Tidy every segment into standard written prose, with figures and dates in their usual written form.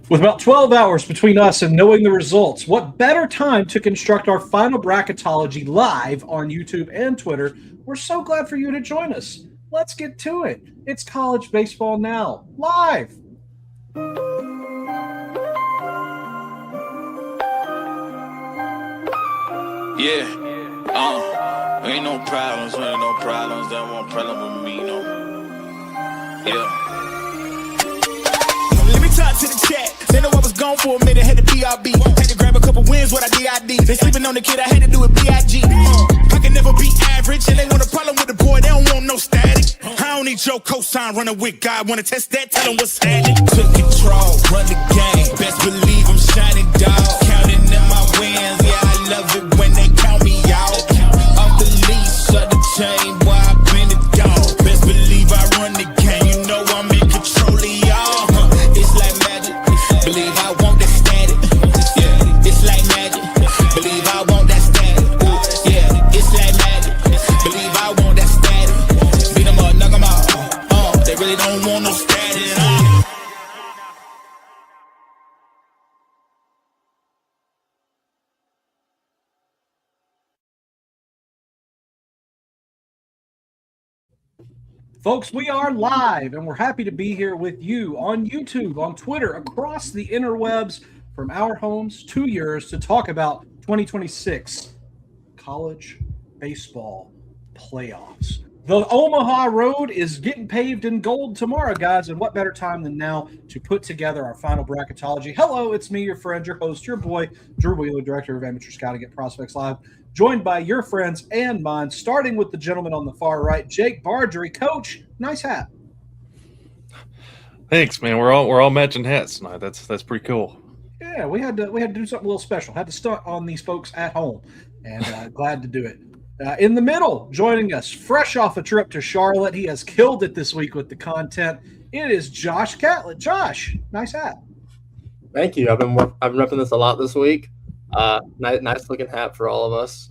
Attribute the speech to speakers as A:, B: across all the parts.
A: With about 12 hours between us and knowing the results, what better time to construct our final bracketology live on YouTube and Twitter? We're so glad for you to join us. Let's get to it. It's College Baseball Now, live.
B: Yeah, ain't no problems, ain't no problems, that won't problem with me, no. Yeah.
C: Let me talk to the chat. They know I was gone for a minute, had to BRB. Had to grab a couple wins, what I DID. They sleeping on the kid, I had to do it BIG. I can never be average, and they want a problem with the boy, they don't want no static. I don't need your cosign running with God. Wanna test that, tell them what's happening. Took control, run the game. Best believe I'm shining dog. Counting in my wins, yeah, I love it when they count me out. Off the leash, of the chain, boy, I been the dog. Best believe I run the game, you know I'm in control of y'all. It's like magic, believe I want that static. Yeah, it's like magic, believe I want that static. Yeah, it's like magic, believe I want that static. Beat them up, knock them out. They really don't want no static.
A: Folks, we are live and we're happy to be here with you on YouTube, on Twitter, across the interwebs, from our homes to yours to talk about 2026 college baseball playoffs. The Omaha Road is getting paved in gold tomorrow, guys, and what better time than now to put together our final bracketology. Hello, it's me, your friend, your host, your boy, Drew Wheeler, Director of Amateur Scouting at Prospects Live, joined by your friends and mine, starting with the gentleman on the far right, Jake Bargery. Coach, nice hat.
D: Thanks, man. We're all matching hats tonight. That's pretty cool.
A: Yeah, we had to do something a little special. Had to stunt on these folks at home, and glad to do it. In the middle, joining us, fresh off a trip to Charlotte, he has killed it this week with the content. It is Josh Catlett. Josh, nice hat.
E: Thank you. I've been repping this a lot this week. Nice looking hat for all of us.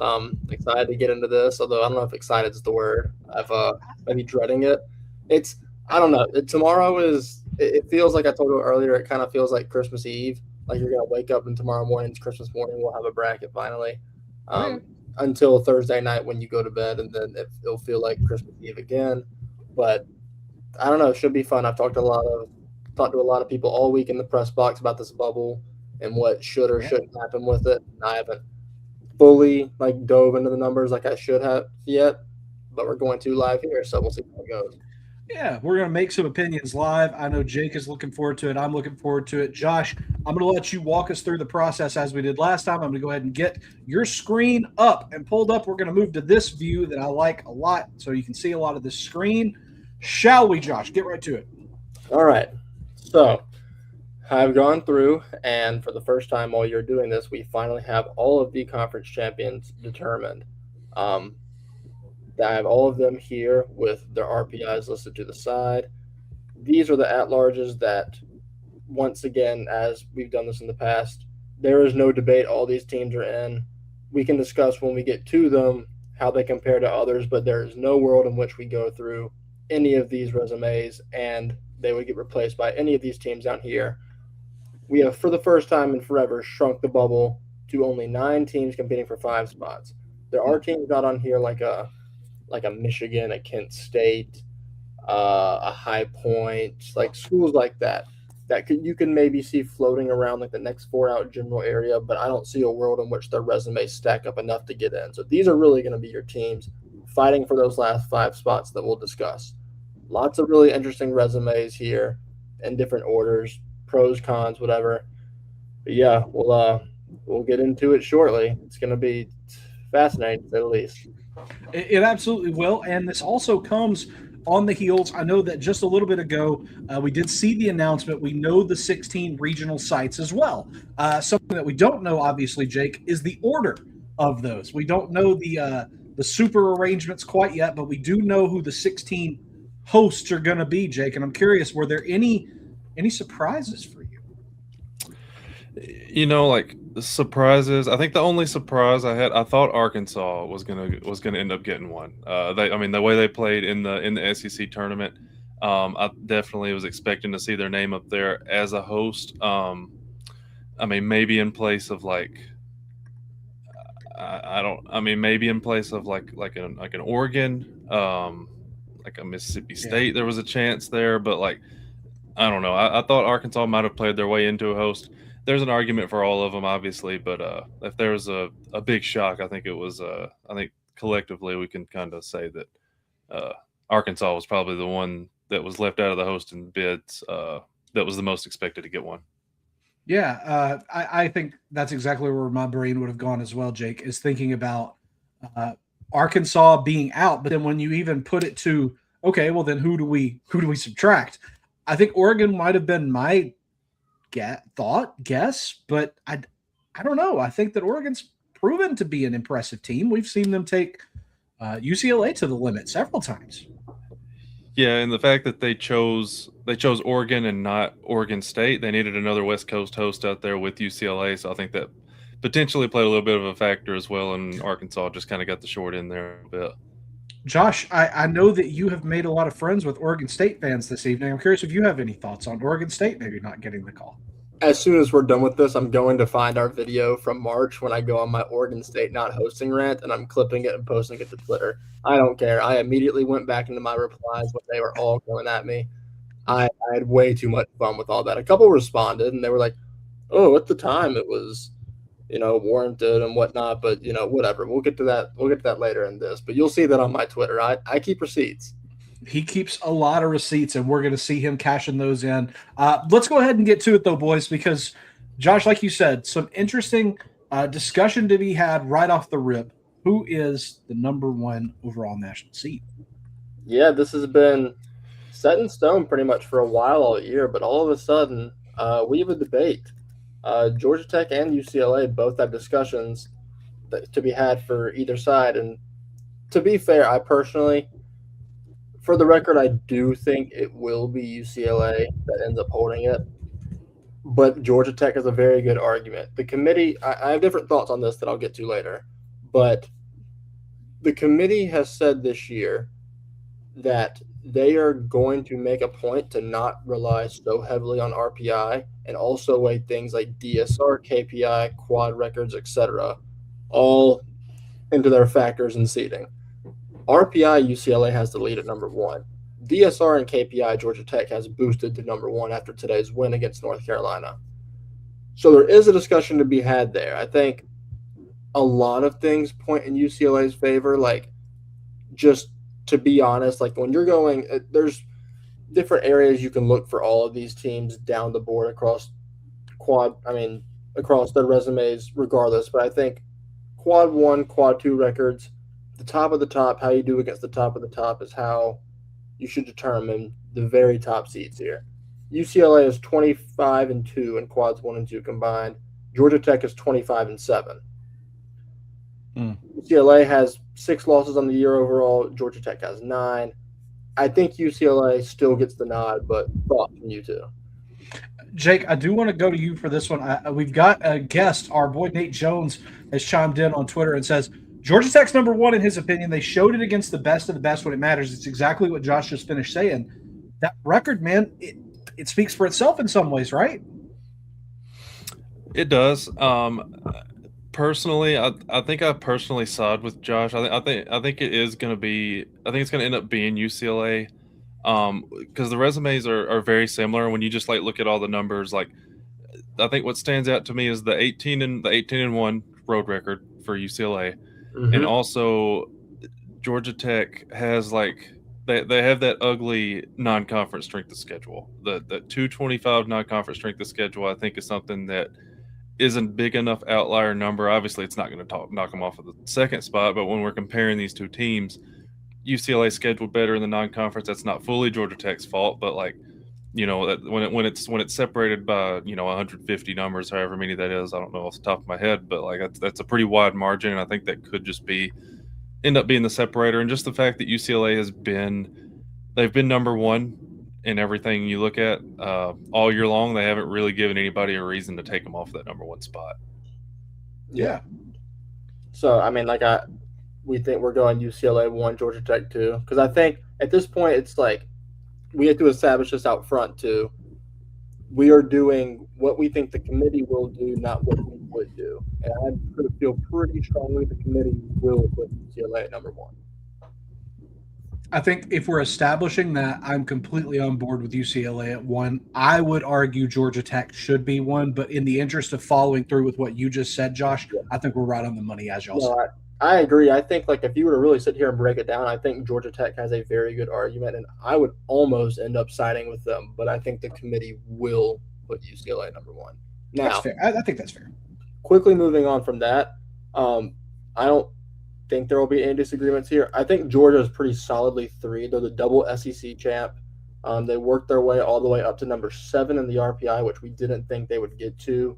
E: Excited to get into this, although I don't know if excited is the word. I've been dreading it. I don't know. Tomorrow it feels like I told you earlier, it kind of feels like Christmas Eve. Like you're gonna wake up and tomorrow morning's Christmas morning, we'll have a bracket finally. Until Thursday night when you go to bed, and then it'll feel like Christmas Eve again. But I don't know, it should be fun. I've talked to a lot of people all week in the press box about this bubble and what should or shouldn't happen with it. I haven't fully dove into the numbers like I should have yet, but we're going to live here, so we'll see how it goes.
A: Yeah, we're going to make some opinions live. I know Jake is looking forward to it. I'm looking forward to it. Josh, I'm going to let you walk us through the process as we did last time. I'm going to go ahead and get your screen up and pulled up. We're going to move to this view that I like a lot so you can see a lot of this screen. Shall we, Josh? Get right to it.
E: All right. So I've gone through, and for the first time while you're doing this, we finally have all of the conference champions determined. I have all of them here with their RPIs listed to the side. These are the at-larges that, once again, as we've done this in the past, there is no debate. All these teams are in. We can discuss when we get to them how they compare to others, but there is no world in which we go through any of these resumes and they would get replaced by any of these teams down here. We have, for the first time in forever, shrunk the bubble to only 9 teams competing for 5 spots. There are teams not on here like a Michigan, a Kent State, a High Point, like schools like that you can maybe see floating around like the next 4 out general area, but I don't see a world in which their resumes stack up enough to get in. So these are really going to be your teams fighting for those last 5 spots that we'll discuss. Lots of really interesting resumes here in different orders, pros, cons, whatever. But yeah, we'll get into it shortly. It's going to be fascinating, to say the least.
A: It absolutely will, and this also comes on the heels. I know that just a little bit ago, we did see the announcement. We know the 16 regional sites as well. Something that we don't know, obviously, Jake, is the order of those. We don't know the super arrangements quite yet, but we do know who the 16 hosts are going to be, Jake. And I'm curious, were there any surprises for you?
D: You know, like surprises. I think the only surprise I had, I thought Arkansas was gonna end up getting one. The way they played in the SEC tournament, I definitely was expecting to see their name up there as a host. I mean, maybe in place of like, I don't. I mean, maybe in place of like an Oregon, like a Mississippi State. There was a chance there, but like, I don't know. I thought Arkansas might have played their way into a host. There's an argument for all of them, obviously, but if there was a big shock, I think it was. I think collectively we can kind of say that Arkansas was probably the one that was left out of the hosting bids. That was the most expected to get one.
A: Yeah, I think that's exactly where my brain would have gone as well, Jake, is thinking about Arkansas being out. But then when you even put it to, okay, well then who do we subtract? I think Oregon might have been my guess, but I don't know. I think that Oregon's proven to be an impressive team. We've seen them take UCLA to the limit several times.
D: Yeah, and the fact that they chose Oregon and not Oregon State, they needed another West Coast host out there with UCLA, so I think that potentially played a little bit of a factor as well, and Arkansas just kind of got the short end there a bit.
A: Josh, I know that you have made a lot of friends with Oregon State fans this evening. I'm curious if you have any thoughts on Oregon State maybe not getting the call.
E: As soon as we're done with this, I'm going to find our video from March when I go on my Oregon State not hosting rant, and I'm clipping it and posting it to Twitter. I don't care. I immediately went back into my replies when they were all going at me. I had way too much fun with all that. A couple responded, and they were like, oh, at the time it was, warranted and whatnot, but, whatever. We'll get to that. We'll get to that later in this, but you'll see that on my Twitter. I keep receipts.
A: He keeps a lot of receipts, and we're going to see him cashing those in. Let's go ahead and get to it, though, boys, because, Josh, like you said, some interesting discussion to be had right off the rip. Who is the number one overall national seed?
E: Yeah, this has been set in stone pretty much for a while all year, but all of a sudden we have a debate. Georgia Tech and UCLA both have discussions to be had for either side. And to be fair, I personally – for the record, I do think it will be UCLA that ends up holding it. But Georgia Tech has a very good argument. The committee, I have different thoughts on this that I'll get to later. But the committee has said this year that they are going to make a point to not rely so heavily on RPI and also weigh things like DSR, KPI, quad records, etc., all into their factors in seeding. RPI, UCLA has the lead at number one. DSR and KPI, Georgia Tech has boosted to number one after today's win against North Carolina. So there is a discussion to be had there. I think a lot of things point in UCLA's favor. Like, just to be honest, like when you're going, there's different areas you can look for all of these teams down the board across their resumes regardless. But I think quad one, quad two records, the top of the top, how you do against the top of the top is how you should determine the very top seeds here. UCLA is 25-2 in quads 1 and 2 combined. Georgia Tech is 25-7. UCLA has 6 losses on the year overall. Georgia Tech has 9. I think UCLA still gets the nod, but thoughts from you two.
A: Jake, I do want to go to you for this one. We've got a guest. Our boy Nate Jones has chimed in on Twitter and says, Georgia Tech's number one in his opinion. They showed it against the best of the best when it matters. It's exactly what Josh just finished saying. That record, man, it speaks for itself in some ways, right?
D: It does. Personally, I think I personally side with Josh. I think it is going to be. I think it's going to end up being UCLA, because the resumes are very similar. When you just like look at all the numbers, like I think what stands out to me is the 18-1 road record for UCLA. And also, Georgia Tech has they have that ugly non-conference strength of schedule. The 225 non-conference strength of schedule, I think, is something that isn't big enough outlier number. Obviously, it's not going to knock them off of the second spot. But when we're comparing these two teams, UCLA scheduled better in the non-conference. That's not fully Georgia Tech's fault, but when it's separated by 150 numbers, however many that is, I don't know off the top of my head, but that's a pretty wide margin, and I think that could just end up being the separator. And just the fact that UCLA they've been number one in everything you look at all year long. They haven't really given anybody a reason to take them off that number one spot.
A: Yeah.
E: So we think we're going UCLA 1, Georgia Tech 2, because I think at this point it's like we have to establish this out front too. We are doing what we think the committee will do, not what we would do. And I feel pretty strongly the committee will put UCLA at number 1.
A: I think if we're establishing that, I'm completely on board with UCLA at 1. I would argue Georgia Tech should be 1, but in the interest of following through with what you just said, Josh, I think we're right on the money as y'all said.
E: I agree. I think like if you were to really sit here and break it down, I think Georgia Tech has a very good argument, and I would almost end up siding with them. But I think the committee will put UCLA at number 1. Now,
A: that's fair. I think that's fair.
E: Quickly moving on from that, I don't think there will be any disagreements here. I think Georgia is pretty solidly 3. They're the double SEC champ. They worked their way all the way up to number 7 in the RPI, which we didn't think they would get to.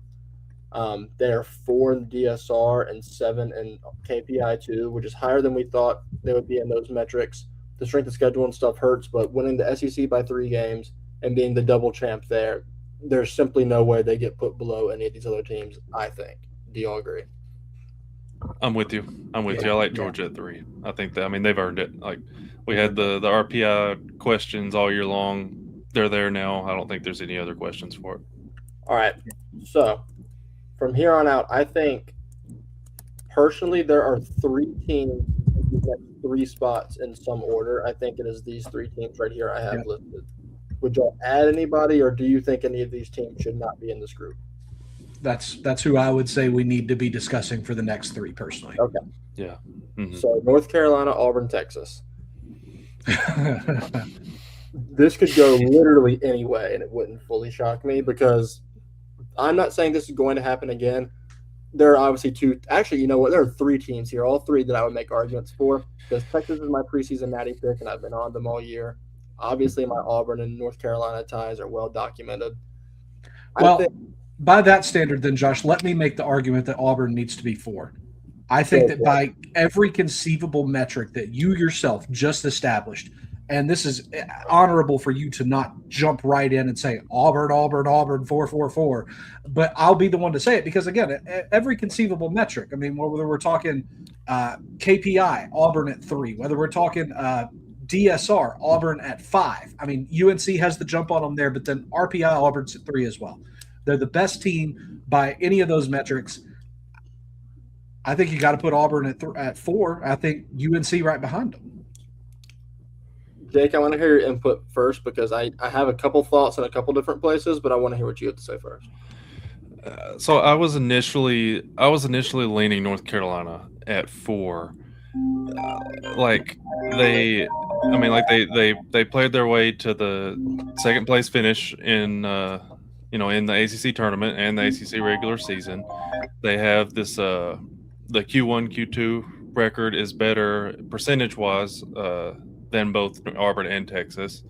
E: They're 4 in DSR and 7 in KPI 2, which is higher than we thought they would be in those metrics. The strength of schedule and stuff hurts, but winning the SEC by 3 games and being the double champ there's simply no way they get put below any of these other teams, I think. Do y'all agree?
D: I'm with you. I like Georgia at 3. I think that, they've earned it. Like, we had the RPI questions all year long. They're there now. I don't think there's any other questions for it.
E: All right. So from here on out, I think personally there are 3 teams who get 3 spots in some order. I think it is these 3 teams right here I have listed. Would y'all add anybody, or do you think any of these teams should not be in this group?
A: That's who I would say we need to be discussing for the next 3 personally.
E: Okay.
D: Yeah. Mm-hmm.
E: So North Carolina, Auburn, Texas. This could go literally any way, and it wouldn't fully shock me because I'm not saying this is going to happen again. There are obviously 2 – actually, you know what? There are 3 teams here, all 3 that I would make arguments for because Texas is my preseason natty pick, and I've been on them all year. Obviously, my Auburn and North Carolina ties are well documented.
A: Well, by that standard, then, Josh, let me make the argument that Auburn needs to be 4. I think that by every conceivable metric that you yourself just established, and this is honorable for you to not jump right in and say Auburn, 4. But I'll be the one to say it because, again, every conceivable metric. Whether we're talking KPI, Auburn at 3, whether we're talking DSR, Auburn at 5. UNC has the jump on them there, but then RPI, Auburn's at 3 as well. They're the best team by any of those metrics. I think you got to put Auburn at 4. I think UNC right behind them.
E: Jake, I want to hear your input first because I have a couple thoughts in a couple different places, but I want to hear what you have to say first.
D: So I was initially leaning North Carolina at 4. They played their way to the second place finish in in the ACC tournament and the ACC regular season. They have this the Q1 Q2 record is better percentage wise than both Auburn and Texas.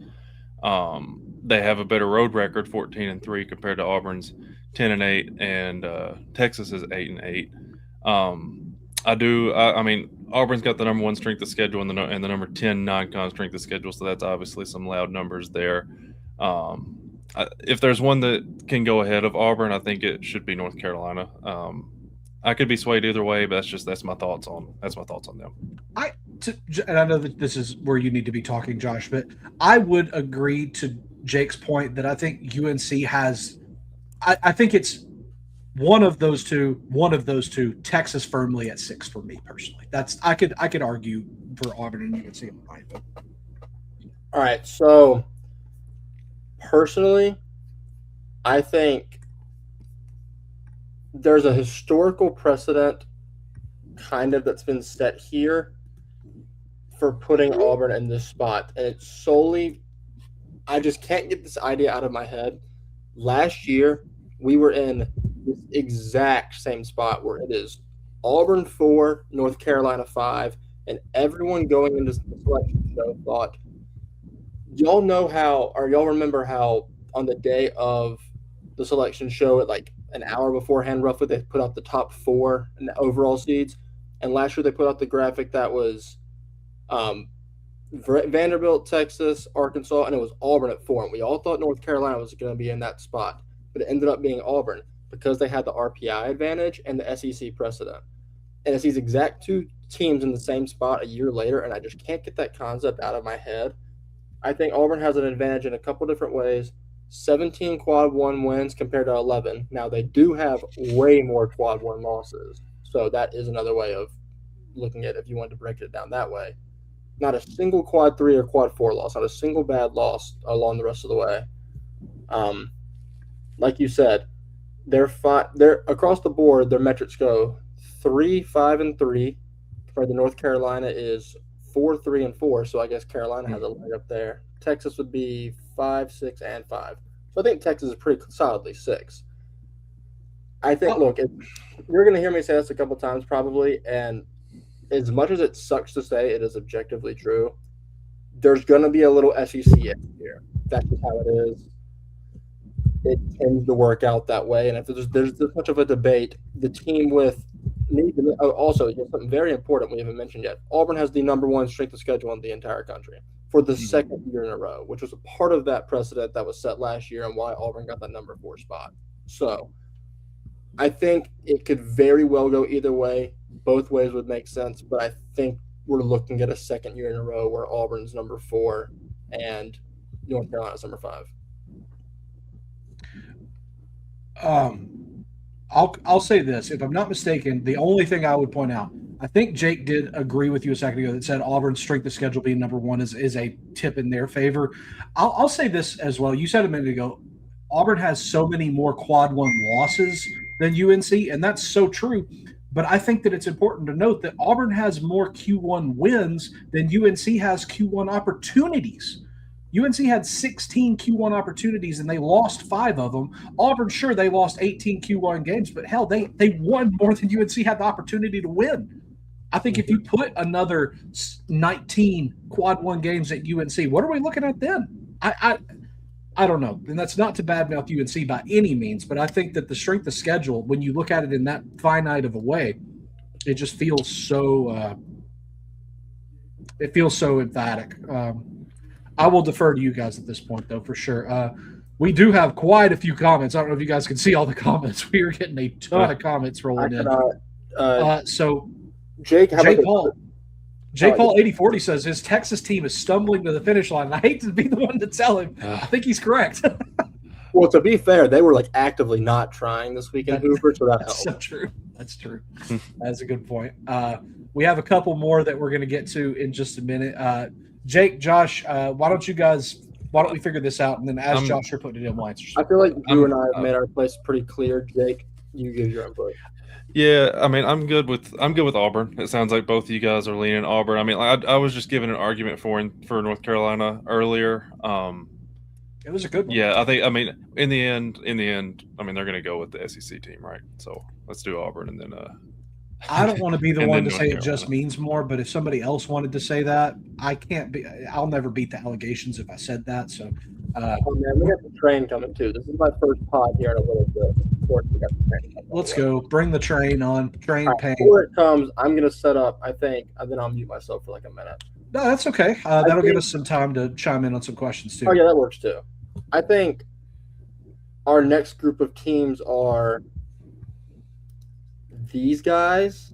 D: They have a better road record, 14-3, compared to Auburn's 10-8 and Texas is 8-8. Auburn's got the number 1 strength of schedule and the number 10 non-con strength of schedule, so that's obviously some loud numbers there. If there's one that can go ahead of Auburn, I think it should be North Carolina. I could be swayed either way, but that's my thoughts on them.
A: And I know that this is where you need to be talking, Josh, but I would agree to Jake's point that I think UNC has. I think it's one of those two. Texas firmly at 6 for me personally. I could argue for Auburn and UNC in my opinion.
E: All right, so personally, I think there's a historical precedent kind of that's been set here for putting Auburn in this spot. And it's solely, I just can't get this idea out of my head. Last year, we were in this exact same spot where it is Auburn 4, North Carolina 5, and everyone going into the selection show thought, y'all remember how on the day of the selection show at like an hour beforehand, roughly, they put out the top 4 in the overall seeds. And last year they put out the graphic that was Vanderbilt, Texas, Arkansas, and it was Auburn at 4. And we all thought North Carolina was going to be in that spot, but it ended up being Auburn because they had the RPI advantage and the SEC precedent. And it's these exact 2 teams in the same spot a year later, and I just can't get that concept out of my head. I think Auburn has an advantage in a couple different ways. 17 quad one wins compared to 11. Now, they do have way more quad one losses. So that is another way of looking at it if you wanted to break it down that way. Not a single quad three or quad four loss, not a single bad loss along the rest of the way. Like you said, they're across the board, their metrics go 3, 5, and 3. Compared to North Carolina is 4, 3, and 4. So I guess Carolina has a leg up there. Texas would be 5, 6, and 5. So I think Texas is pretty solidly 6. I think, look, you're going to hear me say this a couple times probably, and as much as it sucks to say, it is objectively true. There's going to be a little SEC here. That's just how it is. It tends to work out that way. And if there's this much of a debate, the team with also something very important we haven't mentioned yet. Auburn has the number 1 strength of schedule in the entire country for the second year in a row, which was a part of that precedent that was set last year and why Auburn got that number 4 spot. So I think it could very well go either way. Both ways would make sense, but I think we're looking at a second year in a row where Auburn's number 4 and North Carolina's number 5.
A: I'll say this. If I'm not mistaken, the only thing I would point out, I think Jake did agree with you a second ago that said Auburn's strength of schedule being number 1 is a tip in their favor. I'll say this as well. You said a minute ago, Auburn has so many more quad 1 losses than UNC, and that's so true. But I think that it's important to note that Auburn has more Q1 wins than UNC has Q1 opportunities. UNC had 16 Q1 opportunities, and they lost 5 of them. Auburn, sure, they lost 18 Q1 games, but hell, they won more than UNC had the opportunity to win. I think if you put another 19 quad 1 games at UNC, what are we looking at then? I don't know. And that's not to badmouth UNC by any means, but I think that the strength of schedule, when you look at it in that finite of a way, it just feels so emphatic. I will defer to you guys at this point, though, for sure. We do have quite a few comments. I don't know if you guys can see all the comments. We are getting a ton of comments rolling in. So
E: Jake
A: Paul 8040 says his Texas team is stumbling to the finish line. I hate to be the one to tell him. I think he's correct.
E: Well, to be fair, they were like actively not trying this week in Hoover, so that helped.
A: So true. That's true. That's a good point. We have a couple more that we're going to get to in just a minute. Jake, Josh, why don't we figure this out, and then as Josh, you're putting it in, we'll answer.
E: I feel like you and I have made our place pretty clear. Jake, you give your input.
D: Yeah, I mean, I'm good with Auburn. It sounds like both of you guys are leaning Auburn. I mean, I was just giving an argument for North Carolina earlier.
A: It was a good one.
D: Yeah, in the end, I mean, they're going to go with the SEC team, right? So let's do Auburn, and then.
A: I don't want to be the one to say it just means more, but if somebody else wanted to say that, I'll never beat the allegations if I said that. So,
E: we got the train coming too. This is my first pod here in a little bit.
A: Let's go. Bring the train on. Train pain.
E: Before it comes, I'm going to set up, I think, and then I'll mute myself for like a minute.
A: No, that's okay. That'll give us some time to chime in on some questions too.
E: Oh, yeah, that works too. I think our next group of teams are these guys,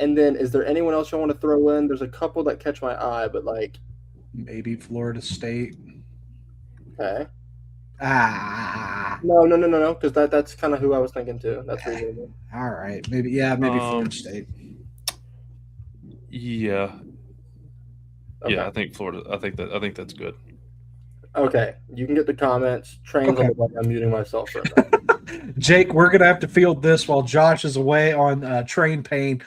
E: and then is there anyone else you want to throw in? There's a couple that catch my eye, but like
A: maybe Florida State.
E: Okay.
A: No,
E: because that's kind of who I was thinking too. That's reasonable.
A: All right, maybe Florida State.
D: Yeah.
E: Okay.
D: Yeah, I think Florida. I think that's good.
E: Okay, you can get the comments. Trains on the way. I'm muting myself for a minute.
A: Jake, we're going to have to field this while Josh is away on train pain.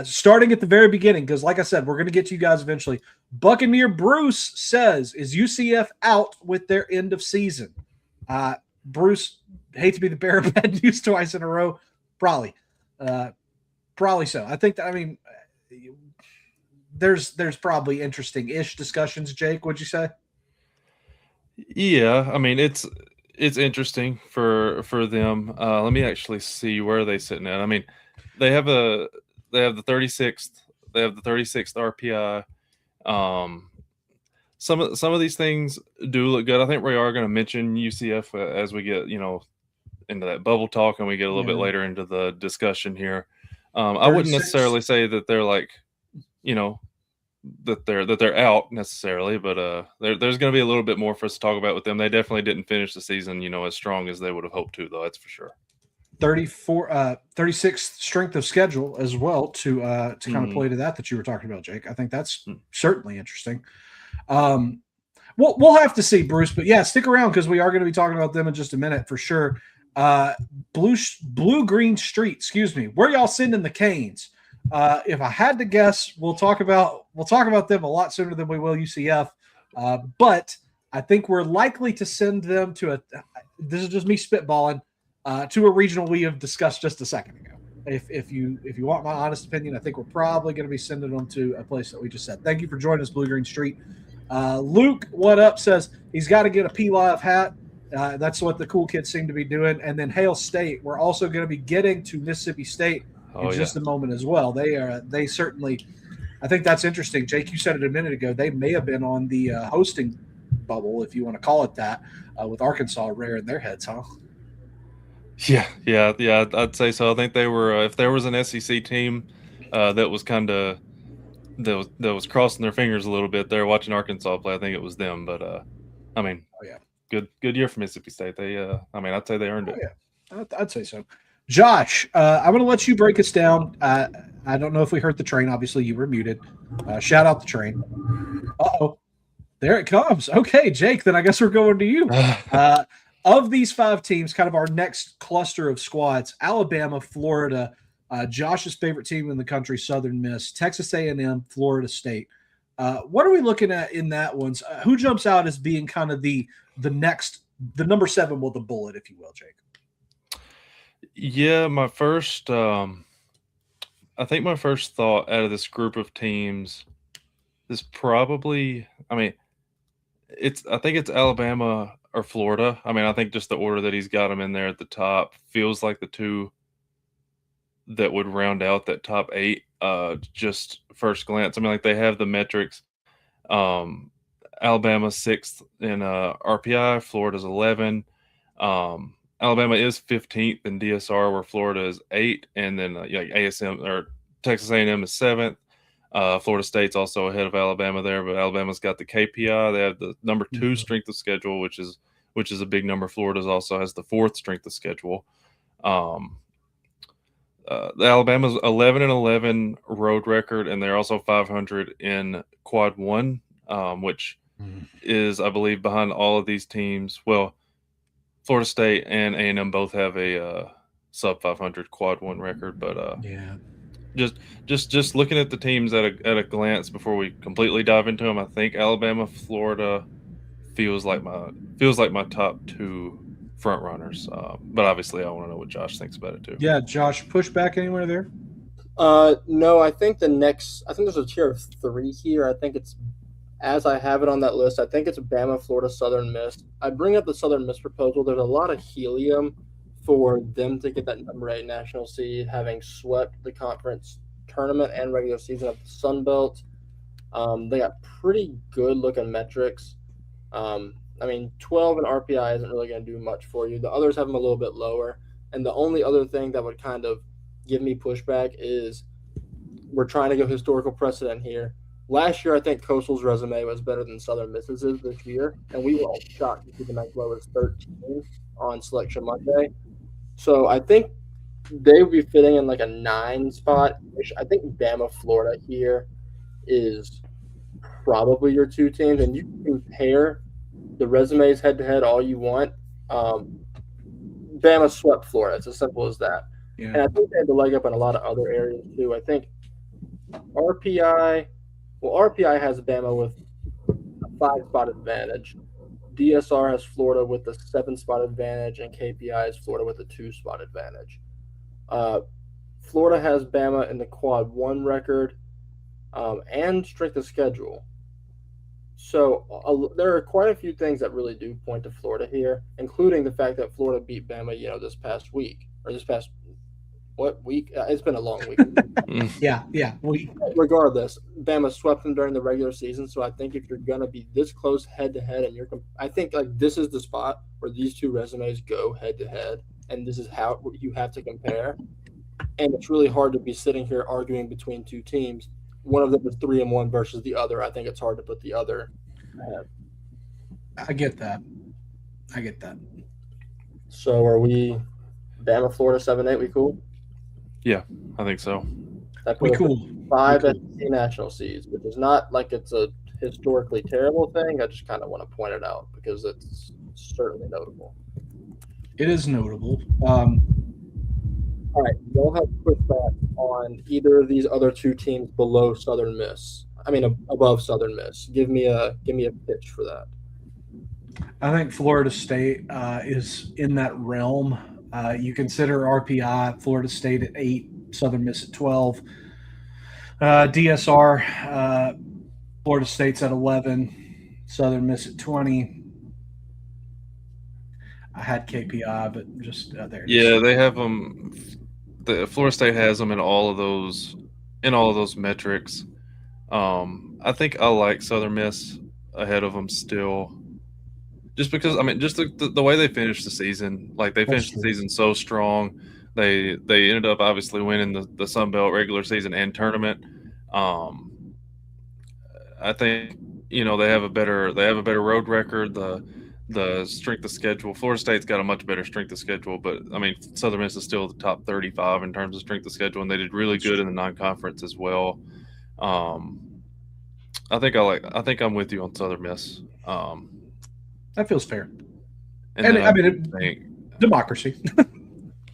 A: Starting at the very beginning, because like I said, we're going to get to you guys eventually. Buccaneer Bruce says, is UCF out with their end of season? Bruce, hate to be the bearer of bad news twice in a row. Probably so. I think that, there's probably interesting-ish discussions, Jake, would you say?
D: Yeah, I mean, it's interesting for them. Let me actually see where are they sitting at. I mean, they have the 36th RPI. Some of these things do look good. I think we are going to mention UCF as we get into that bubble talk and we get a little bit later into the discussion here. I wouldn't necessarily say that they're like that they're out necessarily, but there's going to be a little bit more for us to talk about with them. They definitely didn't finish the season, as strong as they would have hoped to, though. That's for sure.
A: 36th strength of schedule as well to kind of play to that you were talking about, Jake. I think that's certainly interesting. We'll have to see, Bruce, but yeah, stick around because we are going to be talking about them in just a minute for sure. Blue Green Street, excuse me. Where y'all sending the Canes? If I had to guess, we'll talk about them a lot sooner than we will UCF. But I think we're likely to send them to this is just me spitballing, to a regional we have discussed just a second ago. If you want my honest opinion, I think we're probably going to be sending them to a place that we just said. Thank you for joining us, Blue Green Street. Luke, what up, says he's got to get a P-Live hat. That's what the cool kids seem to be doing. And then Hale State, we're also going to be getting to Mississippi State in just a moment as well. They certainly, I think that's interesting. Jake, you said it a minute ago. They may have been on the hosting bubble, if you want to call it that, with Arkansas rearing their heads, huh?
D: Yeah, I'd say so. I think they were. If there was an SEC team that was kind of that was crossing their fingers a little bit there watching Arkansas play, I think it was them. But I mean, good year for Mississippi State. They, I'd say they earned it.
A: Yeah, I'd say so. Josh, I'm going to let you break us down. I don't know if we heard the train. Obviously, you were muted. Shout out the train. Uh-oh. There it comes. Okay, Jake, then I guess we're going to you. Of these 5 teams, kind of our next cluster of squads, Alabama, Florida, Josh's favorite team in the country, Southern Miss, Texas A&M, Florida State. What are we looking at in that one? Who jumps out as being kind of the number 7 with a bullet, if you will, Jake?
D: Yeah, my first thought out of this group of teams is probably, I think it's Alabama or Florida. I think just the order that he's got them in there at the top feels like the two that would round out that top 8, just first glance. They have the metrics. Alabama's 6th in RPI, Florida's 11. Alabama is 15th in DSR, where Florida is 8, and then ASM or Texas A&M is 7th. Florida State's also ahead of Alabama there, but Alabama's got the KPI. They have the number 2 strength of schedule, which is a big number. Florida's also has the 4th strength of schedule. Alabama's 11-11 road record, and they're also 500 in Quad 1, which is, I believe, behind all of these teams. Well, Florida State and A&M both have a sub 500 Quad 1 record, but just looking at the teams at a glance before we completely dive into them, I think Alabama, Florida feels like my top 2 front runners. But obviously, I want to know what Josh thinks about it too.
A: Yeah, Josh, push back anywhere there?
E: No, I think there's a tier of 3 here. I think it's, as I have it on that list, I think it's Bama, Florida, Southern Miss. I bring up the Southern Miss proposal. There's a lot of helium for them to get that number 8 national seed, having swept the conference tournament and regular season of the Sun Belt. They got pretty good looking metrics. 12 in RPI isn't really going to do much for you. The others have them a little bit lower. And the only other thing that would kind of give me pushback is we're trying to go historical precedent here. Last year, I think Coastal's resume was better than Southern Miss's is this year, and we were all shocked to see them as low as 13 on Selection Monday. So I think they would be fitting in like a 9 spot. I think Bama, Florida here is probably your 2 teams, and you can compare the resumes head-to-head all you want. Bama swept Florida. It's as simple as that. Yeah. And I think they had the leg up in a lot of other areas too. I think RPI has Bama with a 5-spot advantage. DSR has Florida with the 7-spot advantage, and KPI has Florida with a 2-spot advantage. Florida has Bama in the Quad 1 record and strength of schedule. So there are quite a few things that really do point to Florida here, including the fact that Florida beat Bama, this past week. What week? It's been a long week.
A: Yeah.
E: Regardless, Bama swept them during the regular season. So I think if you're going to be this close head-to-head, and I think this is the spot where these 2 resumes go head-to-head, and this is how you have to compare. And it's really hard to be sitting here arguing between 2 teams. one of them is 3-1 versus the other, I think it's hard to put the other ahead.
A: I get that.
E: So are we Bama, Florida 7-8? We cool?
D: Yeah, I think so.
E: That
A: We
E: put us at
A: cool.
E: 5
A: We cool.
E: SEC national seeds, which is not like it's a historically terrible thing. I just kind of want to point it out because it's certainly notable.
A: It is notable.
E: All right, y'all have pushback on either of these other two teams below Southern Miss. I mean, above Southern Miss. Give me a pitch for that.
A: I think Florida State is in that realm. You consider RPI, Florida State at 8, Southern Miss at 12. DSR, Florida State's at 11, Southern Miss at 20. I had KPI, but just there.
D: Yeah, they have them. The Florida State has them in all of those metrics. I think I like Southern Miss ahead of them still, just because just the way they finished the season. Like they finished the season so strong. They ended up obviously winning the Sun Belt regular season and tournament. I think they have a better road record. The strength of schedule. Florida State's got a much better strength of schedule, but Southern Miss is still the top 35 in terms of strength of schedule, and they did really good in the non-conference as well. I think I'm with you on Southern Miss.
A: That feels fair.
D: And
A: democracy.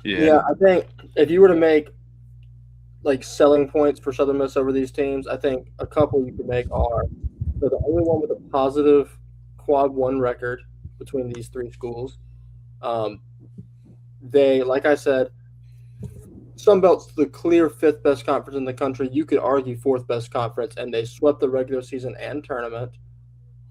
E: Yeah, I think if you were to make like selling points for Southern Miss over these teams, I think a couple you could make are they're the only one with a positive quad 1 record between these three schools. They, like I said, Sun Belt's the clear 5th best conference in the country. You could argue 4th best conference, and they swept the regular season and tournament.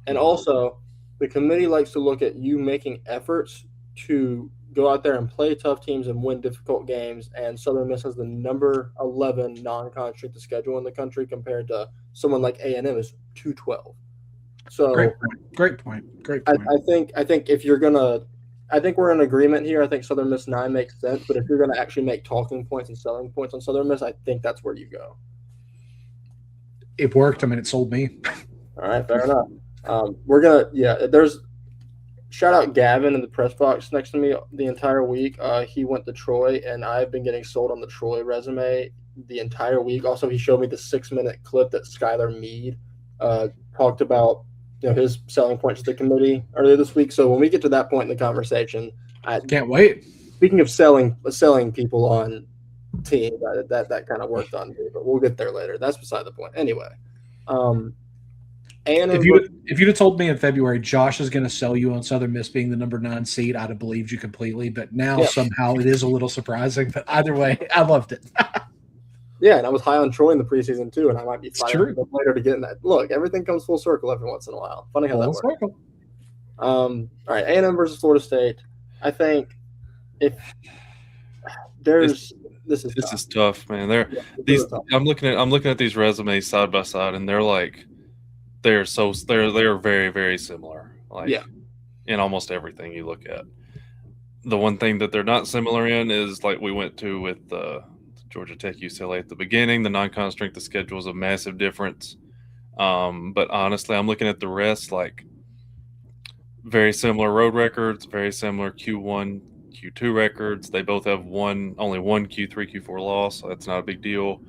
E: And also, the committee likes to look at you making efforts to go out there and play tough teams and win difficult games. And Southern Miss has the number 11 non-con strength of schedule in the country compared to someone like A&M is 212. So
A: Great point.
E: I think if you're gonna, I think we're in agreement here. I think Southern Miss 9 makes sense, but if you're gonna actually make talking points and selling points on Southern Miss, I think that's where you go.
A: It worked. It sold me.
E: All right, fair enough. There's shout out Gavin in the press box next to me the entire week. He went to Troy, and I've been getting sold on the Troy resume the entire week. Also, he showed me the 6-minute clip that Skylar Mead talked about. His selling points to the committee earlier this week. So when we get to that point in the conversation, I
A: can't wait.
E: Speaking of selling people on teams, that kind of worked on me, but we'll get there later. That's beside the point. Anyway, and
A: if you'd have told me in February Josh is going to sell you on Southern Miss being the number 9 seed, I'd have believed you completely. But now somehow it is a little surprising. But either way, I loved it.
E: Yeah, and I was high on Troy in the preseason too, and I might be fired later to get in that. Look, everything comes full circle every once in a while. Funny how that works. All right, A&M versus Florida State. I think if there's this is
D: tough, man. I'm looking at these resumes side by side, and they're very, very similar. In almost everything you look at. The one thing that they're not similar in is like we went to with Georgia Tech, UCLA at the beginning. The non-con strength of schedule is a massive difference. But honestly, I'm looking at the rest, like very similar road records, very similar Q1, Q2 records. They both have only one Q3, Q4 loss, so that's not a big deal.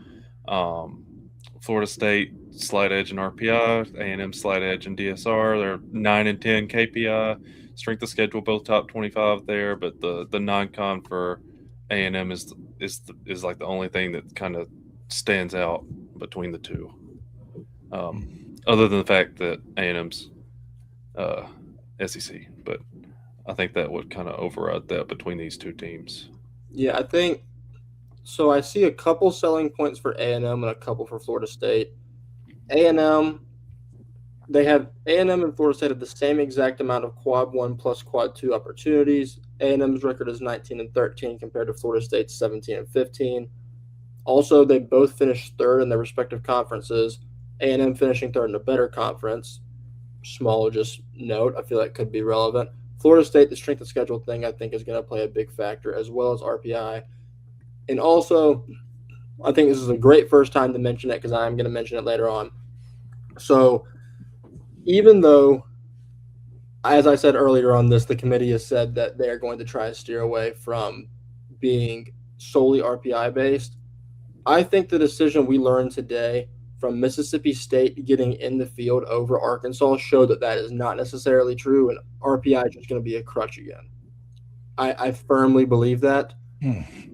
D: Florida State, slight edge in RPI, A&M slight edge in DSR. They're 9 and 10 KPI. Strength of schedule, both top 25 there, but the non-con for A&M is like the only thing that kind of stands out between the two, other than the fact that A&M's SEC. But I think that would kind of override that between these two teams.
E: Yeah, I think so. I see a couple selling points for A&M and a couple for Florida State. A&M, they have A&M and Florida State have the same exact amount of quad 1 plus quad 2 opportunities. A&M's record is 19 and 13 compared to Florida State's 17 and 15. Also, they both finished third in their respective conferences. A&M finishing third in a better conference. Small just note, I feel like could be relevant. Florida State, the strength of schedule thing, I think is going to play a big factor, as well as RPI. And also, I think this is a great first time to mention it because I'm going to mention it later on. So even though, as I said earlier on this, the committee has said that they're going to try to steer away from being solely RPI based, I think the decision we learned today from Mississippi State getting in the field over Arkansas showed that that is not necessarily true, and RPI is just going to be a crutch again. I firmly believe that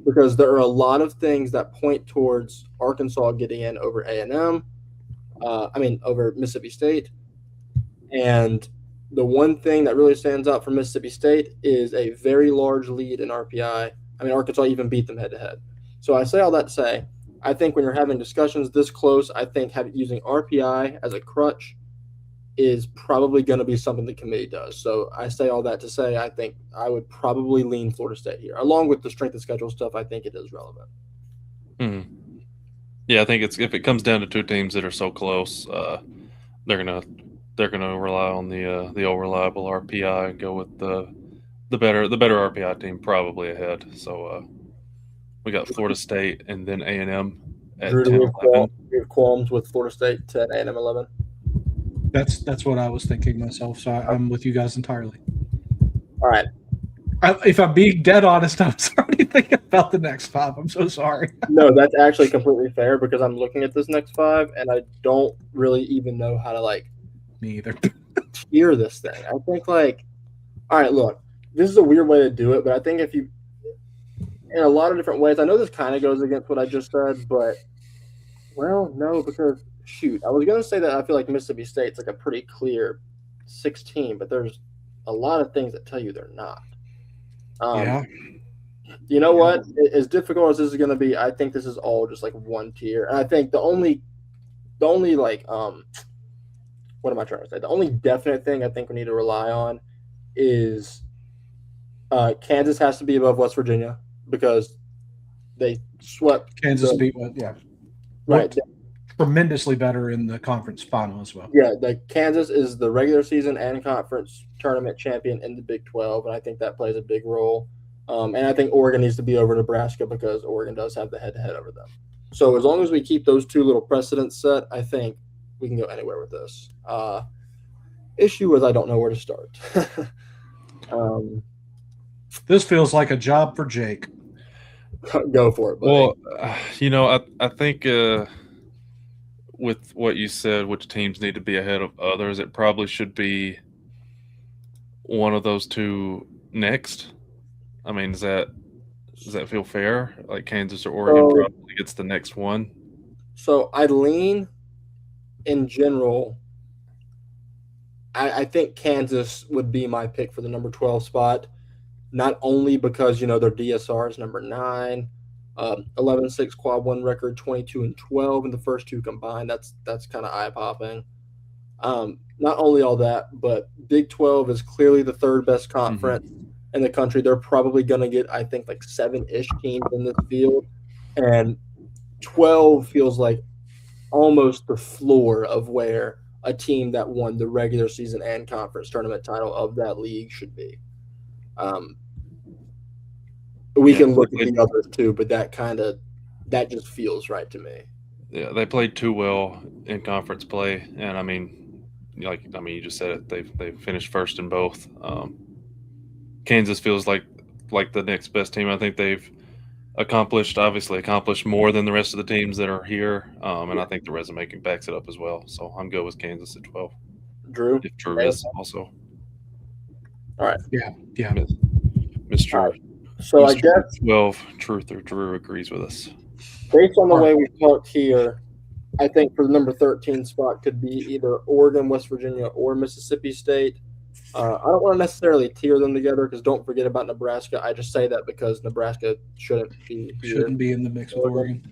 E: because there are a lot of things that point towards Arkansas getting in over A&M, over Mississippi State. And the one thing that really stands out for Mississippi State is a very large lead in RPI. I mean, Arkansas even beat them head-to-head. So I say all that to say, I think when you're having discussions this close, I think using RPI as a crutch is probably going to be something the committee does. So I say all that to say I think I would probably lean Florida State here. Along with the strength of schedule stuff, I think it is relevant.
D: Mm-hmm. Yeah, I think if it comes down to two teams that are so close, they're gonna rely on the old reliable RPI and go with the better RPI team probably ahead. So we got Florida State and then A&M at
E: Drew,
D: 10,
E: do we have qualms with Florida State 10, A&M 11?
A: That's what I was thinking myself. So I'm with you guys entirely.
E: All right.
A: If I'm being dead honest, I'm already thinking about the next 5. I'm so sorry.
E: No, that's actually completely fair because I'm looking at this next 5 and I don't really even know how to
A: Me either.
E: tier this thing. I think all right, look, this is a weird way to do it, but I think if you, in a lot of different ways, I know this kind of goes against what I just said, but no, because shoot, I was going to say that I feel like Mississippi State's a pretty clear 16, but there's a lot of things that tell you they're not.
A: Yeah.
E: You know what? As difficult as this is going to be, I think this is all just one tier. And I think the only what am I trying to say? The only definite thing I think we need to rely on is Kansas has to be above West Virginia because they swept
A: Kansas beat one. Yeah.
E: Right.
A: Tremendously better in the conference final as well.
E: Yeah, Kansas is the regular season and conference tournament champion in the Big 12, and I think that plays a big role. And I think Oregon needs to be over Nebraska because Oregon does have the head-to-head over them. So as long as we keep those two little precedents set, I think we can go anywhere with this. Issue is I don't know where to start.
A: This feels like a job for Jake.
E: Go for it, buddy.
D: Well, I think with what you said, which teams need to be ahead of others, it probably should be one of those two next. I mean, does that feel fair? Like Kansas or Oregon probably gets the next one.
E: So I lean in general. I think Kansas would be my pick for the number 12 spot, not only because their DSR is number 9. 11-6 quad 1 record, 22-12 in the first 2 combined. That's kind of eye-popping. Not only all that, but Big 12 is clearly the third best conference in the country. They're probably going to get, I think, 7-ish teams in this field. And 12 feels like almost the floor of where a team that won the regular season and conference tournament title of that league should be. We can look at the others too, but that just feels right to me.
D: Yeah, they played too well in conference play, and I mean, you just said it. They finished first in both. Kansas feels like the next best team. I think they've accomplished more than the rest of the teams that are here, and I think the resume backs it up as well. So I'm good with Kansas at 12.
E: Drew,
D: if Drew is also.
E: All right.
A: Yeah.
D: Mr.
E: Right. So I guess
D: 12 Truth or Drew agrees with us.
E: Based on the way we talked here, I think for the number 13 spot could be either Oregon, West Virginia, or Mississippi State. I don't want to necessarily tier them together because don't forget about Nebraska. I just say that because Nebraska shouldn't be
A: in the mix with Oregon.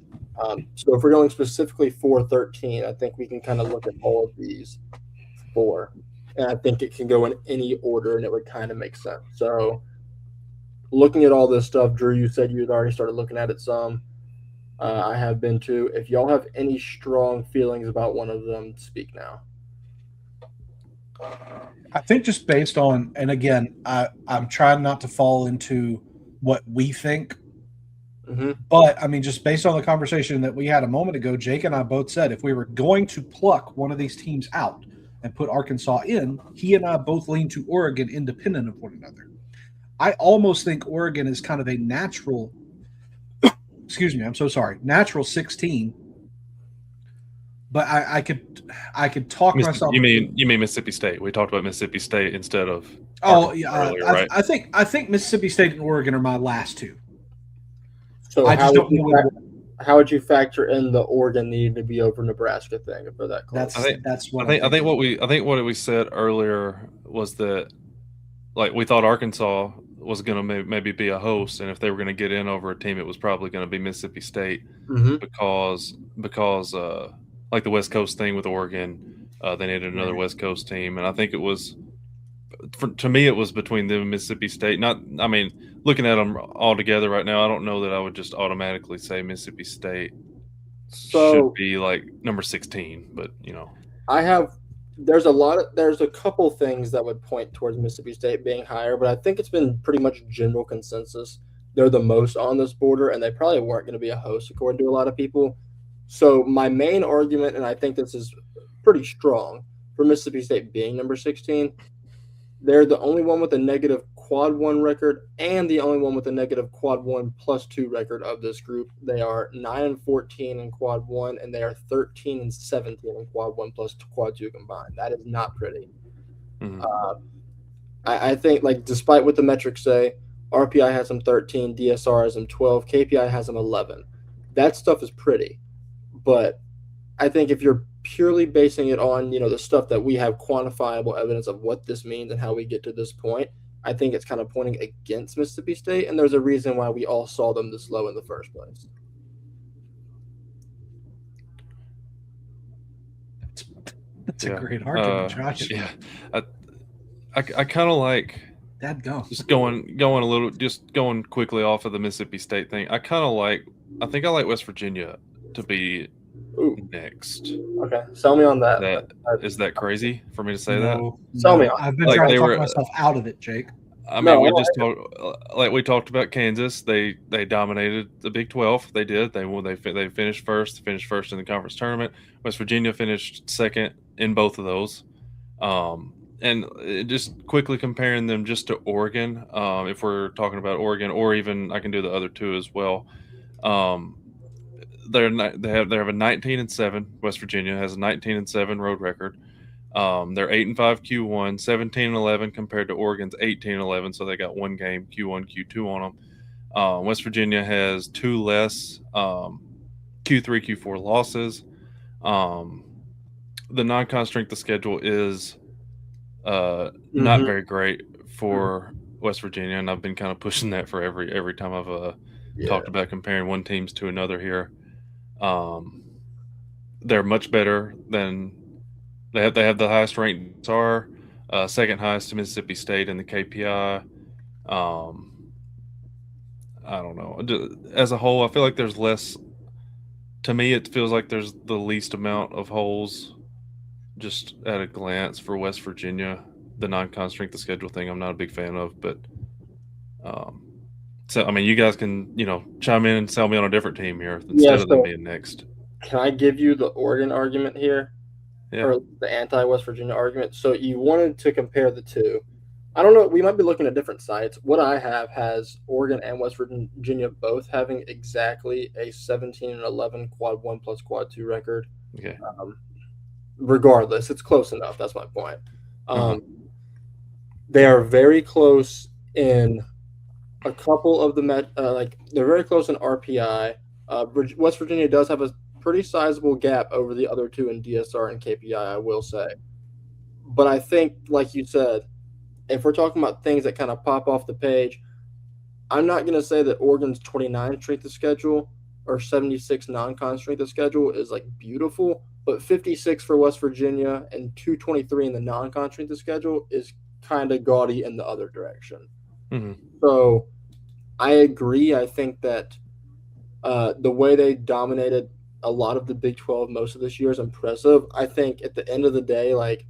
E: So if we're going specifically for 13, I think we can kind of look at all of these 4. And I think it can go in any order and it would kind of make sense. So looking at all this stuff, Drew, you said you had already started looking at it some. I have been too. If y'all have any strong feelings about one of them, speak now.
A: I think just based on, and again, I'm trying not to fall into what we think
E: Mm-hmm.
A: But I mean, just based on the conversation that we had a moment ago, Jake and I both said if we were going to pluck one of these teams out and put Arkansas in, he and I both lean to Oregon independent of one another. I almost think Oregon is kind of a natural, excuse me, I'm so sorry, natural 16. But I could talk myself.
D: You mean Mississippi State? We talked about Mississippi State instead of.
A: Oh
D: Arkansas
A: yeah,
D: earlier, right?
A: I think Mississippi State and Oregon are my last two.
E: So
A: I just don't know.
E: How would you factor in the Oregon needing to be over Nebraska thing for that close?
A: That's what
D: I think what we said earlier was that, like, we thought Arkansas was going to maybe be a host, and if they were going to get in over a team, it was probably going to be Mississippi State because like the West Coast thing with Oregon, they needed another West Coast team, and I think it was. To me, it was between them and Mississippi State. Looking at them all together right now, I don't know that I would just automatically say Mississippi State should be like number 16. But
E: there's a couple things that would point towards Mississippi State being higher, but I think it's been pretty much general consensus. They're the most on this border, and they probably weren't going to be a host according to a lot of people. So my main argument, and I think this is pretty strong, for Mississippi State being number 16. They're the only one with a negative quad 1 record and the only one with a negative quad 1 plus 2 record of this group. They are 9-14 in quad 1, and they are 13-17 in quad 1 plus quad 2 combined. That is not pretty.
D: Mm-hmm.
E: I think, like, despite what the metrics say, RPI has them 13, DSR has them 12, KPI has them 11. That stuff is pretty. But I think if you're purely basing it on, the stuff that we have quantifiable evidence of what this means and how we get to this point, I think it's kind of pointing against Mississippi State, and there's a reason why we all saw them this low in the first place.
A: That's a great argument, Josh.
D: Yeah, I kind of like
A: that go.
D: Just going quickly off of the Mississippi State thing. I think I like West Virginia to be next.
E: Okay, sell me on that.
D: Is that crazy for me to say that?
E: Sell me on.
A: I've been trying to talk myself out of it, Jake.
D: We talked about Kansas. They dominated the Big 12. They did. They finished first. Finished first in the conference tournament. West Virginia finished second in both of those. And just quickly comparing them just to Oregon, if we're talking about Oregon, or even I can do the other two as well. They have a 19-7. West Virginia has a 19-7 road record. They're 8-5 Q1, 17-11 compared to Oregon's 18-11. So they got one game Q1, Q2 on them. West Virginia has two less Q3, Q4 losses. The non-con strength of schedule is not very great for West Virginia, and I've been kind of pushing that for every time I've talked about comparing one teams to another here. They're much better than they have the highest ranked SAR, second highest to Mississippi State in the KPI. I don't know. As a whole, I feel like there's less. To me, it feels like there's the least amount of holes. Just at a glance for West Virginia, the non-con strength of schedule thing, I'm not a big fan of. But so I mean, you guys can chime in and sell me on a different team here instead of them being next.
E: Can I give you the Oregon argument here?
D: Yeah.
E: Or the anti-West Virginia argument? So you wanted to compare the two. I don't know. We might be looking at different sites. What I have has Oregon and West Virginia both having exactly a 17-11 quad 1 plus quad 2 record.
D: Okay.
E: Regardless, it's close enough. That's my point. They are very close in a couple of the they're very close in RPI. West Virginia does have a pretty sizable gap over the other two in DSR and KPI, I will say. But I think, like you said, if we're talking about things that kind of pop off the page, I'm not going to say that Oregon's 29 strength of schedule or 76 non-con strength of schedule is like beautiful, but 56 for West Virginia and 223 in the non-con strength of schedule is kind of gaudy in the other direction. So I agree. I think that the way they dominated a lot of the Big 12 most of this year is impressive. I think at the end of the day, like,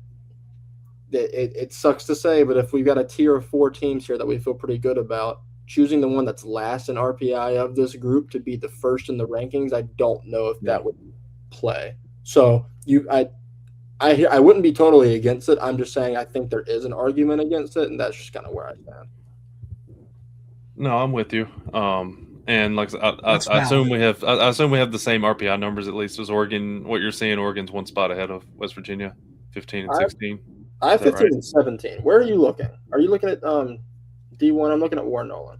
E: it sucks to say, but if we've got a tier of 4 teams here that we feel pretty good about, choosing the one that's last in RPI of this group to be the first in the rankings, I don't know if that would play. So I wouldn't be totally against it. I'm just saying I think there is an argument against it, and that's just kind of where I stand.
D: No, I'm with you. And like I assume we have the same RPI numbers at least as Oregon. What you're saying, Oregon's one spot ahead of West Virginia, 15 and 16.
E: I have 15 and 17. Where are you looking? Are you looking at D1? I'm looking at Warren Nolan.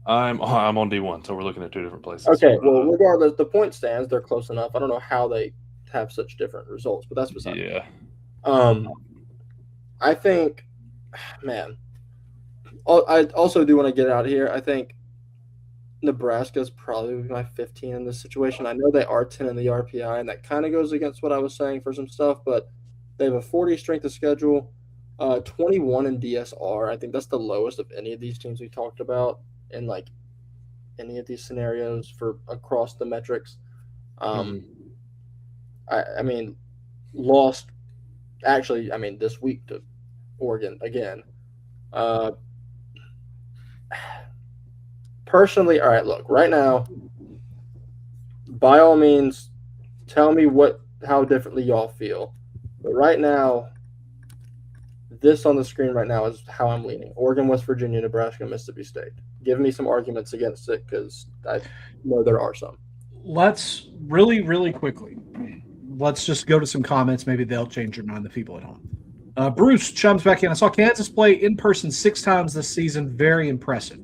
D: I'm on D1, so we're looking at two different places.
E: Okay, well, regardless, the point stands. They're close enough. I don't know how they have such different results, but that's beside me. I think, man, I also do want to get out here. I think Nebraska is probably my 15 in this situation. I know they are 10 in the RPI, and that kind of goes against what I was saying for some stuff, but they have a 40 strength of schedule, 21 in DSR. I think that's the lowest of any of these teams we talked about in like any of these scenarios for across the metrics. I mean, lost actually, I mean, this week to Oregon again. Personally, all right, look, right now, by all means, tell me how differently y'all feel. But right now, this on the screen right now is how I'm leaning. Oregon, West Virginia, Nebraska, Mississippi State. Give me some arguments against it because I know there are some.
A: Let's really, really quickly, let's just go to some comments. Maybe they'll change your mind, the people at home. Bruce chimes back in. I saw Kansas play in person 6 times this season. Very impressive.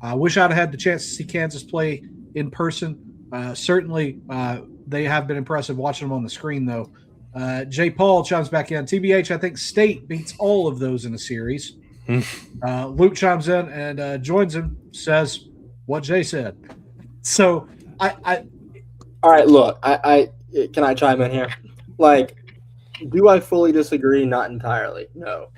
A: I wish I'd had the chance to see Kansas play in person. Certainly, they have been impressive watching them on the screen, though. Jay Paul chimes back in. TBH, I think State beats all of those in a series. Luke chimes in and joins him, says what Jay said. So,
E: all right, look, I can I chime in here? Like, do I fully disagree? Not entirely, no.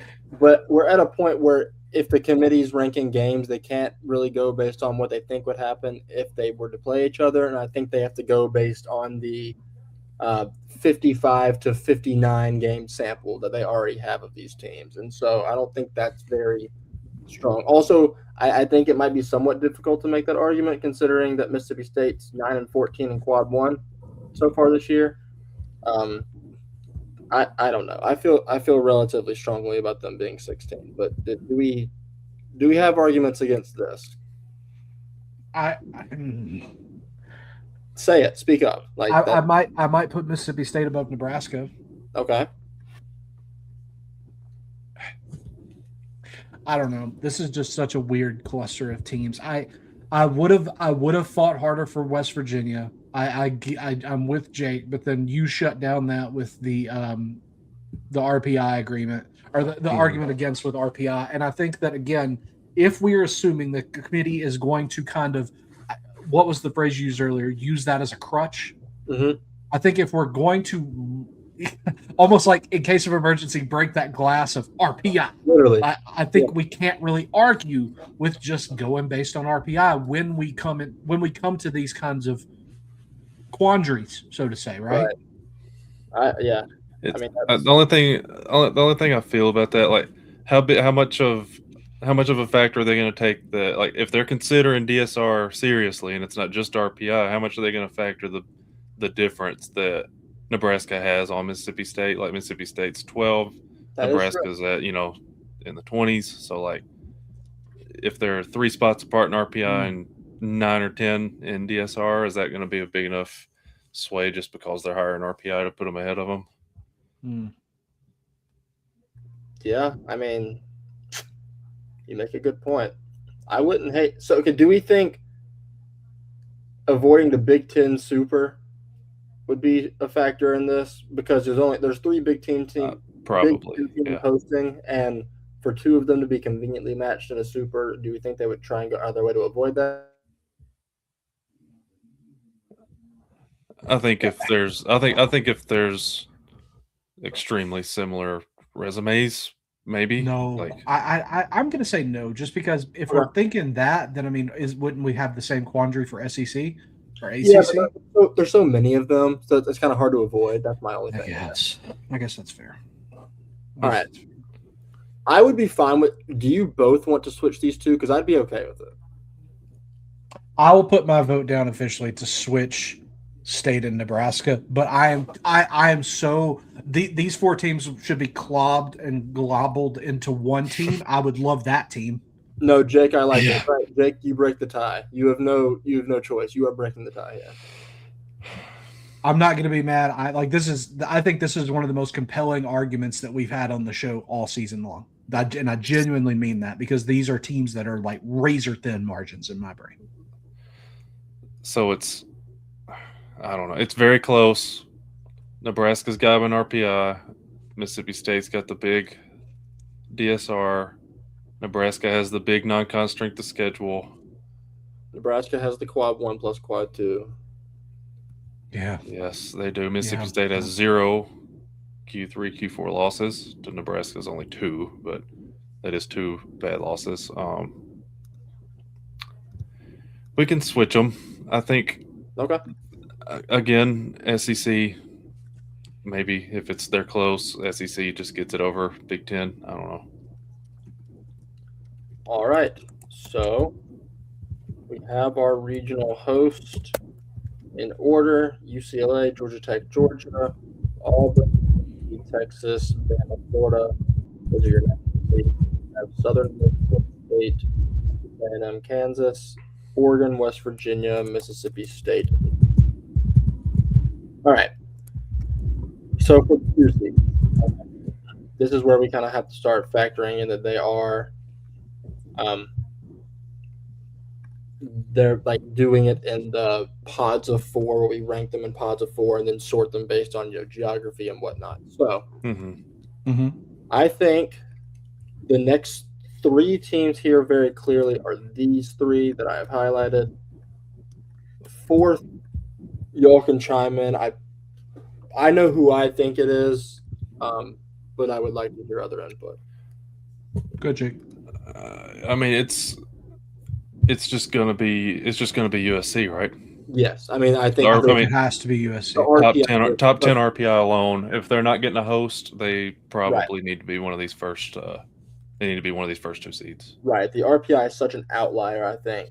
E: But we're at a point where if the committee's ranking games, they can't really go based on what they think would happen if they were to play each other, and I think they have to go based on the 55 to 59 game sample that they already have of these teams. And so I don't think that's very strong. Also, I think it might be somewhat difficult to make that argument considering that Mississippi State's 9-14 in quad 1 so far this year. I don't know. I feel relatively strongly about them being 16, but do we have arguments against this? Say it. Speak up. Like
A: I might put Mississippi State above Nebraska.
E: Okay.
A: I don't know. This is just such a weird cluster of teams. I would have fought harder for West Virginia. I'm with Jake, but then you shut down that with the RPI agreement or the argument against with RPI. And I think that again, if we are assuming the committee is going to kind of, what was the phrase you used earlier? Use that as a crutch.
E: Mm-hmm.
A: I think if we're going to almost like in case of emergency, break that glass of RPI.
E: Literally,
A: I think we can't really argue with just going based on RPI when we come to these kinds of quandaries, so to say, right?
E: Yeah.
D: The only thing I feel about that, like how much of a factor are they going to take the, like if they're considering DSR seriously and it's not just RPI, how much are they going to factor the difference that Nebraska has on Mississippi State? Like Mississippi State's 12, Nebraska's at in the 20s. So like if they're 3 spots apart in RPI and 9 or 10 in DSR, is that going to be a big enough sway just because they're higher in RPI to put them ahead of them?
E: Yeah, I mean, you make a good point. I wouldn't hate. So, okay, do we think avoiding the Big Ten Super would be a factor in this? Because there's 3 Big Ten teams
D: probably
E: hosting, and for 2 of them to be conveniently matched in a Super, do we think they would try and go out of their way to avoid that?
D: I think if there's extremely similar resumes, maybe.
A: No,
D: like
A: I'm going to say no, just because if we're thinking that, then I mean, wouldn't we have the same quandary for SEC or ACC?
E: Yeah, but there's so many of them, so it's kind of hard to avoid. That's my only thing.
A: I guess that's fair.
E: All right. I would be fine with. Do you both want to switch these 2? Because I'd be okay with it.
A: I will put my vote down officially to switch State and Nebraska, but I am so these four teams should be clobbed and globbled into one team. I would love that team.
E: No, Jake, I like it. Right, Jake, you break the tie. You have no choice. You are breaking the tie here.
A: I'm not going to be mad. I think this is one of the most compelling arguments that we've had on the show all season long. And I genuinely mean that because these are teams that are like razor thin margins in my brain.
D: So I don't know. It's very close. Nebraska's got an RPI. Mississippi State's got the big DSR. Nebraska has the big non-con strength of schedule.
E: Nebraska has the quad 1 plus quad 2.
A: Yeah.
D: Yes, they do. Mississippi State has 0 Q3, Q4 losses. To Nebraska's only 2, but that is 2 bad losses. We can switch them. I think.
E: Okay.
D: Again, SEC. Maybe if they're close, SEC just gets it over Big Ten. I don't know.
E: All right. So we have our regional host in order: UCLA, Georgia Tech, Georgia, Auburn, Texas, Bama, Florida. Those are your national states. You have Southern Miss State, A&M, Kansas, Oregon, West Virginia, Mississippi State. All right. So for the 2 seeds, this is where we kind of have to start factoring in that they are they're like doing it in the pods of 4 where we rank them in pods of 4 and then sort them based on geography and whatnot. So I think the next 3 teams here very clearly are these 3 that I have highlighted. 4th, y'all can chime in. I know who I think it is, but I would like to hear other input.
A: Good, Jake.
D: I mean, it's just gonna be USC, right?
E: Yes, I mean I think
A: it has to be USC.
D: Top 10 RPI alone. If they're not getting a host, they probably need to be one of these first. They need to be one of these first 2 seeds.
E: Right. The RPI is such an outlier, I think.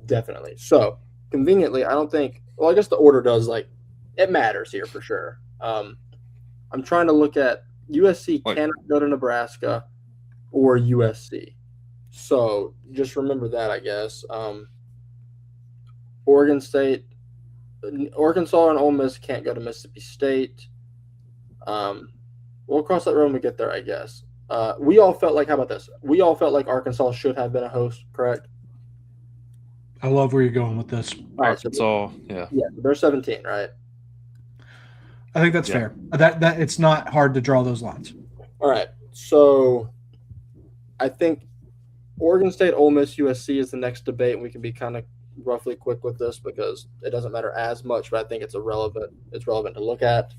E: Definitely. So conveniently, I don't think. Well, I guess the order does it matters here for sure. I'm trying to look at USC cannot go to Nebraska or USC. So just remember that, I guess. Oregon State, Arkansas and Ole Miss can't go to Mississippi State. We'll cross that road when we get there, I guess. We all felt like, how about this? We all felt like Arkansas should have been a host, correct?
A: I love where you're going with this.
E: All right,
D: Arkansas,
E: yeah, they're 17, right?
A: I think that's fair. That it's not hard to draw those lines.
E: All right, so I think Oregon State, Ole Miss, USC is the next debate, and we can be kind of roughly quick with this because it doesn't matter as much, but I think it's relevant to look at.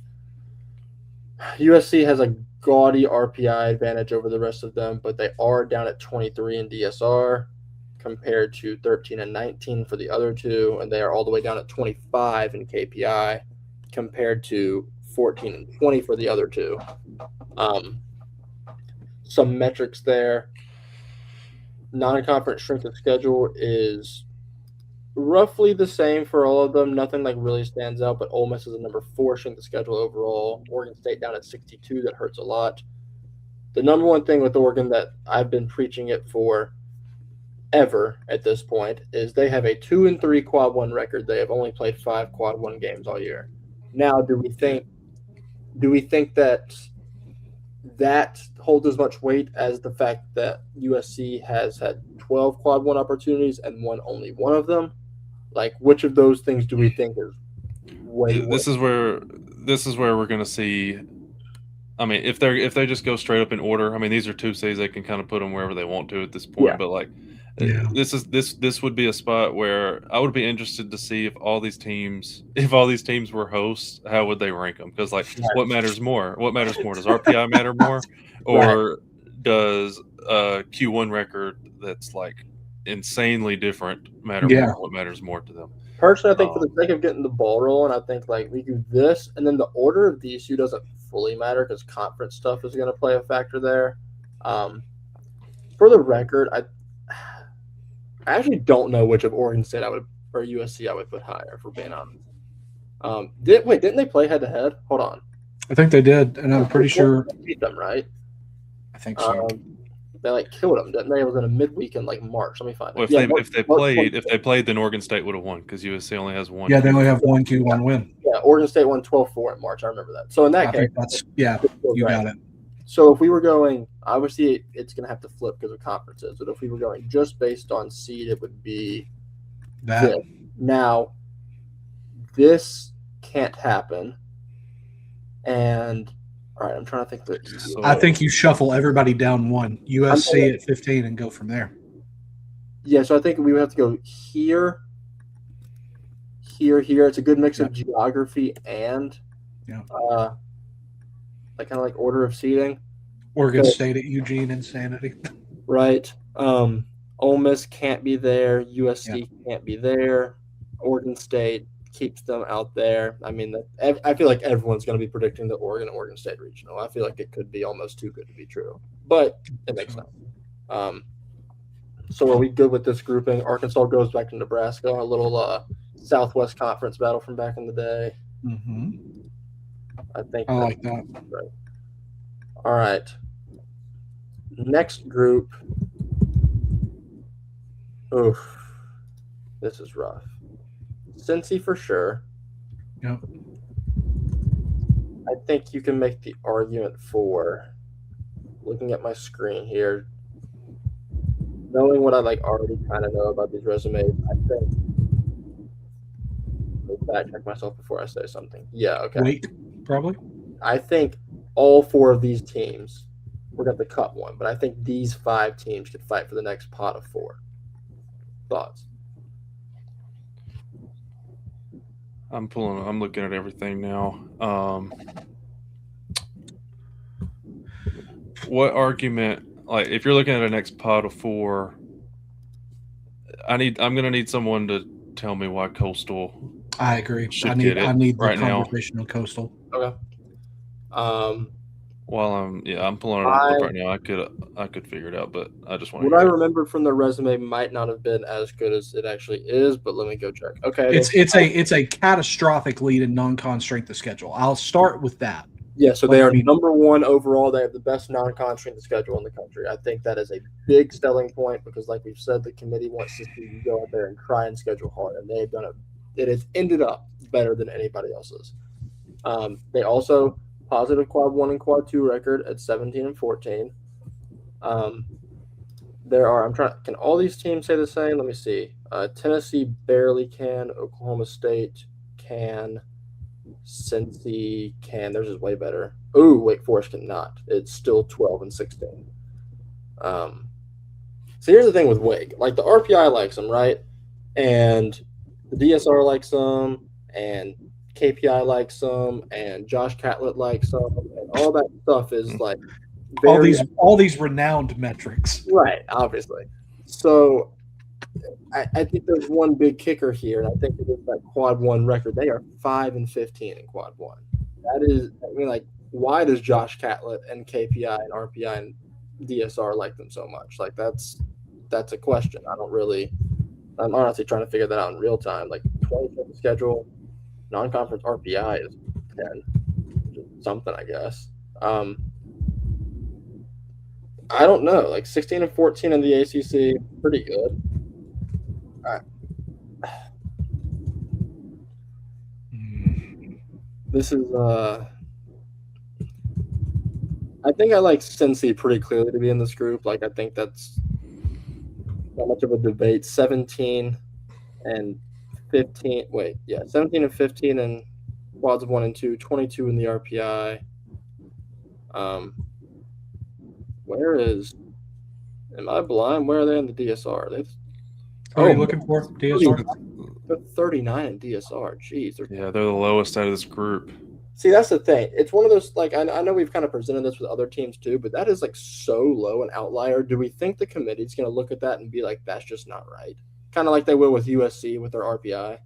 E: USC has a gaudy RPI advantage over the rest of them, but they are down at 23 in DSR compared to 13 and 19 for the other 2, and they are all the way down at 25 in KPI compared to 14 and 20 for the other 2. Some metrics there. Non-conference strength of schedule is roughly the same for all of them. Nothing really stands out, but Ole Miss is a number 4 strength of schedule overall. Oregon State down at 62. That hurts a lot. The number one thing with Oregon that I've been preaching it for ever at this point is they have a 2-3 quad 1 record. They have only played 5 quad 1 games all year. Now, do we think that holds as much weight as the fact that USC has had 12 quad 1 opportunities and won only 1 of them? Which of those things do we think is way worse?
D: This is where we're going to see. I mean, if they just go straight up in order, I mean, these are 2 seeds. They can kind of put them wherever they want to at this point. But this would be a spot where I would be interested to see if all these teams were hosts, how would they rank them? Because what matters more? What matters more? Does RPI matter more, or does a Q1 record that's insanely different matter more? What matters more to them?
E: Personally, I think for the sake of getting the ball rolling, I think we do this, and then the order of these 2 doesn't fully matter because conference stuff is going to play a factor there. For the record, I actually don't know which of Oregon State or USC I would put higher, if we're being honest. Didn't they play head to head? Hold on.
A: I think they did, and I'm pretty sure
E: they beat them, right?
A: I think so.
E: They like killed them, didn't they? It was in a midweek in like March. Let me find it.
D: Well, if they played, then Oregon State would have won because USC only has one.
A: Yeah, they only have one Q1 win.
E: Yeah, Oregon State won 12-4 in March. I remember that. So in that case,
A: you got it.
E: So if we were going, obviously it's going to have to flip because of conferences. But if we were going just based on seed, it would be
A: that.
E: This. Now, this can't happen. And all right, I'm trying to think of it.
A: I think you shuffle everybody down one, USC at 15, and go from there.
E: Yeah, so I think we would have to go here. It's a good mix of geography and like kind of like order of seating.
A: Oregon State at Eugene, insanity.
E: Right. Ole Miss can't be there. USC can't be there. Oregon State keeps them out there. I mean, I feel like everyone's going to be predicting the Oregon State regional. I feel like it could be almost too good to be true, but it makes sense. So are we good with this grouping? Arkansas goes back to Nebraska, a little Southwest Conference battle from back in the day.
A: Mm-hmm.
E: I think
A: I like that.
E: Right. All right. Next group. Oof. This is rough. Cincy for sure.
A: Yep.
E: I think you can make the argument for, looking at my screen here, knowing what I already kind of know about these resumes, I think. Let me fact check myself before I say something. Yeah, okay.
A: Wait, probably.
E: I think all four of these teams, we're going to cut one, but I think these 5 teams could fight for the next pot of 4. Thoughts?
D: I'm looking at everything now. What argument, if you're looking at a next pot of 4, I'm gonna need someone to tell me why Coastal.
A: I agree. I need the conversation on Coastal.
E: Okay.
D: While I'm pulling it up right now. I could figure it out, but I just want to.
E: What I remember from the resume might not have been as good as it actually is, but let me go check. Okay.
A: It's a catastrophic lead in non-con strength of schedule. I'll start with that.
E: Yeah, so they are number 1 overall. They have the best non-con strength of schedule in the country. I think that is a big selling point because, like we've said, the committee wants to see you go out there and try and schedule hard, and they've done it. It has ended up better than anybody else's. They also positive quad 1 and quad 2 record at 17 and 14. Can all these teams say the same? Let me see. Tennessee barely can. Oklahoma State can. Cincy can. Theirs is way better. Ooh, Wake Forest cannot. It's still 12 and 16. So here's the thing with Wake. The RPI likes them, right? And the DSR likes them, and KPI likes them, and Josh Catlett likes them, and all that stuff is
A: all these renowned metrics.
E: Right, obviously. So I think there's one big kicker here, and I think it is that quad 1 record. They are 5 and 15 in quad 1. That is, why does Josh Catlett and KPI and RPI and DSR like them so much? That's a question. I'm honestly trying to figure that out in real time. 20 schedule, non-conference RPI is 10, something, I guess. I don't know. 16 and 14 in the ACC, pretty good. This is I think I like Cincy pretty clearly to be in this group. I think that's not much of a debate. 17 and 15. 17 and 15 in quads 1 and 2, 22 in the RPI. Am I blind? Where are they in the DSR?
A: Are you looking for DSR?
E: They're 39 in DSR. Jeez.
D: They're the lowest out of this group.
E: See, that's the thing. It's one of those, I know we've kind of presented this with other teams too, but that is so low an outlier. Do we think the committee's going to look at that and be like, that's just not right? Kind of like they will with USC with their RPI.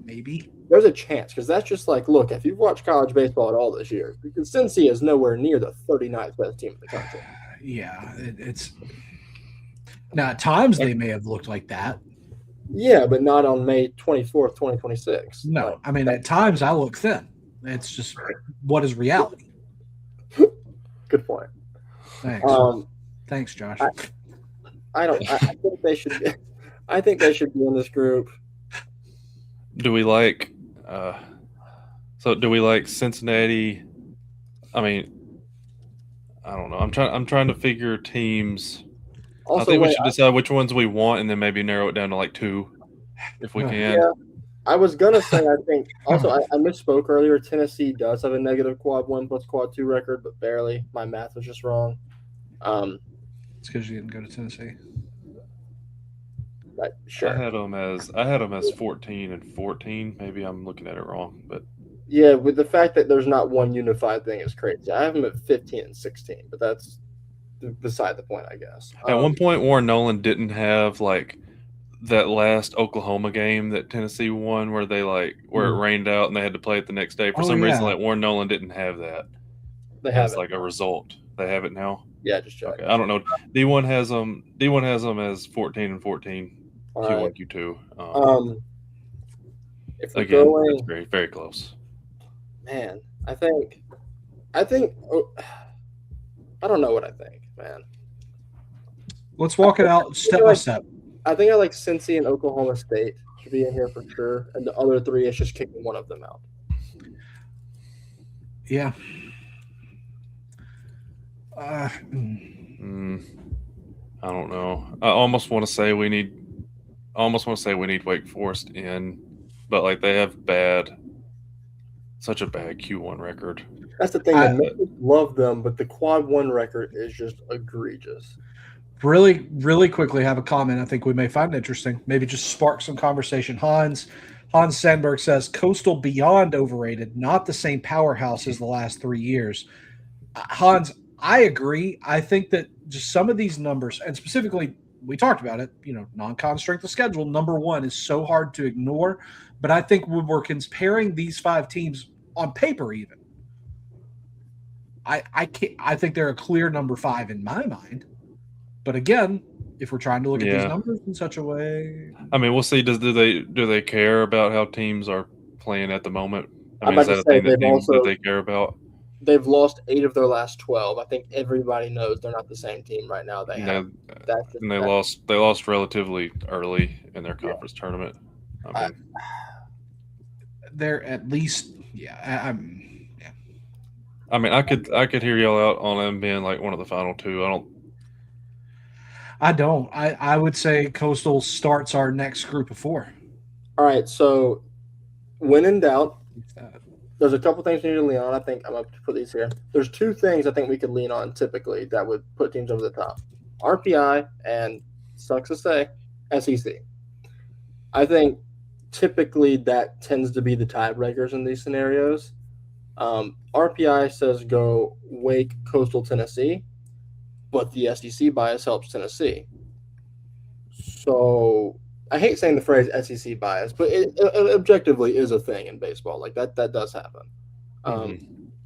A: Maybe.
E: There's a chance, because that's just look, if you've watched college baseball at all this year, because Cincy is nowhere near the 39th best team in the country.
A: Yeah, it's. Now, at times they may have looked like that.
E: Yeah, but not on May 24th, 2026.
A: No,
E: Like,
A: I mean, at times I look thin. It's just what is reality.
E: good point.
A: Thanks. Thanks, Josh.
E: I think they should. I think they should be in this group.
D: Do we like? So do we like Cincinnati? I mean, I don't know. I'm trying to figure teams.
E: Also,
D: I think we should decide which ones we want, and then maybe narrow it down to like 2, if we can.
E: Yeah, I was gonna say. I think also I misspoke earlier. Tennessee does have a negative quad 1 plus quad 2 record, but barely. My math was just wrong.
A: It's because you didn't go to Tennessee.
E: Right, sure.
D: I had them as 14 and 14. Maybe I'm looking at it wrong, but
E: yeah, with the fact that there's not one unified thing is crazy. I have them at 15 and 16, but that's beside the point, I guess.
D: At one point, Warren Nolan didn't have like that last Oklahoma game that Tennessee won, where they where it rained out and they had to play it the next day. For some reason, like Warren Nolan didn't have that.
E: They have
D: as like a result. They have it now.
E: Yeah, just check.
D: Okay, I don't know. D1 has them. D1 has them as 14 and 14.
E: All
D: Q1,
E: right.
D: Q2.
E: If we're
D: again,
E: going,
D: it's very, very close.
E: Man, I think. I don't know what I think, man.
A: Let's walk it out step by step.
E: I think I like Cincy and Oklahoma State should be in here for sure, and the other 3 is just kicking one of them out.
A: Yeah.
D: I don't know. I almost want to say we need Wake Forest in, but like they have such a bad Q1 record.
E: That's the thing. I love them, but the quad 1 record is just egregious.
A: Really, really quickly have a comment I think we may find interesting. Maybe just spark some conversation. Hans Sandberg says Coastal beyond overrated, not the same powerhouse as the last 3 years. Hans, I agree. I think that just some of these numbers, and specifically, we talked about it, non-con strength of schedule, number 1 is so hard to ignore. But I think when we're comparing these 5 teams on paper even, I think they're a clear number 5 in my mind. But again, if we're trying to look at these numbers in such a way,
D: I mean, we'll see. Do they care about how teams are playing at the moment? I mean,
E: I'm
D: is
E: about
D: that a
E: to say
D: thing that they care about?
E: They've lost 8 of their last 12. I think everybody knows they're not the same team right now. They
D: lost relatively early in their conference tournament. I mean,
A: they're at least
D: I mean, I could hear y'all out on them being like one of the final 2.
A: I would say Coastal starts our next group of 4.
E: All right, so when in doubt, there's a couple things we need to lean on. I think I'm going to put these here. There's 2 things I think we could lean on typically that would put teams over the top. RPI and, sucks to say, SEC. I think typically that tends to be the tiebreakers in these scenarios. RPI says go Wake, Coastal, Tennessee, but the SEC bias helps Tennessee. So I hate saying the phrase SEC bias, but it objectively is a thing in baseball. Like that does happen.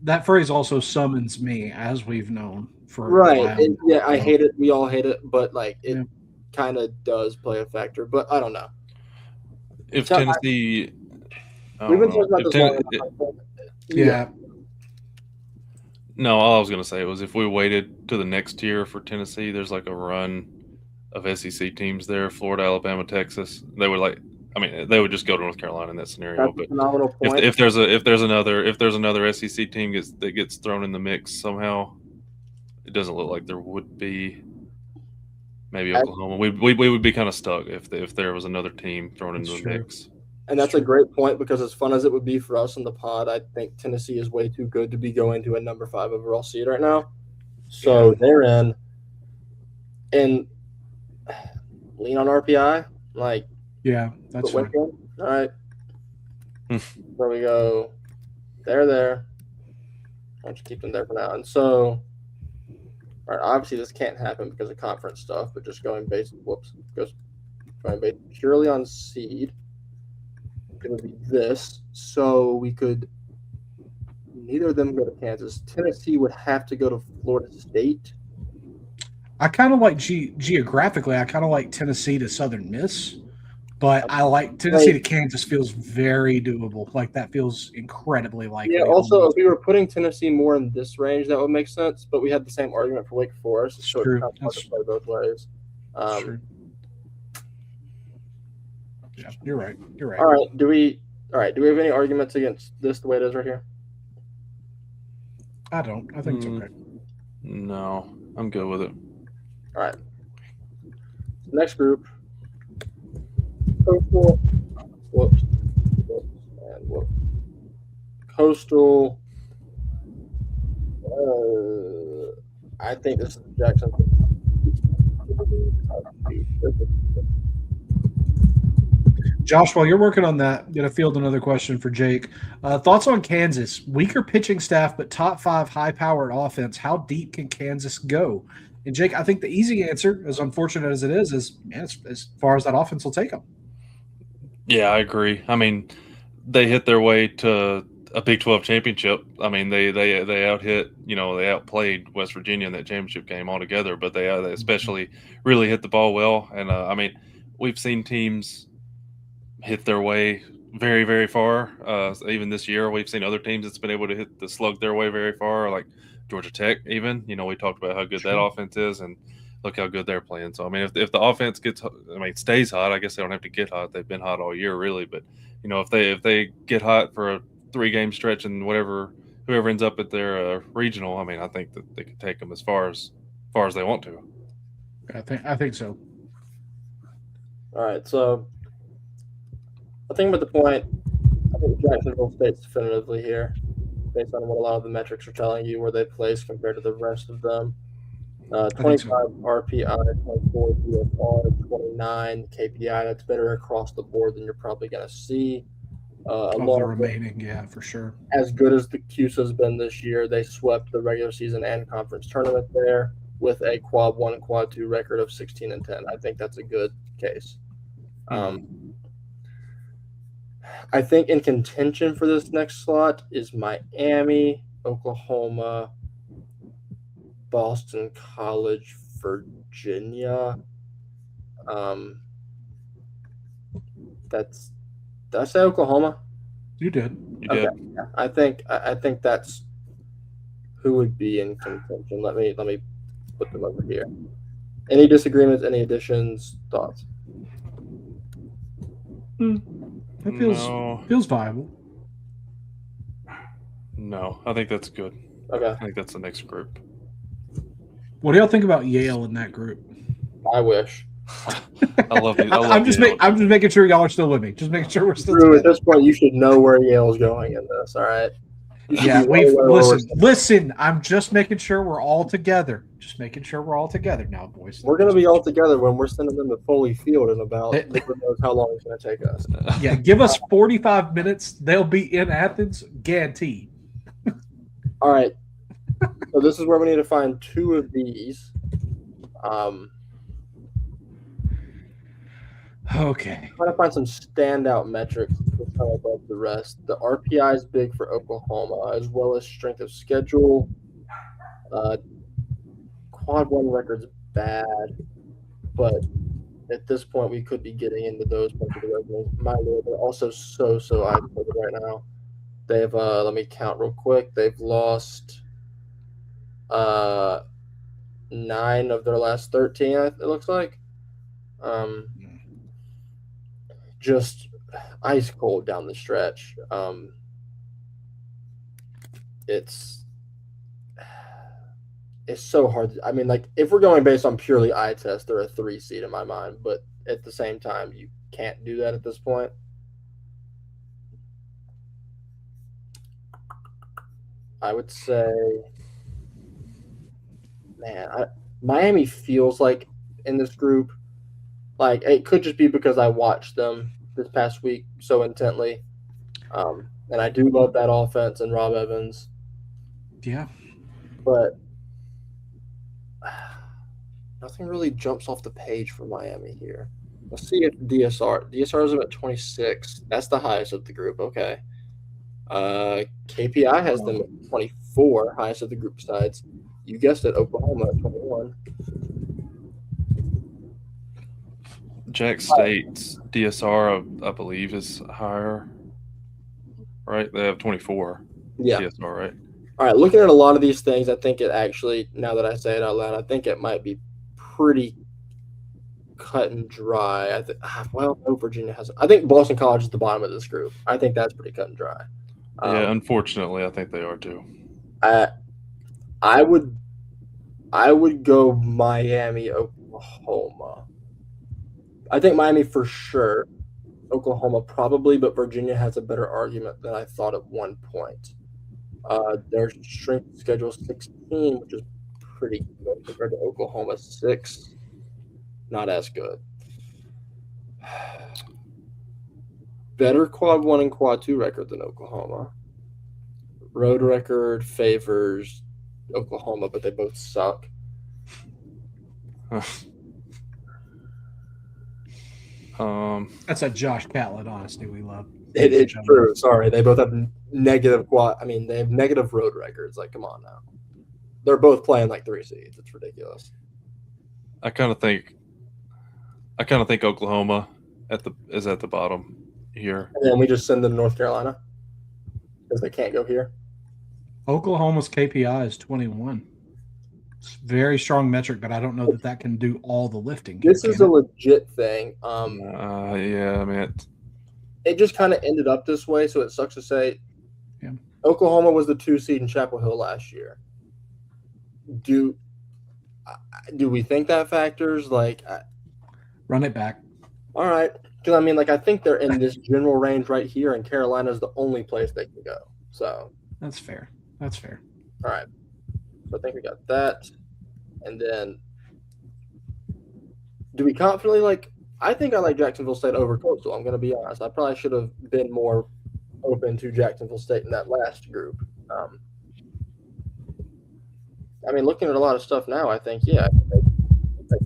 A: That phrase also summons me, as we've known for
E: right.
A: a while.
E: I hate it. We all hate it, but like it kind of does play a factor. But I don't know.
D: If Tennessee,
E: we've been talking about this long enough.
D: No, all I was going to say was if we waited to the next tier for Tennessee, there's like a run of SEC teams there, Florida, Alabama, Texas. They would they would just go to North Carolina in that scenario.
E: That's a phenomenal point.
D: If there's another SEC team that gets thrown in the mix somehow, it doesn't look like there would be. Maybe Oklahoma. We would be kind of stuck if there was another team thrown into the mix.
E: And that's a great point because as fun as it would be for us in the pod, I think Tennessee is way too good to be going to a number 5 overall seed right now. So they're in. And lean on RPI.
A: That's fine.
E: All right. There we go. They're there. I'll just keep them there for now. And so, all right, obviously this can't happen because of conference stuff, but just going based purely on seed. It would be this. So we could neither of them go to Kansas. Tennessee would have to go to Florida State.
A: I kind of like geographically. I kind of like Tennessee to Southern Miss, but I like Tennessee to Kansas feels very doable. Like that feels incredibly likely.
E: Yeah. Also, if we were putting Tennessee more in this range, that would make sense. But we had the same argument for Wake Forest, so it's
A: true.
E: kind of hard to play both ways.
A: True. Yeah, you're right. You're right.
E: All right. Do we have any arguments against this the way it is right here?
A: I don't. I think it's okay.
D: No, I'm good with it.
E: All right. Next group. Coastal. Whoops. And whoops. Coastal. I think this is Jackson.
A: Josh, while you're working on that, I'm going to field another question for Jake. Thoughts on Kansas? Weaker pitching staff, but top 5 high-powered offense. How deep can Kansas go? And Jake, I think the easy answer, as unfortunate as it is man, as far as that offense will take them.
D: Yeah, I agree. I mean, they hit their way to a Big 12 championship. I mean, they out-hit, they outplayed West Virginia in that championship game altogether, but they especially really hit the ball well. And, I mean, we've seen teams hit their way very, very far. Even this year, we've seen other teams that's been able to slug their way very far, like Georgia Tech even. We talked about how good that offense is, and look how good they're playing. So, I mean, if the offense stays hot, I guess they don't have to get hot. They've been hot all year, really. But, if they get hot for a 3-game stretch and whoever ends up at their regional, I mean, I think that they could take them as far as they want to.
A: I think so.
E: All right, so I think at the point, I think Jacksonville State's definitively here, based on what a lot of the metrics are telling you where they place compared to the rest of them. 25 RPI, 24 DFR, 29 KPI. That's better across the board than you're probably going to see.
A: The remaining, yeah, for sure.
E: As good as the CUSA has been this year, they swept the regular season and conference tournament there with a quad 1 and quad 2 record of 16-10. I think that's a good case. I think in contention for this next slot is Miami, Oklahoma, Boston College, Virginia. Did I say Oklahoma?
A: You did.
D: You did.
E: Okay. Yeah. I think that's who would be in contention. Let me put them over here. Any disagreements? Any additions? Thoughts?
A: It feels viable.
D: No, I think that's good.
E: Okay.
D: I think that's the next group.
A: What do y'all think about Yale in that group?
E: I wish.
D: I love it.
A: I'm just making sure y'all are still with me. Just making sure we're still
E: together. At this point, you should know where Yale's going in this. All right.
A: Yeah, listen. I'm just making sure we're all together. Just making sure we're all together now, boys.
E: We're going to be all together when we're sending them to Foley Field in about who knows how long it's going to take us.
A: Yeah, give us 45 minutes. They'll be in Athens, guaranteed.
E: All right. So this is where we need to find 2 of these.
A: Okay.
E: Trying to find some standout metrics kind of above the rest. The RPI is big for Oklahoma, as well as strength of schedule. Quad 1 record's bad, but at this point we could be getting into those parts of the resume. My lord, they're also so isolated right now. They've let me count real quick. They've lost 9 of their last 13. It looks like. Just ice cold down the stretch. It's so hard. I mean, like, if we're going based on purely eye test, they're a 3 seed in my mind. But at the same time, you can't do that at this point. I would say, man, Miami feels like in this group, like it could just be because I watched them this past week so intently. And I do love that offense and Rob Evans.
A: Yeah.
E: But nothing really jumps off the page for Miami here. Let's see if DSR is at 26. That's the highest of the group. Okay. KPI has them at 24, highest of the group sides. You guessed it, Oklahoma at 21.
D: Jack State's DSR, I believe, is higher. Right? They have 24
E: Yeah.
D: DSR, right?
E: All right, looking at a lot of these things, I think it actually, now that I say it out loud, I think it might be pretty cut and dry. Well, no, Virginia hasn't. I think Boston College is the bottom of this group. I think that's pretty cut and dry.
D: Yeah, unfortunately, I think they are too.
E: I would go Miami, Oklahoma. I think Miami for sure. Oklahoma probably, but Virginia has a better argument than I thought at one point. Their strength schedule 16, which is pretty good compared to Oklahoma 6. Not as good. Better quad 1 and quad 2 record than Oklahoma. Road record favors Oklahoma, but they both suck.
A: That's a Josh Catlett honesty we love.
E: It's true. Sorry, they both have negative quad. I mean, they have negative road records. Like, come on now. They're both playing like 3 seeds. It's ridiculous.
D: I kind of think Oklahoma is at the bottom here.
E: And then we just send them to North Carolina because they can't go here.
A: Oklahoma's KPI is 21. It's a very strong metric, but I don't know that can do all the lifting.
E: This is a legit thing.
D: Yeah, I mean,
E: it just kind of ended up this way, so it sucks to say.
A: Yeah.
E: Oklahoma was the 2 seed in Chapel Hill last year. Do we think that factors? Like,
A: run it back.
E: All right, because I mean, like, I think they're in this general range right here, and Carolina is the only place they can go. So
A: that's fair.
E: All right. So I think we got that. And then do we confidently like – I think I like Jacksonville State over Coastal. I'm going to be honest. I probably should have been more open to Jacksonville State in that last group. I mean, looking at a lot of stuff now, I think, yeah, I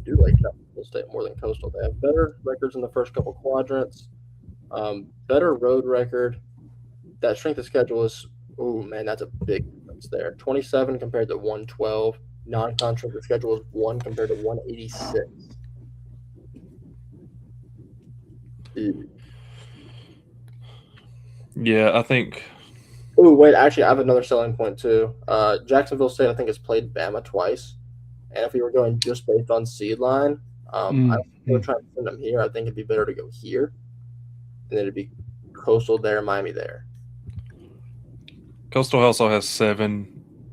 E: do like Jacksonville State more than Coastal. They have better records in the first couple quadrants, better road record. That strength of schedule is – oh, man, that's a big difference there. 27 compared to 112. Non-contract schedule is 1 compared to 186.
D: Yeah, I think.
E: Oh, wait, actually, I have another selling point, too. Jacksonville State, I think, has played Bama twice. And if we were going just based on seed line, I'm going to try and send them here. I think it'd be better to go here. And then it'd be Coastal there, Miami there.
D: Coastal also has 7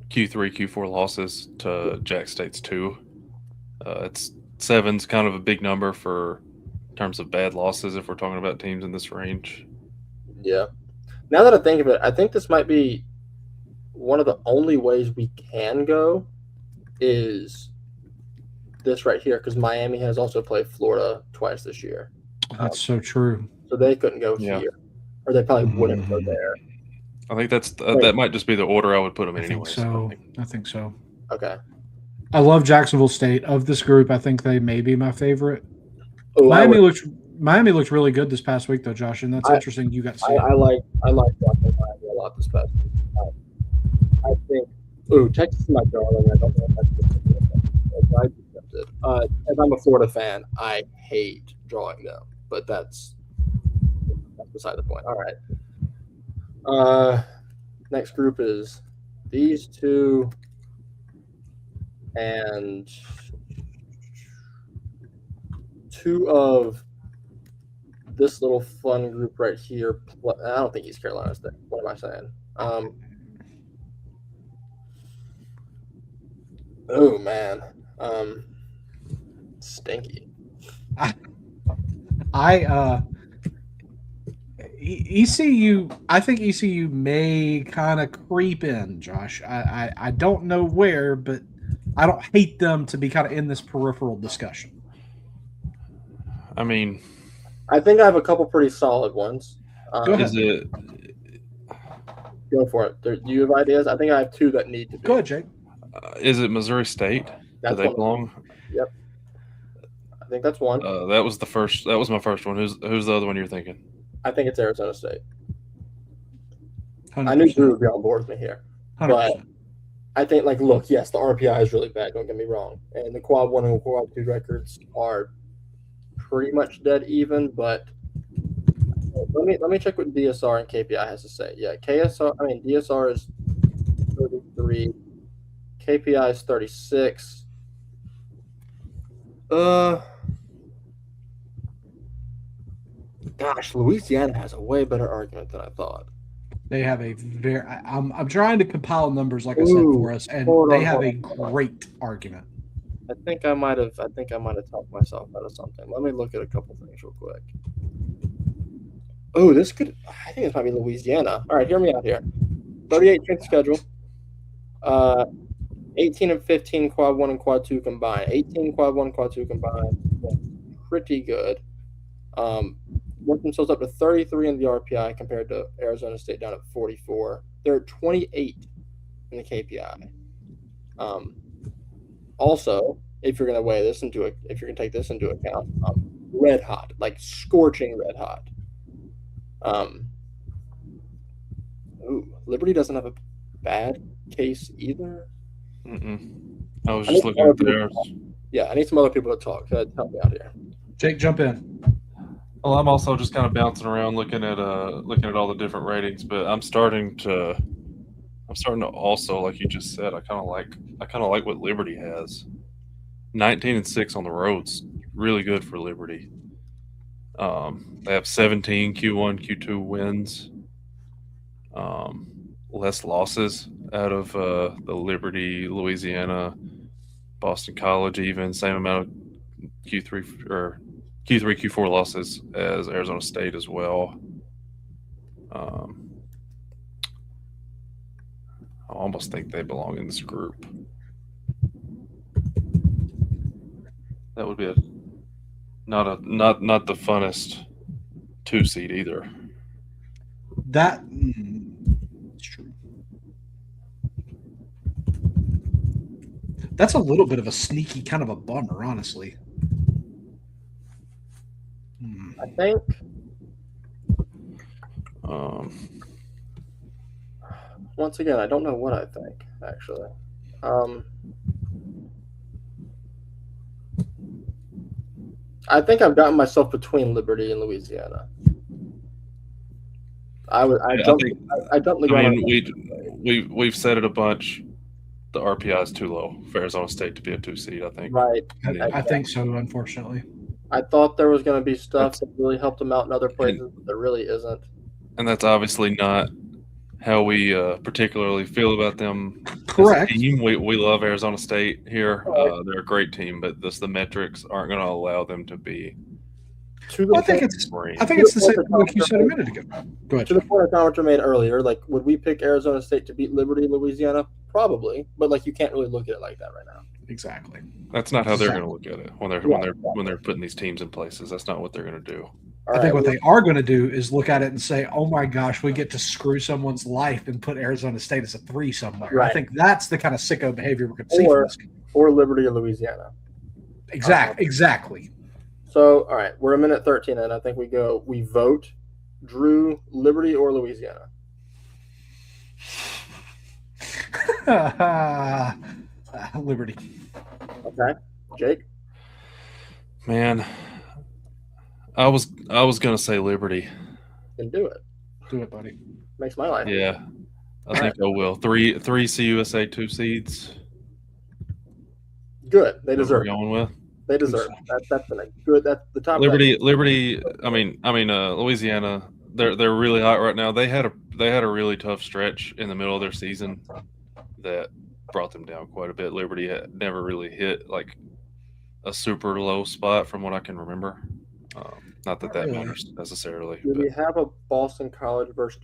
D: Q3, Q4 losses to Jack State's 2. It's 7's kind of a big number for in terms of bad losses if we're talking about teams in this range.
E: Yeah. Now that I think of it, I think this might be one of the only ways we can go is this right here because Miami has also played Florida twice this year.
A: That's so true.
E: So they couldn't go here, or they probably wouldn't go there.
D: I think that might just be the order I would put them in anyway.
A: I think so.
E: Okay.
A: I love Jacksonville State. Of this group, I think they may be my favorite.
E: Oh,
A: Miami looked really good this past week, though, Josh, and that's interesting. You got to see it.
E: I like watching Miami a lot this past week. I think. Oh, Texas is my darling. I don't know if that's good. If I'm a Florida fan, I hate drawing them, but that's beside the point. All right. Next group is these two and 2 of this little fun group right here. I don't think East Carolina's there. What am I saying? Oh man, stinky.
A: ECU, I think ECU may kind of creep in, Josh. I don't know where, but I don't hate them to be kind of in this peripheral discussion.
D: I mean,
E: I think I have a couple pretty solid ones.
A: Go ahead.
E: Go for it. Do you have ideas? I think I have 2 that need to be.
A: Go ahead, Jake.
D: Is it Missouri State? Do they belong?
E: Yep. I think that's one.
D: That was my first one. Who's the other one you're thinking?
E: I think it's Arizona State.
A: 100%.
E: I knew Drew would be on board with me here.
A: 100%.
E: But I think, look, yes, the RPI is really bad. Don't get me wrong. And the quad 1 and quad 2 records are pretty much dead even, but let me check what DSR and KPI has to say. Yeah, DSR is 33, KPI is 36. Gosh, Louisiana has a way better argument than I thought.
A: They have a very. I'm trying to compile numbers, like I said, for us, and they have a great argument.
E: I think I might have talked myself out of something. Let me look at a couple things real quick. Oh, I think this might be Louisiana. All right, hear me out here. 38 strength schedule. 18 and 15 quad 1 and quad 2 combined. 18 quad 1, quad 2 combined. Pretty good. Worked themselves up to 33 in the RPI compared to Arizona State down at 44. They're 28 in the KPI. Also, if you're going to take this into account, red hot, like scorching red hot. Liberty doesn't have a bad case either.
D: I was just looking at theirs.
E: Yeah, I need some other people to talk. Help me out here.
A: Jake, jump in.
D: Well, I'm also just kind of bouncing around looking at all the different ratings, but I'm starting to also, like you just said, I kind of like what Liberty has. 19-6 on the roads, really good for Liberty. They have 17 Q1, Q2 wins, less losses out of the Liberty, Louisiana, Boston College, even same amount of Q3, Q4 losses as Arizona State as well. I almost think they belong in this group. That would be not the funnest 2 seed either.
A: That's true. That's a little bit of a sneaky kind of a bummer, honestly.
E: I think once again, I don't know what I think, actually. I think I've gotten myself between Liberty and Louisiana.
D: We've said it a bunch. The RPI is too low for Arizona State to be a 2 seed, I think.
E: Right.
A: I think so, unfortunately.
E: I thought there was going to be stuff that really helped them out in other places, but there really isn't.
D: And that's obviously not how we particularly feel about them.
A: Correct.
D: As a team. We love Arizona State here. They're a great team, but the metrics aren't going to allow them to be.
A: I think it's the same like you said a minute ago. Go ahead.
E: To the point a commenter made earlier, like, would we pick Arizona State to beat Liberty, Louisiana? Probably, but like you can't really look at it like that right now.
A: Exactly.
D: That's not how they're going to look at it when they're putting these teams in places. That's not what they're going to do.
A: I think what they are going to do is look at it and say, "Oh my gosh, we get to screw someone's life and put Arizona State as a 3 somewhere."
E: Right.
A: I think that's the kind of sicko behavior we're going to see from this game.
E: Or Liberty or Louisiana.
A: Exactly.
E: So, all right, we're a minute 13 in. I think we vote Drew, Liberty or Louisiana.
A: Liberty.
E: Okay. Jake?
D: Man, I was gonna say Liberty.
E: Then do it.
A: Do it, buddy.
E: Makes my life.
D: Yeah, I think I will. Three CUSA 2 seeds.
E: Good. They deserve it.
D: Going with.
E: They deserve it. That's been a good. That's the top.
D: Liberty. I mean, Louisiana. They're really hot right now. They had a really tough stretch in the middle of their season that brought them down quite a bit. Liberty had never really hit like a super low spot from what I can remember. Not that matters necessarily.
E: Do we have a Boston College versus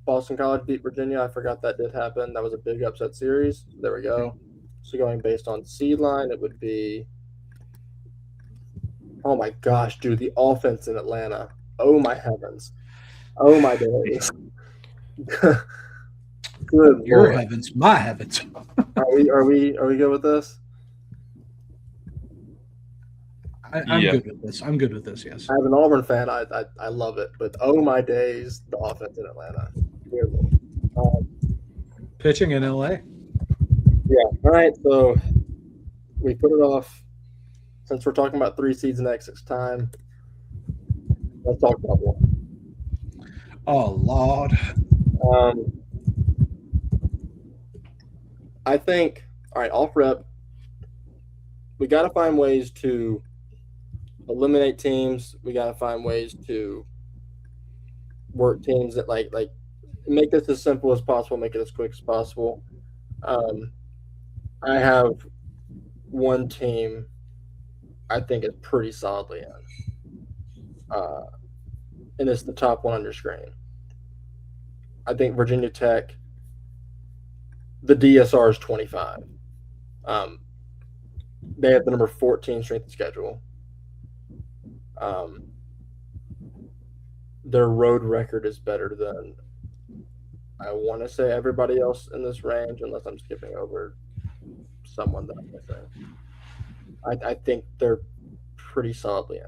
E: Boston College beat Virginia. I forgot that did happen. That was a big upset series. There we go. So going based on seed line, it would be. Oh my gosh, dude! The offense in Atlanta. Oh my heavens. Oh my days. Good
A: Your
E: Lord.
A: heavens, my heavens.
E: Are we good with this?
A: I'm good with this. I'm good with this. Yes.
E: As an Auburn fan, I love it, but oh my days, the offense in Atlanta. Dear Lord.
A: Pitching in LA.
E: Yeah. All right. So we put it off since we're talking about 3 seeds next, it's time. Let's talk bubble.
A: Oh, Lord.
E: I think, all right, off rep, we got to find ways to eliminate teams. We got to find ways to work teams that like make this as simple as possible, make it as quick as possible. I have one team I think is pretty solidly in, and it's the top one on your screen. I think Virginia Tech, the DSR is 25. They have the number 14 strength of schedule. Their road record is better than, I want to say, everybody else in this range, unless I'm skipping over someone that I'm missing. I think they're pretty solidly in.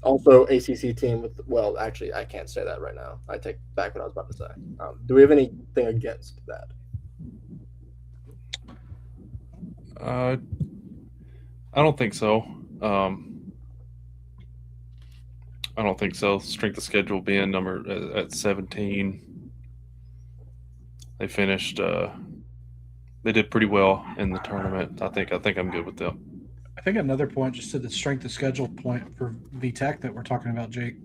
E: Also, ACC team with, well, actually, I can't say that right now. I take back what I was about to say. Do we have anything against that?
D: I don't think so. I don't think so. Strength of schedule being number at 17. They finished. They did pretty well in the tournament. I think I'm good with them.
A: I think another point, just to the strength of schedule point for VTech that we're talking about, Jake.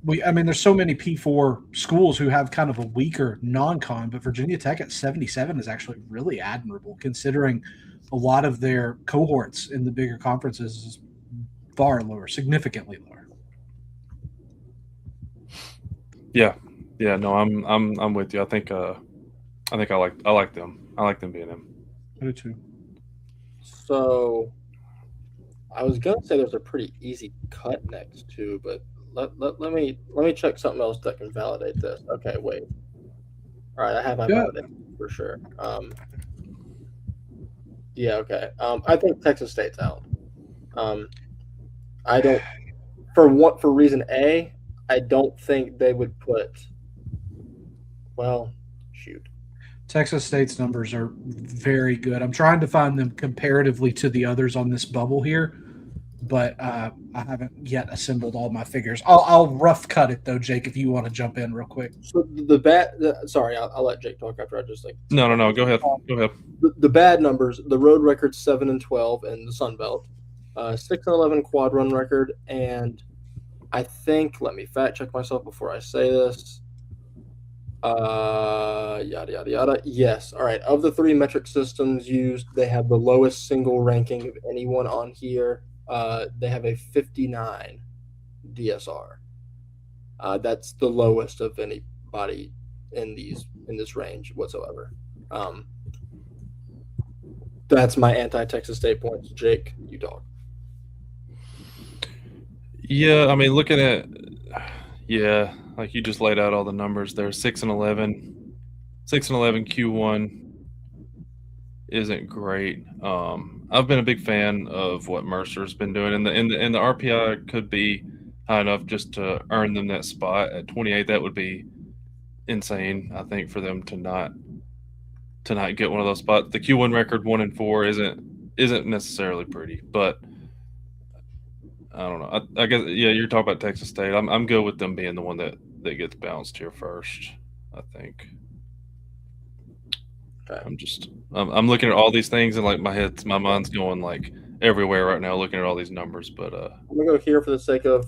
A: There's so many P4 schools who have kind of a weaker non-con, but Virginia Tech at 77 is actually really admirable, considering a lot of their cohorts in the bigger conferences is far lower, significantly lower.
D: Yeah. No, I'm with you. I think I like them. I like them being them.
A: I do too.
E: So, I was gonna say there's a pretty easy cut next to, but let me check something else that can validate this. Okay, wait. All right, I have my validation for sure. Yeah, okay. I think Texas State's out. I don't, for reason A, I don't think they would put. Well, shoot.
A: Texas State's numbers are very good. I'm trying to find them comparatively to the others on this bubble here, but I haven't yet assembled all my figures. I'll rough cut it though, Jake, if you want to jump in real quick.
E: So sorry, I'll let Jake talk after I just like.
D: No. Go ahead. Go ahead.
E: The bad numbers: the road record 7-12 in the Sun Belt, 6-11 quad run record, and I think, let me fact check myself before I say this. Yada yada yada. Yes. All right. Of the 3 metric systems used, they have the lowest single ranking of anyone on here. They have a 59 DSR. That's the lowest of anybody in this range whatsoever. That's my anti-Texas State points. Jake, you talk.
D: Yeah, looking at, like you just laid out all the numbers there. 6-11 Q1 isn't great. I've been a big fan of what Mercer's been doing, and the RPI could be high enough just to earn them that spot at 28. That would be insane, I think, for them to not get one of those spots. The Q1 record 1-4 isn't necessarily pretty, but I don't know. I guess you're talking about Texas State. I'm good with them being the one that gets bounced here first, I think.
E: Okay.
D: I'm looking at all these things and like my mind's going like everywhere right now looking at all these numbers, but
E: I'm gonna go here for the sake of,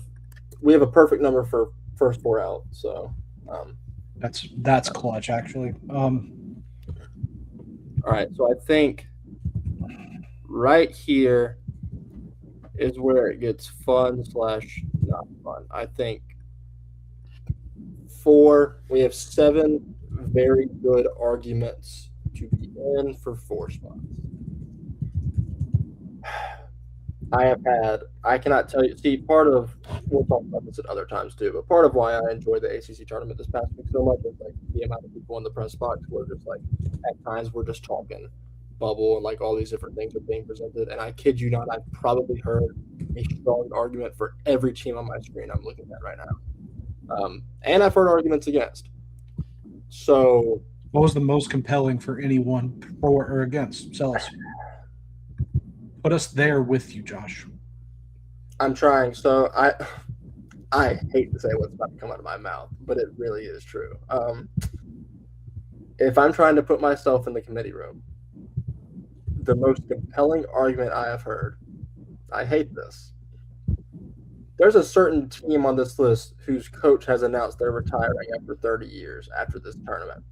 E: we have a perfect number for first 4 out, so
A: that's clutch actually.
E: All right, so I think right here is where it gets fun / not fun. I think we have 7 very good arguments to be in for 4 spots. I cannot tell you, we'll talk about this at other times too, but part of why I enjoyed the ACC tournament this past week so much is like the amount of people in the press box were just like, at times we're just talking bubble and like all these different things are being presented. And I kid you not, I've probably heard a strong argument for every team on my screen I'm looking at right now. And I've heard arguments against. So
A: what was the most compelling for anyone for or against? Sell us. Put us there with you, Josh.
E: I'm trying. So I hate to say what's about to come out of my mouth, but it really is true. If I'm trying to put myself in the committee room, the most compelling argument I have heard, I hate this. There's a certain team on this list whose coach has announced they're retiring after 30 years after this tournament.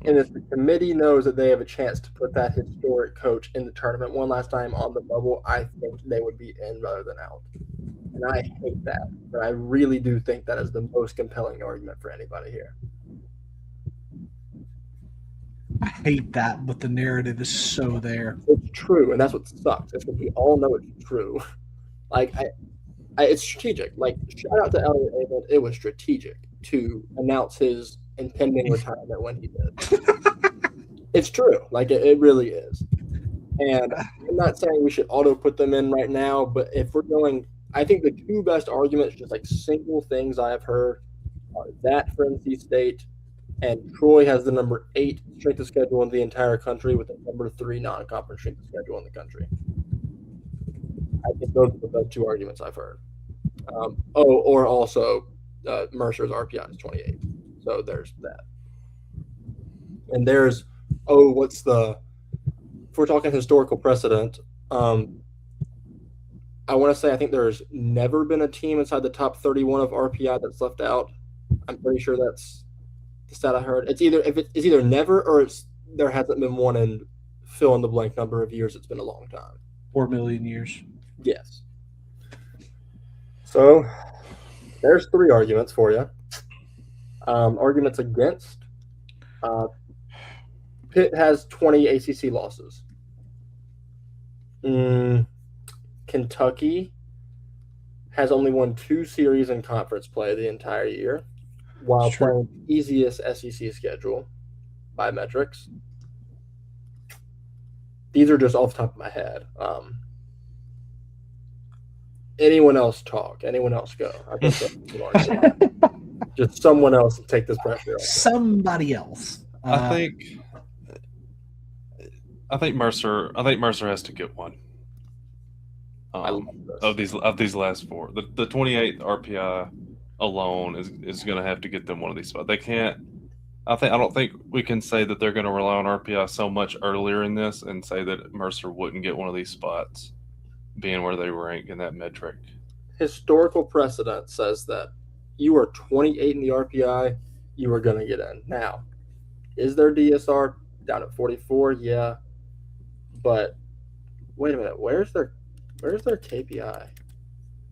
E: And if the committee knows that they have a chance to put that historic coach in the tournament one last time on the bubble, I think they would be in rather than out. And I hate that. But I really do think that is the most compelling argument for anybody here.
A: I hate that, but the narrative is so there.
E: It's true, and that's what sucks. It's because we all know it's true. Like, it's strategic. Like, shout out to Elliot Abel. It was strategic to announce his impending retirement when he did. It's true. Like, it really is. And I'm not saying we should auto put them in right now, but if we're going, I think the two best arguments, just like single things I have heard, are that for NC State, and Troy has the number 8 strength of schedule in the entire country with the number 3 non-conference strength of schedule in the country. I think those are the best two arguments I've heard. Or also Mercer's RPI is 28. So there's that. And there's, if we're talking historical precedent, I want to say I think there's never been a team inside the top 31 of RPI that's left out. I'm pretty sure that's the stat I heard. It's either never or there hasn't been one in fill in the blank number of years. It's been a long time.
A: 4 million years.
E: Yes. So there's 3 arguments for you. Arguments against. Pitt has 20 ACC losses. Kentucky has only won 2 series in conference play the entire year, while playing the easiest SEC schedule by metrics. These are just off the top of my head. Anyone else talk? Anyone else go? I think just someone else take this pressure off.
A: Somebody else.
D: I think Mercer has to get one. Of these last 4. The 28th RPI alone is going to have to get them one of these spots. They can't. I don't think we can say that they're going to rely on RPI so much earlier in this and say that Mercer wouldn't get one of these spots, being where they rank in that metric.
E: Historical precedent says that you are 28 in the RPI, you are going to get in. Now, is their DSR down at 44? Yeah, but wait a minute. Where's their KPI?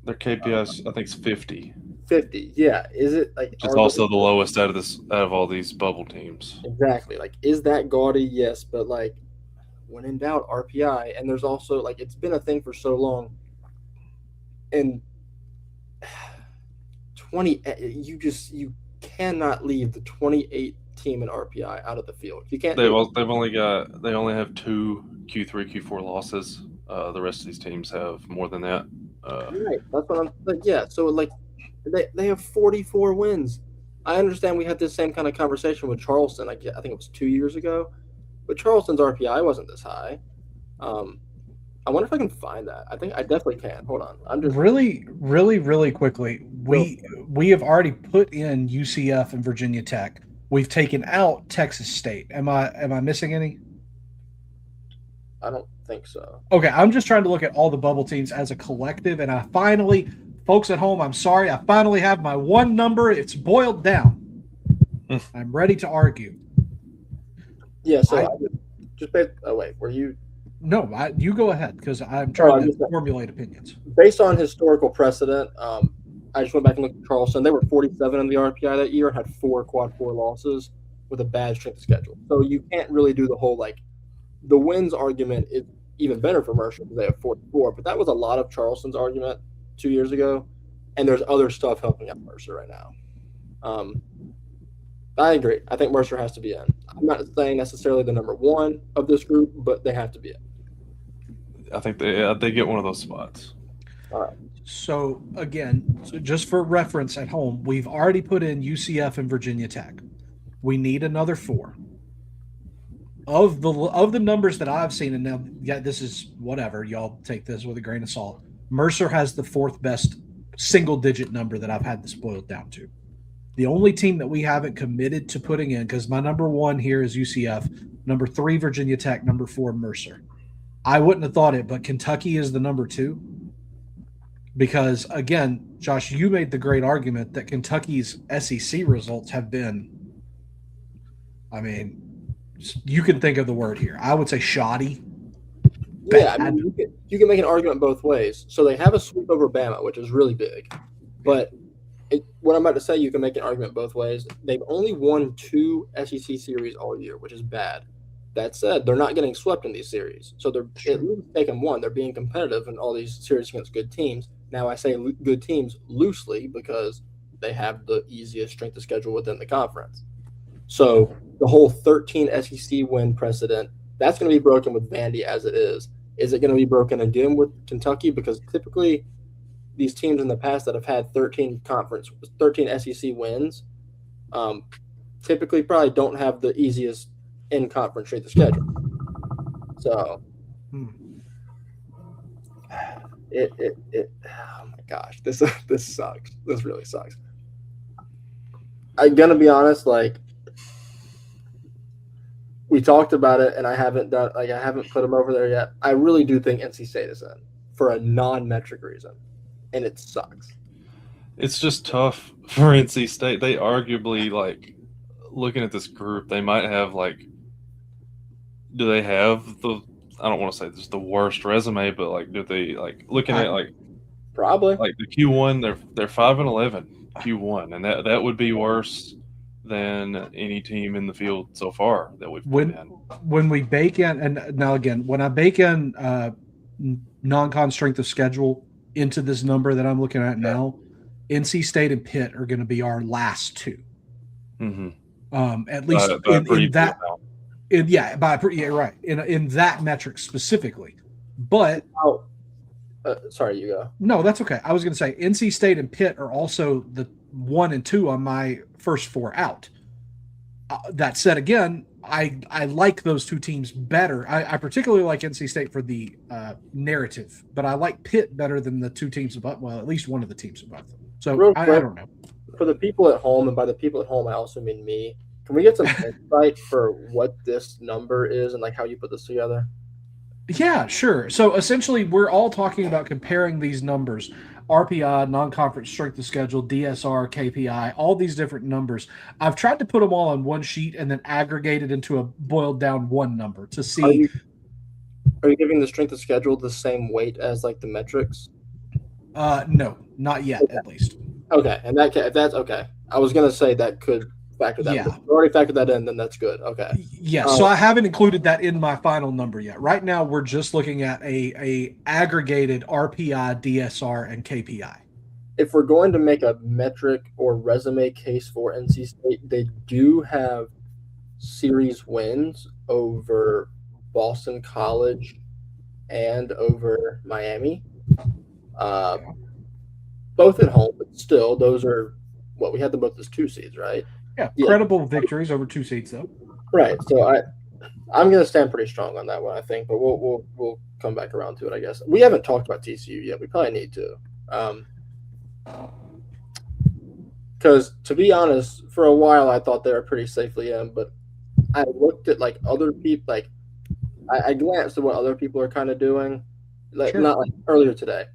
D: Their KPI, I think, is 50.
E: 50, yeah. Is it like?
D: It's also the lowest out of all these bubble teams.
E: Exactly. Like, is that gaudy? Yes, but like, when in doubt, RPI. And there's also like, it's been a thing for so long. And 20, you cannot leave the 28 team in RPI out of the field. You can't.
D: They only have 2 Q3, Q4 losses. The rest of these teams have more than that.
E: Right. That's what I'm like. Yeah. So like, they have 44 wins. I understand we had this same kind of conversation with Charleston. I think it was 2 years ago, but Charleston's RPI wasn't this high. I wonder if I can find that. I think I definitely can. Hold on. I'm just
A: really, really, really quickly. We have already put in UCF and Virginia Tech. We've taken out Texas State. Am I missing any?
E: I don't think so.
A: Okay, I'm just trying to look at all the bubble teams as a collective, and I finally, folks at home, I'm sorry, I finally have my one number. It's boiled down. I'm ready to argue.
E: Yeah, so were you?
A: No, you go ahead because I'm trying to formulate opinions.
E: Based on historical precedent, I just went back and looked at Charleston. They were 47 in the RPI that year, had 4 quad 4 losses with a bad strength of schedule. So you can't really do the whole like the wins argument is even better for Mercer because they have 44. But that was a lot of Charleston's argument 2 years ago, and there's other stuff helping out Mercer right now. I agree. I think Mercer has to be in. I'm not saying necessarily the number 1 of this group, but they have to be in.
D: I think they get one of those spots.
E: All right.
A: So again, just for reference at home, we've already put in UCF and Virginia Tech. We need another 4. of the numbers that I've seen, and now this is whatever, y'all take this with a grain of salt. Mercer has the fourth best single digit number that I've had this boiled down to. The only team that we haven't committed to putting in, because my number 1 here is UCF, number 3 Virginia Tech, number 4 Mercer. I wouldn't have thought it, but Kentucky is the number 2. Because again, Josh, you made the great argument that Kentucky's SEC results have been, I mean, you can think of the word here. I would say shoddy.
E: Yeah, I mean, you can make an argument both ways. So they have a sweep over Bama, which is really big. But what I'm about to say, you can make an argument both ways. They've only won 2 SEC series all year, which is bad. That said, they're not getting swept in these series. So they're at least taking one. They're being competitive in all these series against good teams. Now, I say good teams loosely because they have the easiest strength of schedule within the conference. So the whole 13 SEC win precedent, that's going to be broken with Vandy as it is. Is it going to be broken again with Kentucky? Because typically these teams in the past that have had 13 SEC wins typically probably don't have the easiest in-conference strength of schedule. So oh my gosh, this sucks. This really sucks. I'm going to be honest, like, we talked about it, and I haven't put them over there yet. I really do think NC State is in for a non-metric reason, and it sucks.
D: It's just tough for NC State. They arguably, like, looking at this group, they might have, like, do they have the, I don't want to say this is the worst resume, but, like, do they, like, looking at, like,
E: probably,
D: like the Q1, they're 5-11 Q1, and that would be worse than any team in the field so far that we've put in.
A: When we bake in, and now again, when I bake in non-con strength of schedule into this number that I'm looking at now, NC State and Pitt are going to be our last 2.
D: Mm-hmm.
A: At least in that, right, in that metric specifically. But
E: sorry, you go.
A: No, that's okay. I was going to say NC State and Pitt are also the 1 and 2 on my first 4 out. That said, again, I like those 2 teams better. I particularly like NC State for the narrative, but I like Pitt better than the 2 teams above. Well, at least one of the teams above them. So I don't know.
E: For the people at home, and by the people at home, I also mean me. Can we get some insight for what this number is and like how you put this together?
A: Yeah, sure. So essentially, we're all talking about comparing these numbers: RPI, non-conference strength of schedule, DSR, KPI, all these different numbers. I've tried to put them all on one sheet and then aggregate it into a boiled down one number to see.
E: Are you giving the strength of schedule the same weight as like the metrics?
A: No, not yet, at least.
E: Okay, and if that's okay. I was gonna say that could factor that.
A: Yeah.
E: If you already factored that in, then that's good. Okay.
A: Yeah. So I haven't included that in my final number yet. Right now, we're just looking at a aggregated RPI, DSR, and KPI.
E: If we're going to make a metric or resume case for NC State, they do have series wins over Boston College and over Miami. Both at home, but still, those are what we had them both as 2 seeds, right?
A: Yeah, credible victories over 2 seeds, though.
E: Right. So I'm going to stand pretty strong on that one, I think, but we'll come back around to it, I guess. We haven't talked about TCU yet. We probably need to. Because to be honest, for a while I thought they were pretty safely in, but I looked at like other people, like I glanced at what other people are kind of doing, like
A: Sure.
E: not like earlier today,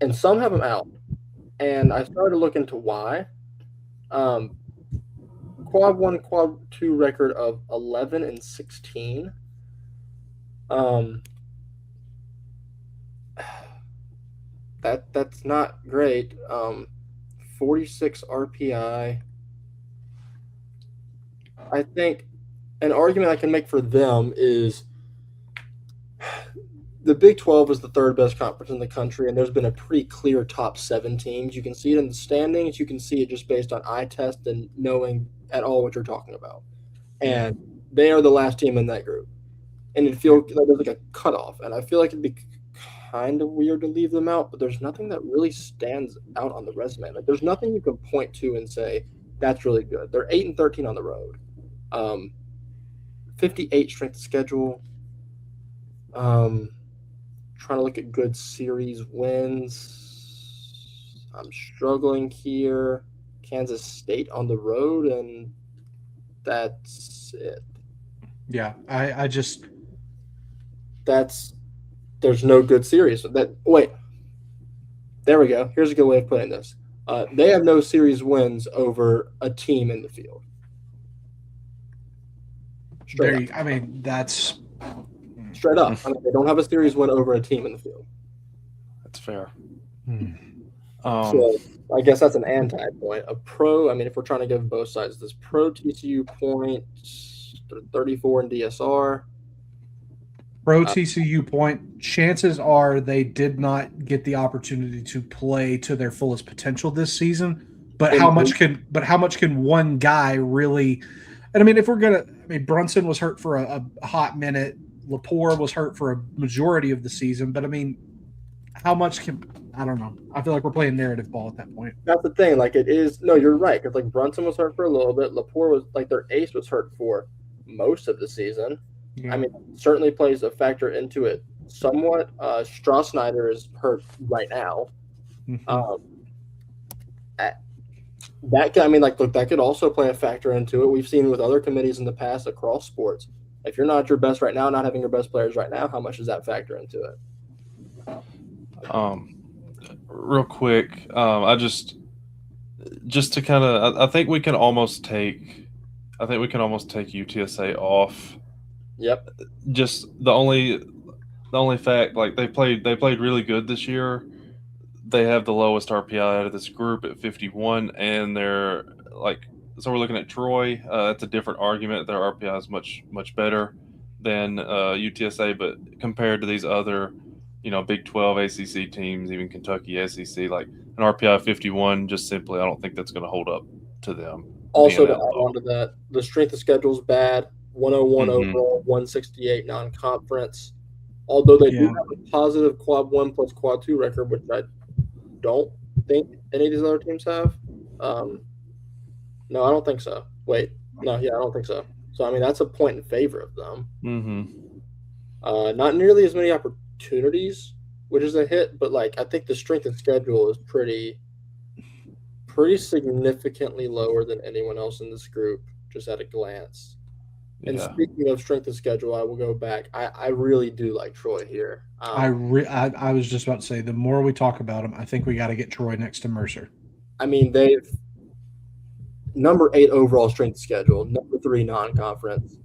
E: and some have them out, and I started to look into why. Quad 1, Quad 2 record of 11-16. That's not great. 46 RPI. I think an argument I can make for them is the Big 12 is the 3rd best conference in the country, and there's been a pretty clear top 7 teams. You can see it in the standings. You can see it just based on eye test and knowing at all what you're talking about. And they are the last team in that group. And it feels like there's like a cutoff. And I feel like it'd be kind of weird to leave them out, but there's nothing that really stands out on the resume. Like there's nothing you can point to and say, that's really good. They're 8-13 on the road. 58 strength of schedule. Trying to look at good series wins. I'm struggling here. Kansas State on the road, and that's it.
A: Yeah, I just
E: There's no good series. Wait, there we go. Here's a good way of putting this. They have no series wins over a team in the field.
A: I mean, that's
E: straight up. I mean, they don't have a series win over a team in the field.
D: That's fair.
E: So I guess that's an anti-point. A pro, I mean, if we're trying to give both sides this pro TCU point, 34 in DSR.
A: pro TCU point. Chances are they did not get the opportunity to play to their fullest potential this season. But how much can one guy really? And I mean, if we're gonna, I mean, Brunson was hurt for a hot minute. Lepore was hurt for a majority of the season. But I mean, how much can? I don't know. I feel like we're playing narrative ball at that point.
E: That's the thing. Like it is. No, you're right. Because like Brunson was hurt for a little bit. Lepore was like their ace was hurt for most of the season.
A: Yeah.
E: I mean, certainly plays a factor into it somewhat. Strauss Snyder is hurt right now.
A: Mm-hmm.
E: That could also play a factor into it. We've seen with other committees in the past across sports. If you're not your best right now, not having your best players right now, how much does that factor into it?
D: Real quick, I just to kind of, I think we can almost take UTSA off.
E: Yep.
D: Just the only fact, like they played really good this year. They have the lowest RPI out of this group at 51, and they're like, so we're looking at Troy. That's a different argument. Their RPI is much better than UTSA, but compared to these other, Big 12 ACC teams, even Kentucky SEC, like an RPI of 51, just simply, I don't think that's going to hold up to them.
E: Also, to add on to that, the strength of schedule is bad. 101 overall, 168 non-conference. Although they do have a positive quad 1 plus quad 2 record, which I don't think any of these other teams have. No, I don't think so. Wait, no, yeah, I don't think so. So, I mean, that's a point in favor of them.
D: Mm-hmm.
E: Not nearly as many opportunities, which is a hit, but like I think the strength of schedule is pretty significantly lower than anyone else in this group, just at a glance. And speaking of strength of schedule, I will go back. I really do like Troy here.
A: I was just about to say, the more we talk about them, I think we got to get Troy next to Mercer.
E: I mean, they've number 8 overall strength of schedule, number 3 non-conference.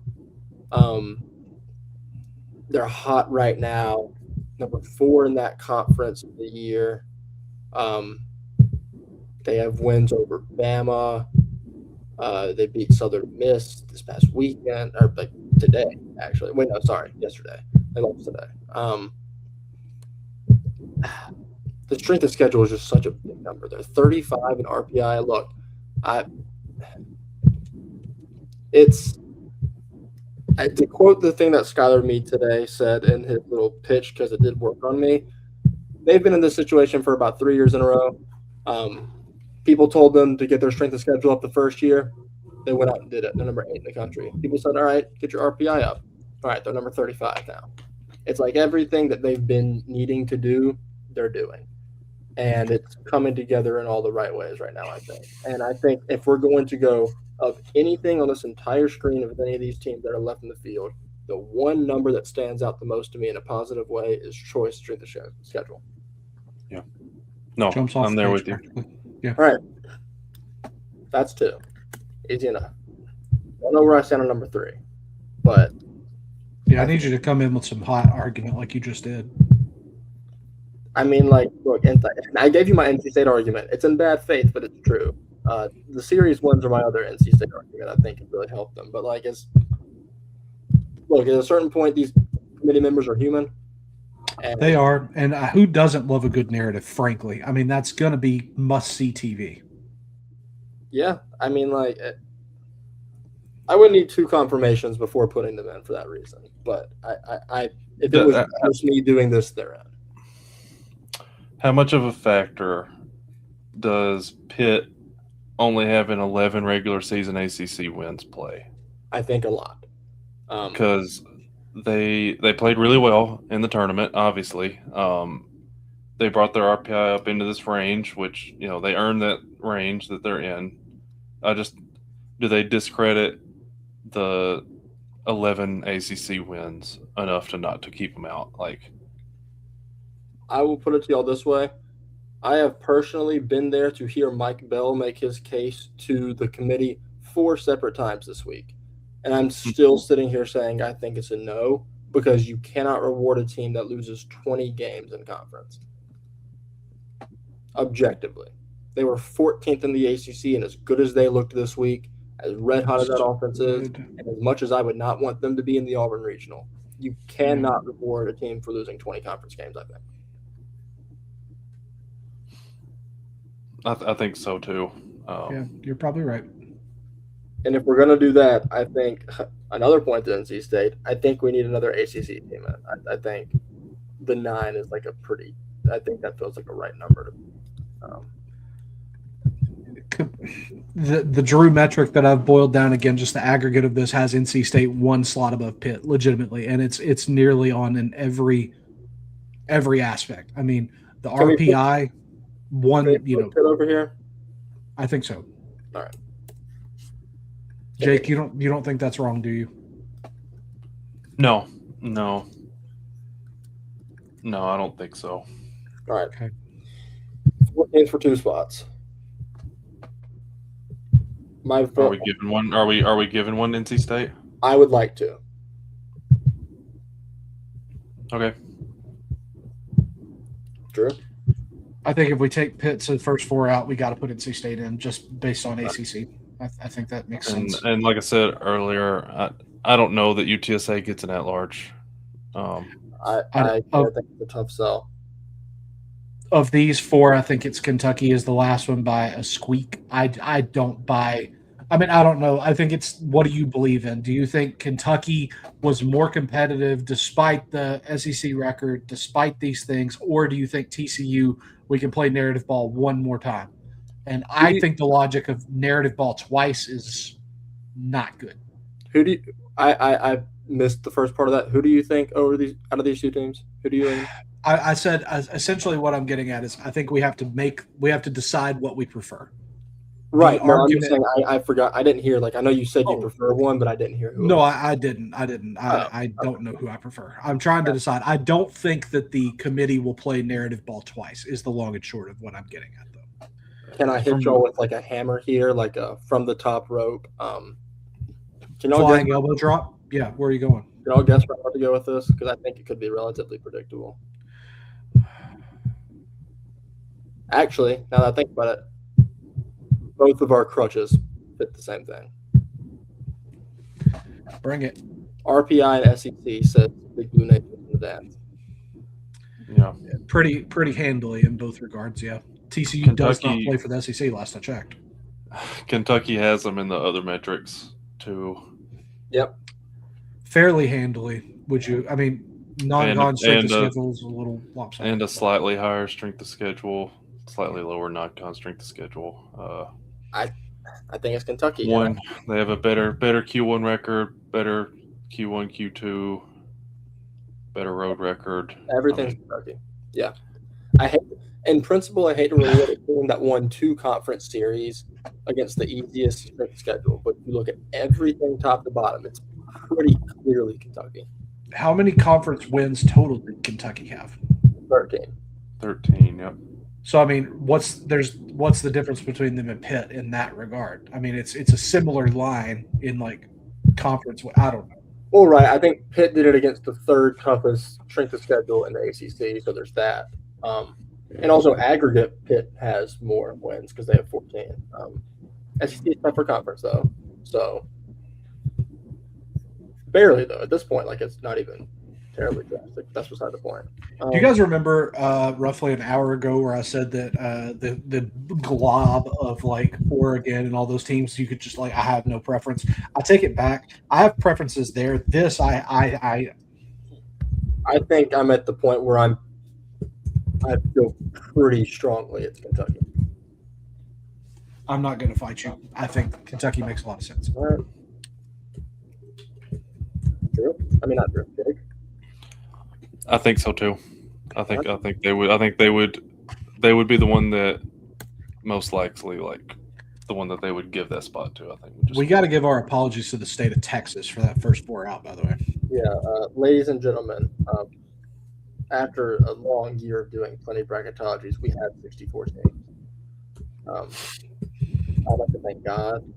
E: They're hot right now. Number 4 in that conference of the year. They have wins over Bama. They beat Southern Miss this past weekend, or like today, actually. Wait, no, sorry, yesterday. They lost today. The strength of schedule is just such a big number. They're 35 in RPI. Look, to quote the thing that Skylar Mead today said in his little pitch, because it did work on me. They've been in this situation for about 3 years in a row. People told them to get their strength of schedule up the first year. They went out and did it. They're number 8 in the country. People said, all right, get your RPI up. All right, they're number 35 now. It's like everything that they've been needing to do, they're doing. And it's coming together in all the right ways right now, I think. And I think if we're going to go of anything on this entire screen of any of these teams that are left in the field, the one number that stands out the most to me in a positive way is Troy's strength of schedule.
D: Yeah. No, I'm there with you.
A: Yeah.
E: All right. That's 2. Easy enough. I don't know where I stand on number 3, but
A: yeah, I need you to come in with some hot argument like you just did.
E: I mean, like, look, I gave you my NC State argument. It's in bad faith, but it's true. The series ones are my other NC State argument. I think it really helped them. But like, at a certain point, these committee members are human.
A: They are, and who doesn't love a good narrative? Frankly, I mean, that's going to be must-see TV.
E: Yeah, I mean, like, I would need 2 confirmations before putting them in for that reason. But if it was just me doing this, they're in.
D: How much of a factor does Pitt only having 11 regular season ACC wins play?
E: I think a lot.
D: because they played really well in the tournament. Obviously, they brought their RPI up into this range, which they earned that range that they're in. Do they discredit the 11 ACC wins enough to keep them out? Like,
E: I will put it to y'all this way. I have personally been there to hear Mike Bell make his case to the committee 4 separate times this week. And I'm still sitting here saying I think it's a no, because you cannot reward a team that loses 20 games in conference. Objectively. They were 14th in the ACC, and as good as they looked this week, as red hot as that offense is, and as much as I would not want them to be in the Auburn Regional, you cannot reward a team for losing 20 conference games, I think.
D: I think so too.
A: Yeah, you're probably right.
E: And if we're going to do that, I think another point to NC State, I think we need another ACC team. I think the 9 is like I think that feels like a right number.
A: The Drew metric that I've boiled down, again, just the aggregate of this, has NC State 1 slot above Pitt, legitimately, and it's nearly on in every aspect. I mean, the RPI
E: Pitt over here.
A: I think so.
E: All right,
A: Jake, you don't think that's wrong, do you?
D: No, I don't think so.
E: All right.
A: Okay.
E: 4 teams for 2 spots.
D: Are we giving one? Are we giving one NC State?
E: I would like to.
D: Okay.
E: Drew?
A: I think if we take Pitt to the first 4 out, we got to put NC State in just based on ACC. I think that makes sense.
D: And like I said earlier, I don't know that UTSA gets an at-large.
E: I think it's a tough sell.
A: Of these 4, I think it's Kentucky is the last one by a squeak. I don't buy. I mean, I don't know. I think it's, what do you believe in? Do you think Kentucky was more competitive despite the SEC record, despite these things, or do you think TCU, we can play narrative ball one more time? And I think the logic of narrative ball twice is not good.
E: Who do you? I missed the first part of that. Who do you think out of these 2 teams? Who do you?
A: I said essentially what I'm getting at is I think we have to decide what we prefer.
E: Right. No, I'm just saying I forgot. I didn't hear. Like, I know you said you prefer one, but I didn't hear who.
A: No, I didn't. I don't know who I prefer. I'm trying to decide. I don't think that the committee will play narrative ball twice is the long and short of what I'm getting at, though.
E: Can I hit y'all with like a hammer here, like a from the top rope?
A: Flying elbow drop? Yeah, where are you going?
E: Can y'all guess where I'm about to go with this? Because I think it could be relatively predictable. Actually, now that I think about it, both of our crutches fit the same thing.
A: Bring it.
E: RPI and SEC says Big Blue Nation in the dance.
D: Yeah.
A: Pretty handily in both regards, yeah. TCU does not play for the SEC last I checked.
D: Kentucky has them in the other metrics too.
E: Yep.
A: Fairly handily, would you? I mean, non-con strength of schedule is a little lopsided.
D: And a slightly higher strength of schedule, slightly lower non-con strength of schedule.
E: I think it's Kentucky.
D: They have a better Q1 record, better Q1, Q2, better road record.
E: Everything's Kentucky. Yeah. In principle, I hate to reward a team that won 2 conference series against the easiest schedule, but if you look at everything top to bottom, it's pretty clearly Kentucky.
A: How many conference wins total did Kentucky have?
E: 13.
D: Yep.
A: So I mean, what's the difference between them and Pitt in that regard? I mean, it's a similar line in like conference. I don't know.
E: Well, right. I think Pitt did it against the 3rd toughest strength of schedule in the ACC, so there's that. And also aggregate, Pitt has more wins because they have 14. SEC is tougher conference though, so barely though at this point. Like, it's not even terribly drastic. That's beside the point.
A: Do you guys remember roughly an hour ago where I said that the glob of like Oregon and all those teams, you could just like, I have no preference. I take it back. I have preferences there. This I
E: think I'm at the point where I feel pretty strongly it's Kentucky.
A: I'm not going to fight you. I think Kentucky makes a lot of sense.
E: All right. I mean, not drift kick.
D: I think so too. I think they would. I think they would be the one that most likely the one that they would give that spot to. I think
A: we got to give our apologies to the state of Texas for that first 4 out. By the way,
E: yeah, ladies and gentlemen, after a long year of doing plenty of bracketologies, we had 64 teams. I'd like to thank God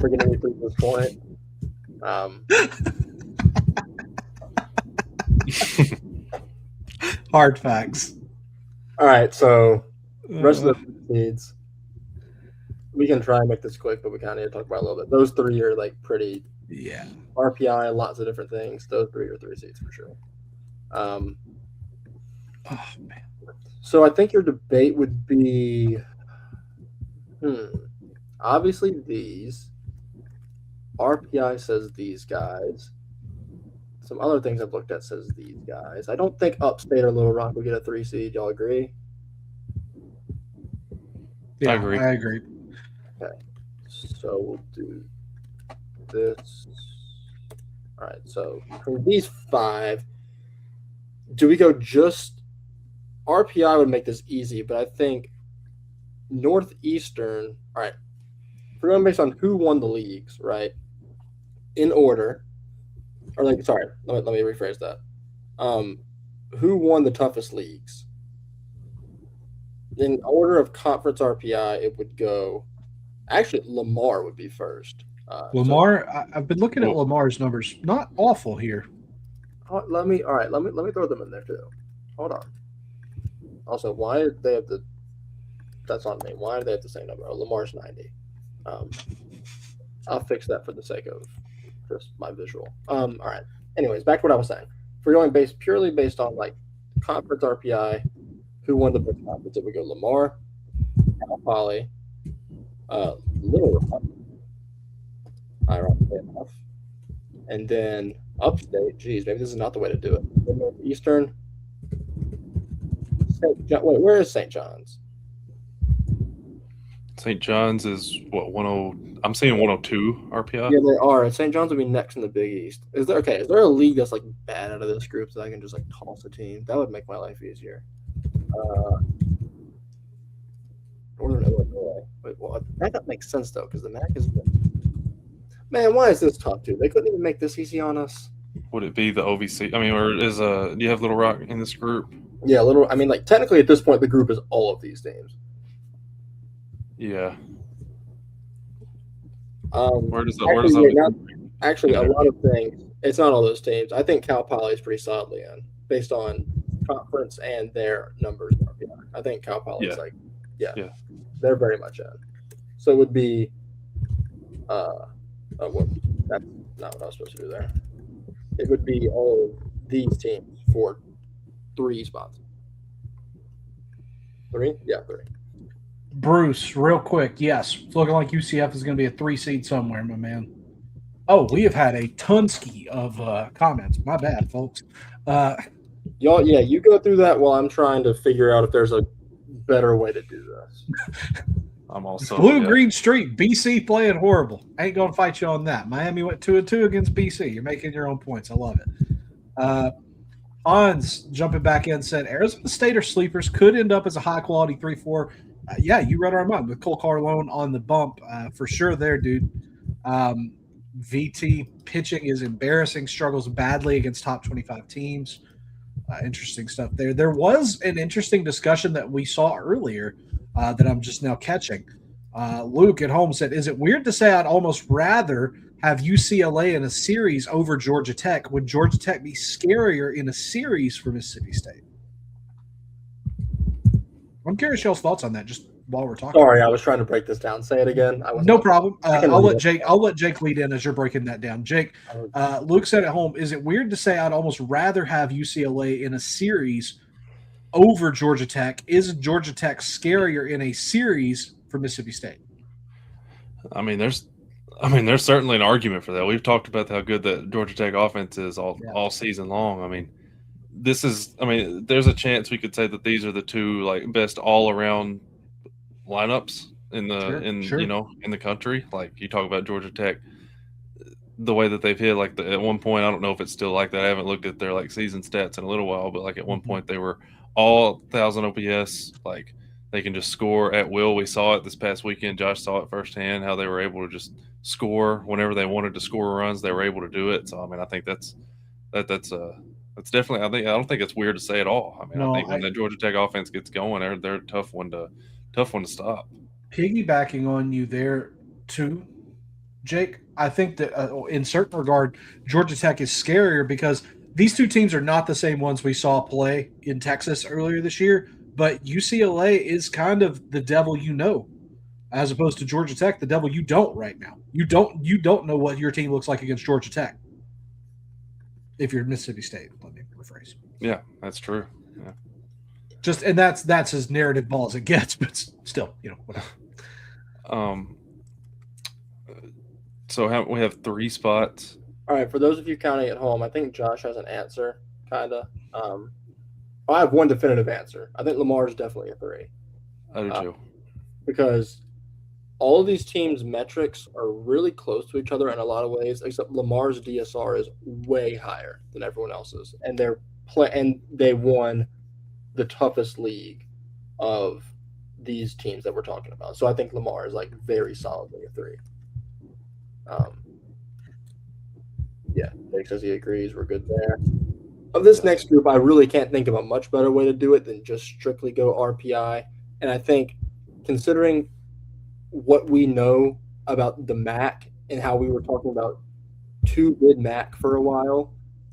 E: for getting me through this point.
A: Hard facts.
E: All right, so rest of the seeds. We can try and make this quick, but we kind of need to talk about it a little bit. Those 3 are pretty RPI, lots of different things. Those 3 are 3 seeds for sure.
A: Man.
E: So I think your debate would be, obviously these. RPI says these guys. Some other things I've looked at says these guys. I don't think Upstate or Little Rock will get a 3 seed. Y'all agree?
A: Yeah,
D: I agree.
E: Okay. So we'll do this. All right. So for these 5, do we go just RPI would make this easy, but I think Northeastern. All right. If we're going based on who won the leagues, right? In order. Or sorry, let me rephrase that. Who won the toughest leagues? In order of conference RPI, it would go. Actually, Lamar would be first.
A: Lamar, I've been looking at Lamar's numbers. Not awful here.
E: Let me throw them in there too. Hold on. Also, why did they have the? That's on me. Why do they have the same number? Oh, Lamar's 90. I'll fix that for the sake of just my visual. All right. Anyways, back to what I was saying. If we're going purely based on conference RPI, who won the big conference? It would go Lamar, Cal Poly, Little Rock, ironically enough, and then Upstate. Geez, maybe this is not the way to do it. The Northeastern. Wait, where is St. John's?
D: St. John's is what 10. I'm saying 102 RPI.
E: Yeah, they are. St. John's would be next in the Big East. Is there a league that's bad out of this group that I can just toss a team? That would make my life easier. Northern Illinois. Wait, well, that makes sense though, because the MAC is. Man, why is this tough, dude? They couldn't even make this easy on us.
D: Would it be the OVC? I mean, or do you have Little Rock in this group?
E: Yeah, technically at this point the group is all of these teams.
D: Yeah.
E: Where does that? Actually, a lot of things. It's not all those teams. I think Cal Poly is pretty solidly in, based on conference and their numbers. I think Cal Poly is they're very much in. So it would be. That's not what I was supposed to do there. It would be all of these teams for 3 spots. 3? Yeah, 3.
A: Bruce, real quick, yes, it's looking like UCF is going to be a 3 seed somewhere, my man. Oh, we have had a tonski of comments. My bad, folks.
E: Y'all, you go through that while I'm trying to figure out if there's a better way to do this.
D: I'm also
A: Blue-green streak. BC playing horrible. Ain't going to fight you on that. Miami went 2-2 against BC. You're making your own points. I love it. Hans jumping back in said Arizona State or sleepers could end up as a high-quality 3-4. Yeah, you read our mind with Cole Carlone on the bump for sure there, dude. VT pitching is embarrassing, struggles badly against top 25 teams. Interesting stuff there. There was an interesting discussion that we saw earlier that I'm just now catching. Luke at home said, is it weird to say I'd almost rather have UCLA in a series over Georgia Tech? Would Georgia Tech be scarier in a series for Mississippi State? I'm curious y'all's thoughts on that just while we're talking.
E: Sorry, I was trying to break this down. Say it again.
A: No problem. I'll let Jake lead in as you're breaking that down. Jake, Luke said at home, is it weird to say I'd almost rather have UCLA in a series over Georgia Tech? Is Georgia Tech scarier in a series for Mississippi State?
D: I mean, there's certainly an argument for that. We've talked about how good that Georgia Tech offense is all season long. I mean, there's a chance we could say that these are the 2 best all around lineups in the country. Like you talk about Georgia Tech, the way that they've hit. Like at one point, I don't know if it's still like that. I haven't looked at their like season stats in a little while, but like at one point they were all 1,000 OPS. Like they can just score at will. We saw it this past weekend. Josh saw it firsthand how they were able to just score whenever they wanted to score runs. They were able to do it. So I mean, I think that's definitely. I don't think it's weird to say at all. I mean, I think when the Georgia Tech offense gets going, they're a tough one to stop.
A: Piggybacking on you there too, Jake. I think that in certain regard, Georgia Tech is scarier because these two teams are not the same ones we saw play in Texas earlier this year. But UCLA is kind of the devil you know, as opposed to Georgia Tech, the devil you don't right now. You don't know what your team looks like against Georgia Tech. If you're Mississippi State, let me rephrase.
D: Yeah, that's true. Yeah.
A: And that's as narrative ball as it gets, but still, whatever.
D: So we have 3 spots.
E: All right, for those of you counting at home, I think Josh has an answer, kind of. I have one definitive answer. I think Lamar is definitely a 3.
D: I do too.
E: Because all of these teams' metrics are really close to each other in a lot of ways, except Lamar's DSR is way higher than everyone else's, and they won the toughest league of these teams that we're talking about. So I think Lamar is like very solidly a 3. Yeah, Jake says he agrees. We're good there. Of this next group, I really can't think of a much better way to do it than just strictly go RPI. And I think considering what we know about the MAC and how we were talking about 2 mid-MAC for a while,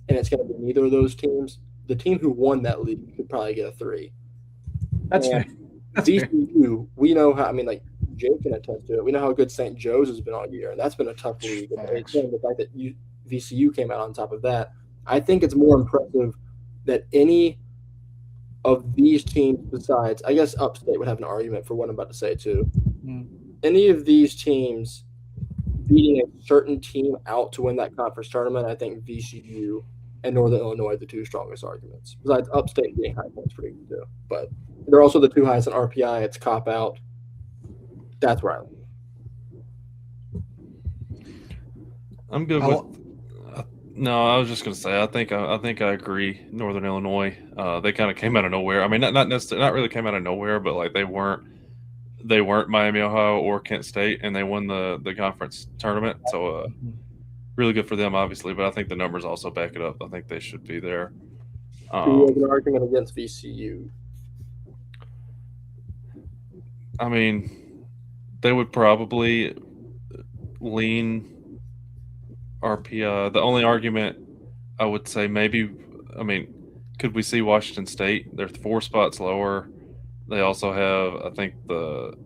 E: and it's going to be neither of those teams, the team who won that league could probably get a 3.
A: That's fair.
E: VCU, we know how, Jake can attest to it. We know how good St. Joe's has been all year, and that's been a tough league. And the fact that VCU came out on top of that, I think it's more impressive that any of these teams besides, I guess Upstate would have an argument for what I'm about to say too. Any of these teams beating a certain team out to win that conference tournament, I think VCU and Northern Illinois are the 2 strongest arguments. Besides Upstate being high points pretty good too. But they're also the 2 highest in RPI. It's cop out. That's where I lean.
D: I'm good with. No, I was just going to say I think I agree. Northern Illinois, they kind of came out of nowhere. I mean, not necessarily, not really came out of nowhere, but like they weren't Miami, Ohio, or Kent State, and they won the conference tournament. So really good for them, obviously. But I think the numbers also back it up. I think they should be there.
E: Do you have an argument against VCU?
D: I mean, they would probably lean RPI. The only argument I would say could we see Washington State? They're 4 spots lower. They also have, I think,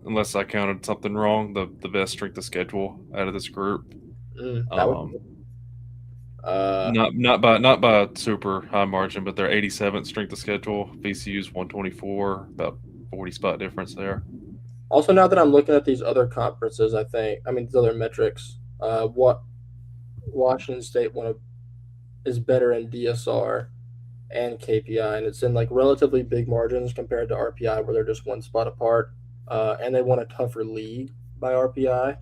D: unless I counted something wrong, the best strength of schedule out of this group. Not by a super high margin, but they're 87th strength of schedule. VCU's 124, about 40 spot difference there.
E: Also, now that I'm looking at these other conferences, these other metrics, what Washington State is better in DSR and KPI, and it's in like relatively big margins compared to RPI, where they're just 1 spot apart, and they won a tougher league by RPI.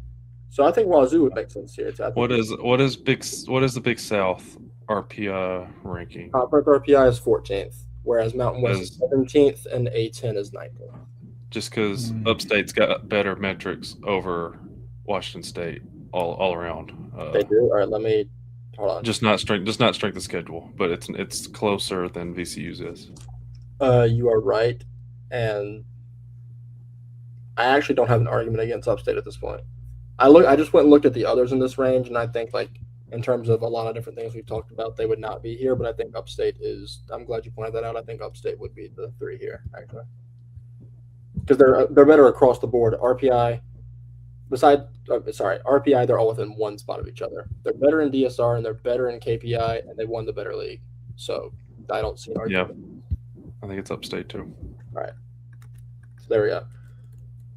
E: So I think Wazoo would make sense here.
D: What is the Big South RPI ranking?
E: Conference RPI is 14th, whereas Mountain West is 17th and A10 is 19th.
D: Just because Upstate's got better metrics over Washington State all around.
E: They do. All right, let me hold on.
D: Just not strength of schedule, but it's closer than VCU's is.
E: You are right, and I actually don't have an argument against Upstate at this point. I just went and looked at the others in this range, and I think in terms of a lot of different things we've talked about, they would not be here. But I think Upstate is. I'm glad you pointed that out. I think Upstate would be the 3 here actually, because they're better across the board. RPI. RPI, they're all within 1 spot of each other. They're better in DSR and they're better in KPI, and they won the better league. So I don't see an argument.
D: Yeah, I think it's Upstate too.
E: All right, so there we go.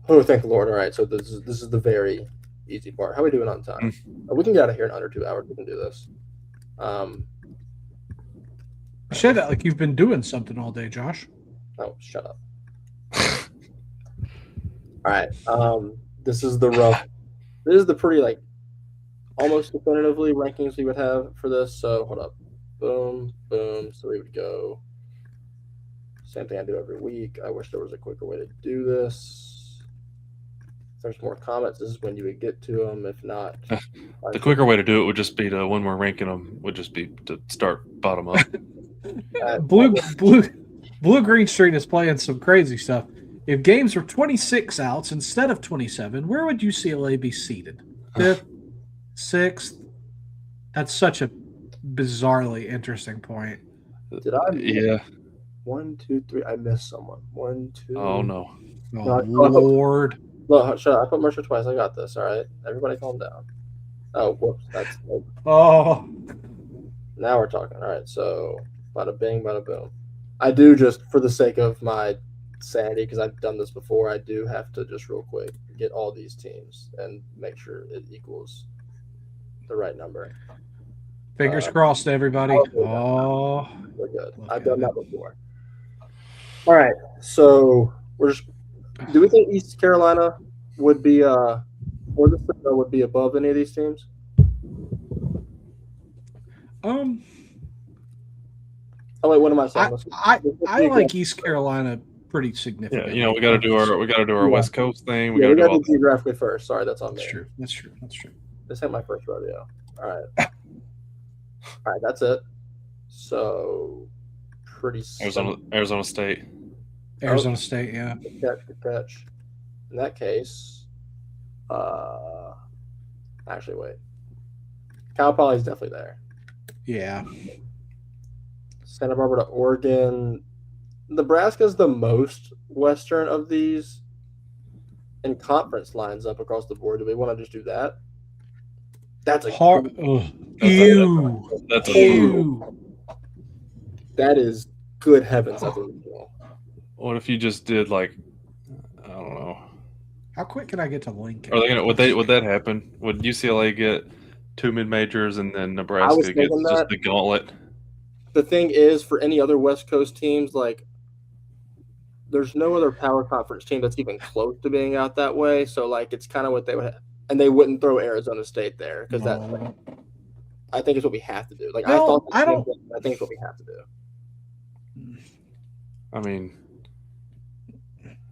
E: Oh, thank the Lord. All right, so this is the very easy part. How are we doing on time? We can get out of here in under 2 hours. We can do this.
A: You say that like you've been doing something all day, Josh.
E: Oh, shut up. All right. This is the pretty almost definitively rankings we would have for this. So hold up. Boom, boom. So we would go same thing I do every week. I wish there was a quicker way to do this. If there's more comments, this is when you would get to them. If not,
D: The quicker way to do it would just be to, when we're ranking them, would just be to start bottom up.
A: Blue Green Street is playing some crazy stuff. If games were 26 outs instead of 27, where would UCLA be seated? 5th, 6th? That's such a bizarrely interesting point.
E: Did I?
D: Yeah.
E: 1, 2, 3. I missed someone. 1, 2.
D: Oh, no.
A: Oh, Lord.
E: Look, shut up. I put Mercer twice. I got this. All right. Everybody calm down. Oh, whoops. That's.
A: Oh.
E: Now we're talking. All right. So, bada bing, bada boom. I do, just for the sake of my sanity, because I've done this before, I do have to just real quick get all these teams and make sure it equals the right number.
A: Fingers crossed, everybody. Oh.
E: We're good. I've done that before. All right. So, do we think East Carolina would be or the would be above any of these teams?
A: Oh
E: wait, what am I saying?
A: I like East Carolina pretty significant.
D: Yeah, we got to do our West Coast thing.
E: We got to do geographically first. Sorry, that's on me.
A: That's true.
E: This ain't my first rodeo. All right. All right, that's it. So pretty
D: Arizona State.
A: Arizona State, yeah.
E: Good catch. In that case, actually, wait. Cal Poly's definitely there.
A: Yeah.
E: Santa Barbara to Oregon. Nebraska's the most western of these, and conference lines up across the board. Do we want to just do that? That's a
A: hard. Ew.
D: That's
E: that is good heavens. That's illegal.
D: What if you just did I don't know.
A: How quick can I get to Lincoln?
D: Are they gonna? Would that happen? Would UCLA get 2 mid majors and then Nebraska gets just the gauntlet?
E: The thing is, for any other West Coast teams, there's no other power conference team that's even close to being out that way. So it's kind of what they would have, and they wouldn't throw Arizona State there because I think it's what we have to do. I think it's what we have to do.
D: I mean,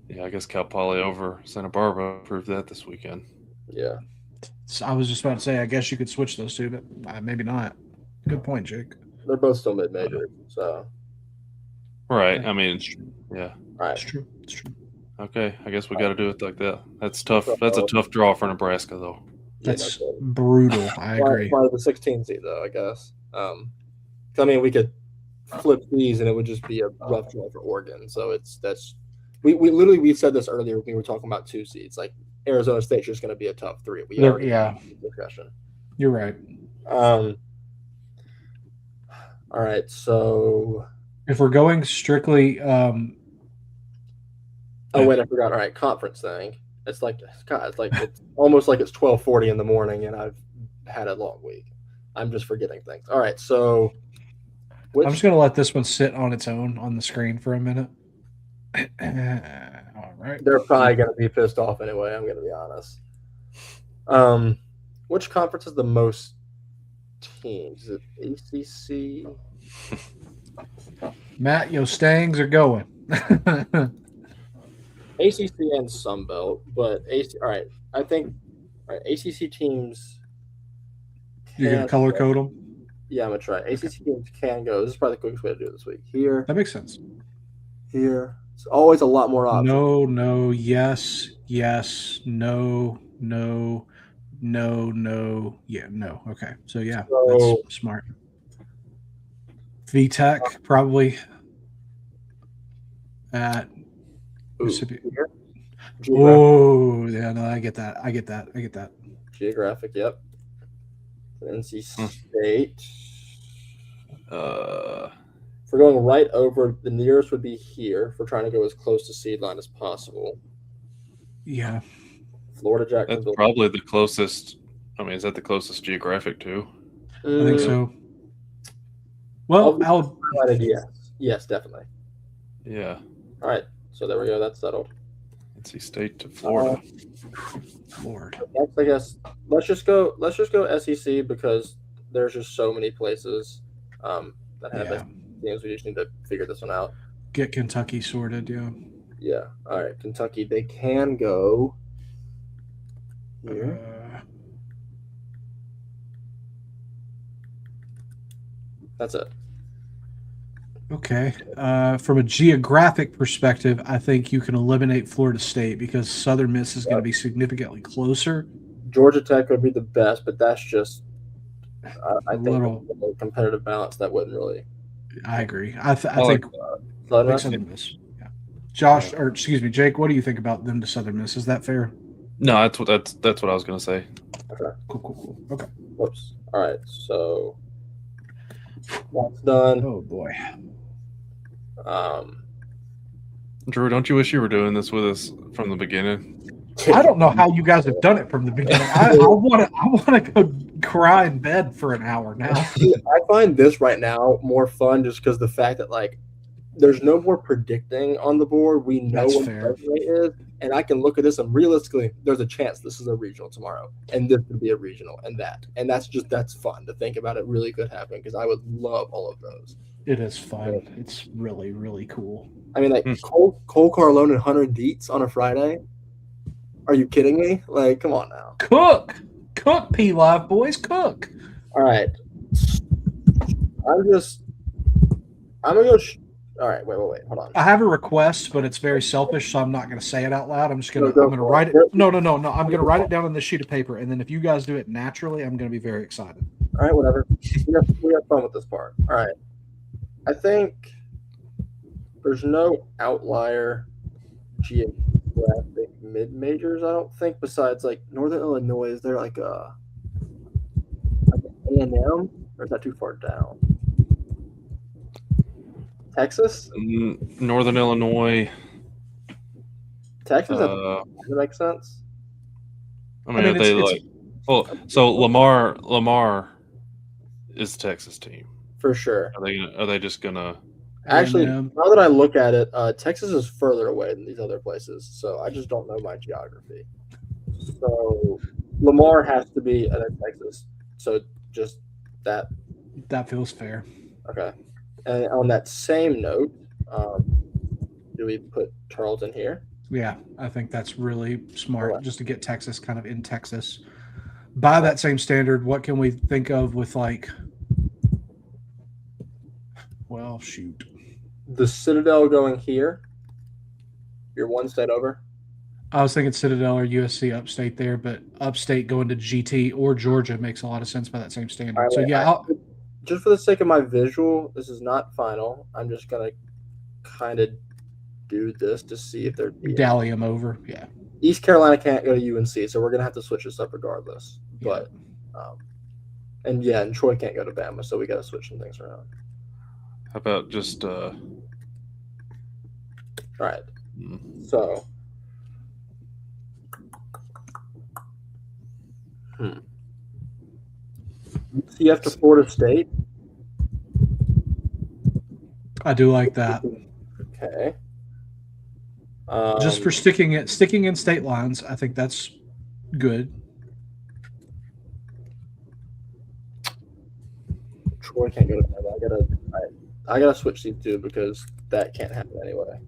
D: yeah, I guess Cal Poly over Santa Barbara proved that this weekend.
E: Yeah.
A: So I was just about to say, I guess you could switch those two, but maybe not. Good point, Jake.
E: They're both still mid-major, so.
D: Right. I mean, yeah.
E: Right.
A: It's true.
D: Okay, I guess we got to do it like that. That's tough. That's a tough draw for Nebraska, though.
A: That's brutal. I agree.
E: Why the 16 seed, though, I guess. I mean, we could flip these, and it would just be a rough draw for Oregon. So we said this earlier when we were talking about 2 seeds. Arizona State's just going to be a tough 3. We already had the discussion.
A: You're right.
E: All right, so
A: if we're going strictly,
E: oh wait, I forgot. All right, conference thing. It's it's almost like it's 12:40 in the morning, and I've had a long week. I'm just forgetting things. All right, so
A: I'm just gonna let this one sit on its own on the screen for a minute. All right,
E: they're probably gonna be pissed off anyway. I'm gonna be honest. Which conference is the most teams? Is it ACC?
A: Matt, your Stangs are going.
E: ACC and Sunbelt, but all right. I think ACC teams.
A: You're gonna color code them?
E: Yeah, I'm gonna try. ACC teams can go. This is probably the quickest way to do it this week. Here.
A: That makes sense.
E: Here. It's always a lot more options.
A: No, yes, no, yeah, no. Okay, so that's smart. VTech probably at Mississippi. Oh, yeah, no, I get that.
E: Geographic, yep. NC State. If we're going right over, the nearest would be here. If we're trying to go as close to seed line as possible.
A: Yeah.
E: Florida, Jacksonville.
D: That's probably the closest. I mean, is that the closest geographic too?
A: I think so. Well,
E: yes, definitely.
D: Yeah.
E: All right, so there we go. That's settled.
D: NC State to Florida.
A: Lord.
E: Next, I guess let's just go SEC because there's just so many places that have
A: Yeah.
E: teams. We just need to figure this one out.
A: Get Kentucky sorted, yeah.
E: Yeah. All right, Kentucky. They can go here. That's it.
A: Okay. From a geographic perspective, I think you can eliminate Florida State because Southern Miss is going to be significantly closer.
E: Georgia Tech would be the best, but that's just I think
A: little
E: a competitive balance that wouldn't really.
A: I agree. I think
E: Southern Miss?
A: Southern Miss. Yeah. Josh, or excuse me, Jake, what do you think about them to Southern Miss? Is that fair?
D: No, that's what I was going to say.
E: Okay.
A: Cool. Okay.
E: Whoops. All right. So that's done.
A: Oh boy.
D: Drew, don't you wish you were doing this with us from the beginning?
A: I don't know how you guys have done it from the beginning. I want to go cry in bed for an hour now.
E: I find this right now more fun just because the fact that like there's no more predicting on the board. We know
A: That's
E: what
A: fair.
E: the rate is, and I can look at this and realistically, there's a chance this is a regional tomorrow, and this could be a regional, and that's fun to think about. It really could happen because I would love all of those.
A: It is fun. It's really, really cool.
E: I mean, like Cole Carlone and Hunter Dietz on a Friday. Are you kidding me? Like, come on now.
A: Cook, P Live boys, cook.
E: All right. I'm gonna go. All right, wait, hold on.
A: I have a request, but it's very selfish, so I'm not going to say it out loud. I'm going to write it. No. I'm going to write it down on this sheet of paper, and then if you guys do it naturally, I'm going to be very excited.
E: All right, whatever. We have fun with this part. All right. I think there's no outlier geographic mid-majors, I don't think, besides like Northern Illinois. Is there like a A&M, or is that too far down? Texas?
D: Northern Illinois.
E: Texas? That makes sense.
D: I mean so Lamar is the Texas team.
E: For sure.
D: Are they just gonna
E: actually now that I look at it, Texas is further away than these other places, so I just don't know my geography. So Lamar has to be at Texas. So just that
A: feels fair.
E: Okay. And on that same note, do we put Tarleton here?
A: Yeah, I think that's really smart, just to get Texas kind of in Texas. By that same standard, what can we think of with like, well, shoot.
E: The Citadel going here. You're one state over.
A: I was thinking Citadel or USC upstate there, but upstate going to GT or Georgia makes a lot of sense by that same standard.
E: Right,
A: so yeah,
E: just for the sake of my visual, this is not final. I'm just gonna kind of do this to see if they're
A: dally them over. Yeah.
E: East Carolina can't go to UNC, so we're gonna have to switch this up regardless.
A: Yeah.
E: But and Troy can't go to Bama, so we got to switch some things around.
D: How about just
E: all right. So UCF to Florida State.
A: I do like that.
E: Okay.
A: Just for sticking in state lines, I think that's good.
E: Troy can't go to Bama. I gotta switch these two because that can't happen anyway.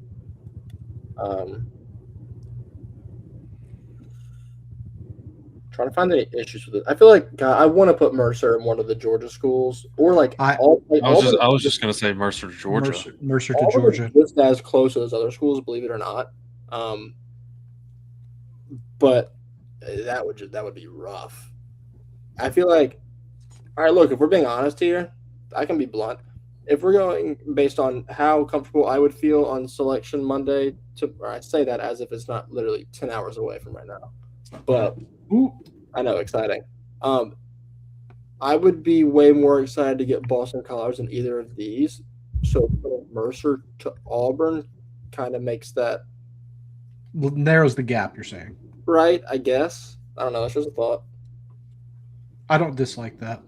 E: Trying to find any issues with it. I feel like I want to put Mercer in one of the Georgia schools, or like
D: I was just gonna say Mercer to Georgia.
A: Mercer to Georgia.
E: Just as close as other schools, believe it or not. But that would be rough. I feel like, all right, look, if we're being honest here, I can be blunt. If we're going based on how comfortable I would feel on selection Monday, or I say that as if it's not literally 10 hours away from right now. But I know, exciting. I would be way more excited to get Boston College than either of these. So putting Mercer to Auburn kind of makes that
A: narrows the gap. You're saying,
E: right? I guess. I don't know. It's just a thought.
A: I don't dislike that.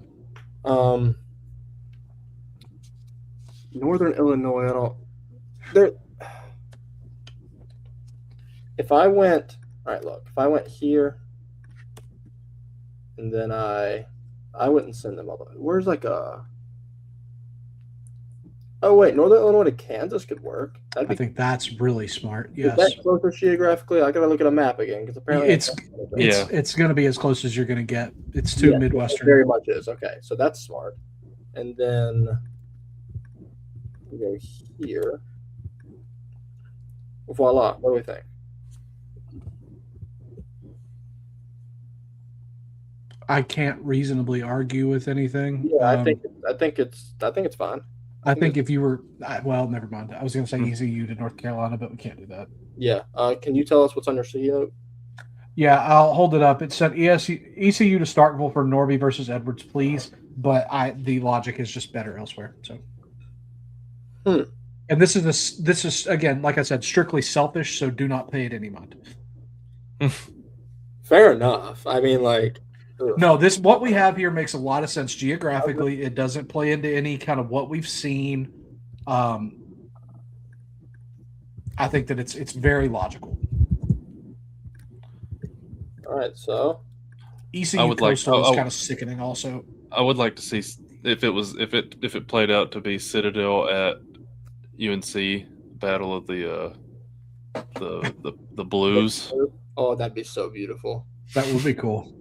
E: Northern Illinois. I don't. if I went here, and then I wouldn't send them all the way. Where's like a? Oh wait, Northern Illinois to Kansas could work.
A: I think that's really smart.
E: Is
A: Yes.
E: that closer geographically? I gotta look at a map again because apparently
A: It's going to be as close as you're going to get. It's too Midwestern.
E: It very much is. Okay, so that's smart. And then we go here. Voila! What do we think?
A: I can't reasonably argue with anything.
E: Yeah, I think it's fine.
A: I think if you were never mind. I was going to say ECU to North Carolina, but we can't do that.
E: Yeah. Can you tell us what's on your C note?
A: Yeah, I'll hold it up. It said ECU to Starkville for Norby versus Edwards, please. But the logic is just better elsewhere. So, and this is again, like I said, strictly selfish. So do not pay it any mind.
E: Fair enough. I mean, like.
A: No, what we have here makes a lot of sense geographically. It doesn't play into any kind of what we've seen. I think that it's very logical.
E: All right, so
A: ECU Coastal is kind of sickening. Also,
D: I would like to see if it played out to be Citadel at UNC Battle of the Blues.
E: Oh, that'd be so beautiful.
A: That would be cool.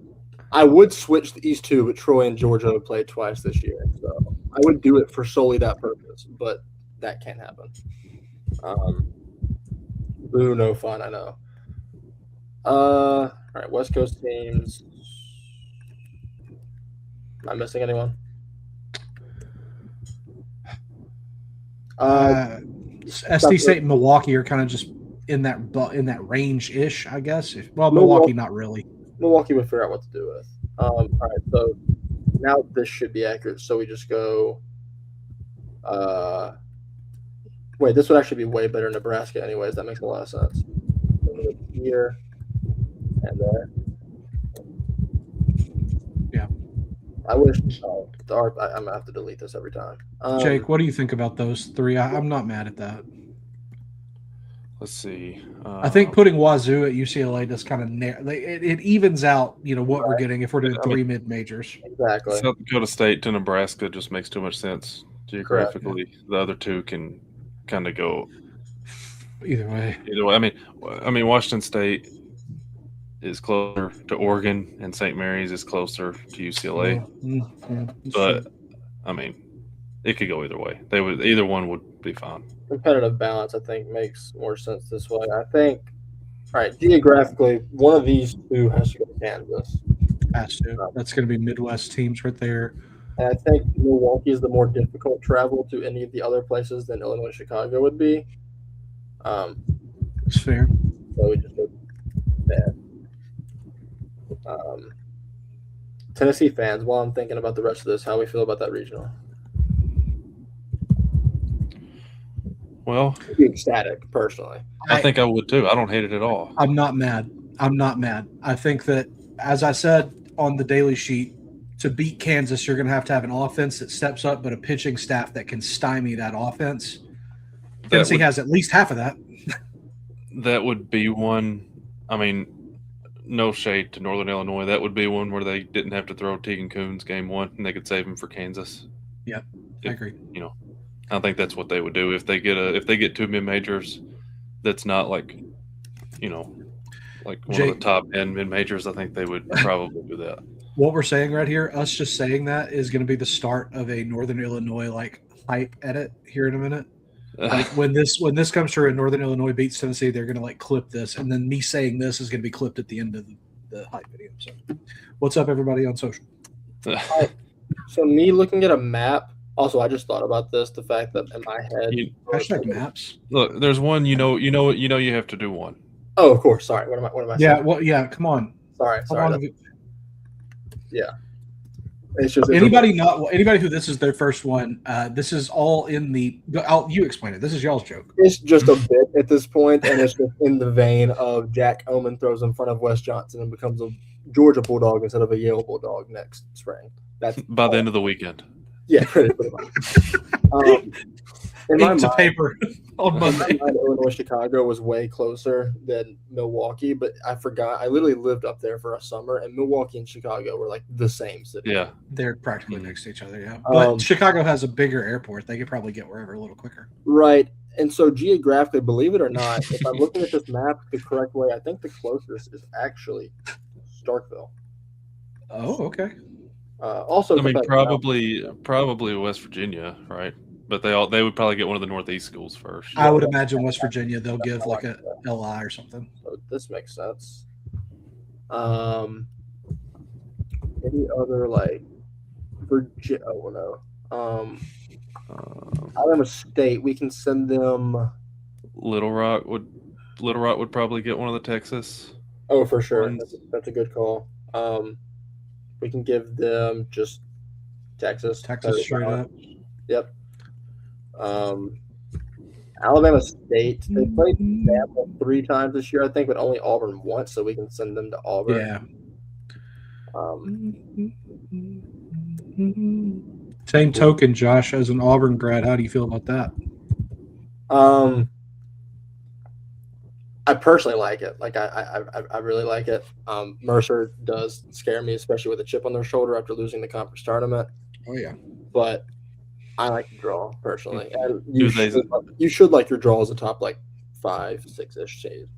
E: I would switch these two, but Troy and Georgia have played twice this year, so I would do it for solely that purpose. But that can't happen. Boo, no fun. I know. All right, West Coast teams. Am I missing anyone?
A: SD State and Milwaukee are kind of just in that range ish, I guess. Milwaukee not really.
E: Milwaukee would figure out what to do with. All right, so now this should be accurate. So we just go. Wait, this would actually be way better in Nebraska, anyways. That makes a lot of sense. Here and there.
A: Yeah.
E: I wish. I'm gonna have to delete this every time.
A: Jake, what do you think about those three? I'm not mad at that.
D: Let's see.
A: I think putting Wazoo at UCLA does kind of it evens out, what we're getting if we're doing three mid majors.
E: Exactly.
D: South Dakota State to Nebraska just makes too much sense geographically. Correct. The other two can kind of go
A: either way.
D: I mean, Washington State is closer to Oregon, and St. Mary's is closer to UCLA. But I mean, it could go either way. Either one would be fine.
E: Competitive balance, I think, makes more sense this way. I think, all right, geographically, one of these two has to go to Kansas.
A: Has to. That's going to be Midwest teams right there.
E: And I think Milwaukee is the more difficult travel to any of the other places than Illinois, Chicago would be.
A: It's fair.
E: So we just go there. Tennessee fans, while I'm thinking about the rest of this, how we feel about that regional?
D: Well,
E: I'd be ecstatic, personally.
D: I think I would too. I don't hate it at all.
A: I'm not mad. I think that, as I said on the daily sheet, to beat Kansas, you're going to have an offense that steps up, but a pitching staff that can stymie that offense. Tennessee has at least half of that.
D: That would be one. I mean, no shade to Northern Illinois. That would be one where they didn't have to throw Tegan Coons game one, and they could save him for Kansas.
A: Yeah, I agree.
D: I think that's what they would do if they get two mid majors. That's not like one of the top 10 mid majors. I think they would probably do that.
A: What we're saying right here, us just saying that, is going to be the start of a Northern Illinois hype edit here in a minute. When this comes through and Northern Illinois beats Tennessee, they're going to clip this, and then me saying this is going to be clipped at the end of the hype video. So, what's up, everybody on social?
E: So me looking at a map. Also, I just thought about this. The fact that in my head,
A: hashtag maps.
D: Look, there's one. You have to do one.
E: Oh, of course. Sorry. What am I?
A: Yeah.
E: saying?
A: Well, yeah. Come on.
E: Sorry. Yeah. It's just
A: anybody who this is their first one. This is all in the. You explain it. This is y'all's joke.
E: It's just a bit at this point, and it's just in the vein of Jack Oman throws in front of Wes Johnson and becomes a Georgia Bulldog instead of a Yale Bulldog next spring. That's
D: by the end of the weekend.
E: Yeah, pretty much. In my
A: ink to
E: mind-
A: paper on
E: In my
A: Monday.
E: mind, Illinois Chicago was way closer than Milwaukee, but I forgot. I literally lived up there for a summer, and Milwaukee and Chicago were like the same city.
D: Yeah.
A: They're practically
D: Mhm.
A: next to each other, yeah. But
E: Um,
A: Chicago has a bigger airport. They could probably get wherever a little quicker.
E: Right. And so geographically, believe it or not, if I'm looking at this map the correct way, I think the closest is actually Starkville.
A: Oh, okay.
E: Also,
D: I mean,
E: competitive
D: probably West Virginia, right? But they would probably get one of the Northeast schools first.
A: I would imagine West Virginia, they'll give like a LI or something.
E: so this makes sense. Any other like Virginia? Oh no. Alabama State. We can send them.
D: Little Rock would probably get one of the Texas.
E: Oh, for sure.
D: Ones.
E: That's a good call. We can give them just Texas.
A: Texas straight up.
E: Yep. Alabama State. They played Bama 3 times this year, I think, but only Auburn once, so we can send them to Auburn.
A: Yeah.
E: Um,
A: Same token, Josh, as an Auburn grad, how do you feel about that?
E: I personally like it. Like I really like it. Mercer does scare me, especially with a chip on their shoulder after losing the conference tournament.
A: Oh, yeah.
E: But I like the draw personally. And
D: Do
E: you should like your draw as a top like 5, 6-ish shade.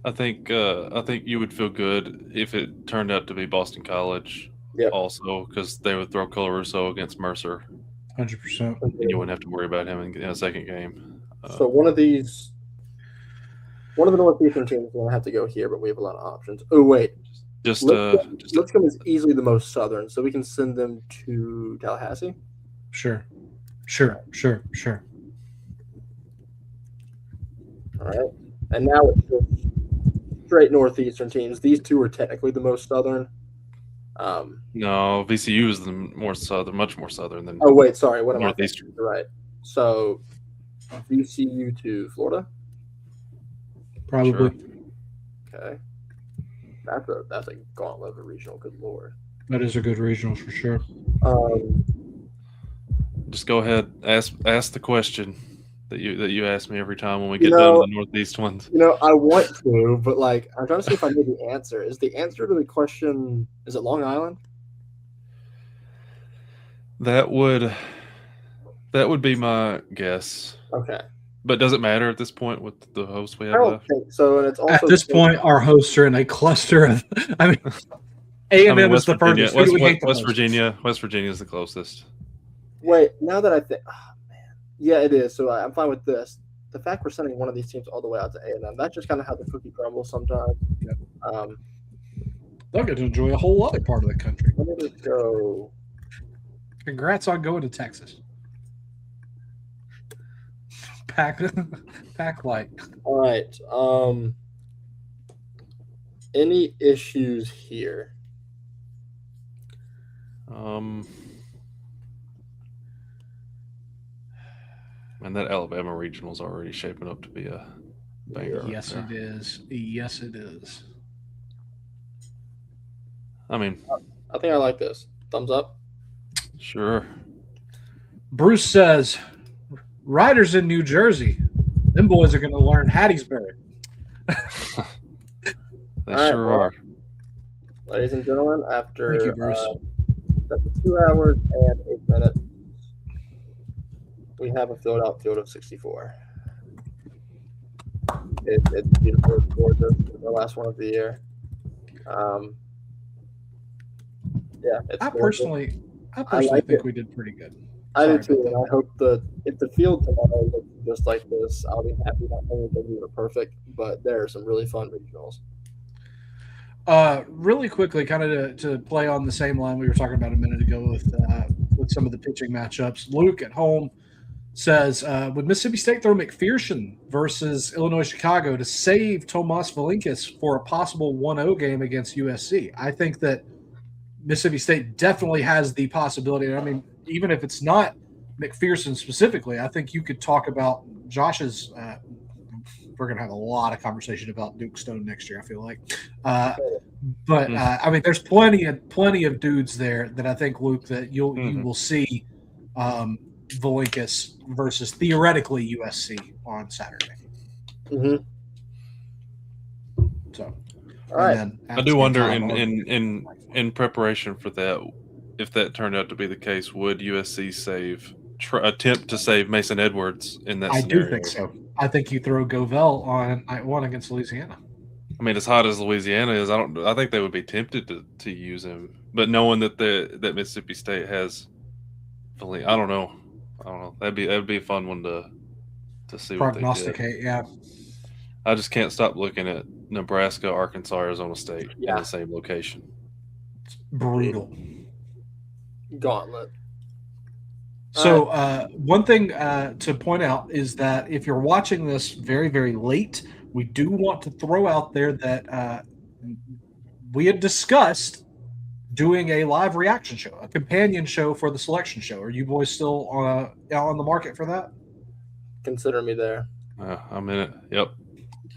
D: I think you would feel good if it turned out to be Boston College.
E: Yep.
D: Also, because they would throw Colarusso against Mercer,
A: 100%.
D: and you wouldn't have to worry about him in a second game.
E: So one of the Northeastern teams is going to have to go here, but we have a lot of options. Oh wait,
D: Just
E: Lipscomb is easily the most southern, so we can send them to Tallahassee.
A: Sure.
E: All right, and now it's just straight Northeastern teams. These two are technically the most southern.
D: no, VCU is the more southern, much more southern than
E: Oh wait, sorry. What am I
D: Northeastern.
E: thinking? You're right. So VCU to Florida.
A: Probably.
D: Sure.
E: Okay, that's a gauntlet of a regional. Good lord.
A: That is a good regional for sure.
D: Just go ahead, ask the question that you ask me every time when we get done with the Northeast ones.
E: I want to, but like I'm trying to see if I know the answer. Is the answer to the question? Is it Long Island?
D: That would be my guess.
E: Okay.
D: But does it matter at this point with the hosts we
E: I
D: have
E: don't
D: left?
E: think so. And it's also
A: At this point, our hosts are in a cluster of. I mean, A&M is
D: West
A: the
D: Virginia,
A: furthest. Who do we hate the
D: West
A: most?
D: Virginia. West Virginia is the closest.
E: Wait, now that I think, oh man, yeah, it is. So I'm fine with this. The fact we're sending one of these teams all the way out to A&M, that's just kind of how the cookie crumbles sometimes.
A: Yep.
E: Um,
A: They'll get to enjoy a whole other part of the country.
E: let me just go.
A: Congrats on going to Texas. Pack light.
E: All right. Any issues here?
D: And that Alabama regional's already shaping up to be a banger.
A: Yes,
D: right
A: it is. Yes, it is.
D: I mean,
E: I think I like this. Thumbs up.
D: sure.
A: Bruce says, riders in New Jersey, them boys are going to learn Hattiesburg.
D: They
E: All
D: sure
E: right,
D: are.
E: Ladies and gentlemen, after
A: Thank you, Bruce.
E: 2 hours and 8 minutes, we have a filled out field of 64. It's beautiful. It's gorgeous. It's the last one of the year. Yeah, it's
A: I
E: gorgeous.
A: personally
E: like
A: think
E: it.
A: we did pretty good.
E: I do
A: Sorry
E: too,
A: about
E: and I hope if the field tomorrow looks just like this, I'll be happy. Not only because we were perfect, but there are some really fun regionals.
A: Really quickly, kind of to play on the same line we were talking about a minute ago with some of the pitching matchups. Luke at home says, would Mississippi State throw McPherson versus Illinois Chicago to save Tomas Valinkis for a possible 1-0 game against USC? I think that Mississippi State definitely has the possibility. I mean, even if it's not McPherson specifically, I think you could talk about Josh's we're going to have a lot of conversation about Duke Stone next year, I feel like. But I mean, there's plenty of dudes there that I think, Luke, that you will see Volinkus versus theoretically USC on Saturday.
E: Mm-hmm.
A: So,
E: All right.
D: I do wonder in preparation for that, if that turned out to be the case, would USC attempt to save Mason Edwards in that scenario?
A: I do think so. I think you throw Govell on night 1 against Louisiana.
D: I mean, as hot as Louisiana is, I think they would be tempted to use him, but knowing that that Mississippi State has, I don't know. That'd be a fun one to see.
A: Prognosticate, yeah.
D: I just can't stop looking at Nebraska, Arkansas, Arizona State in the same location.
A: It's brutal.
E: Gauntlet.
A: So one thing to point out is that if you're watching this very, very late, we do want to throw out there that we had discussed doing a live reaction show, a companion show for the selection show. Are you boys still on the market for that?
E: Consider me there.
D: I'm in it. Yep.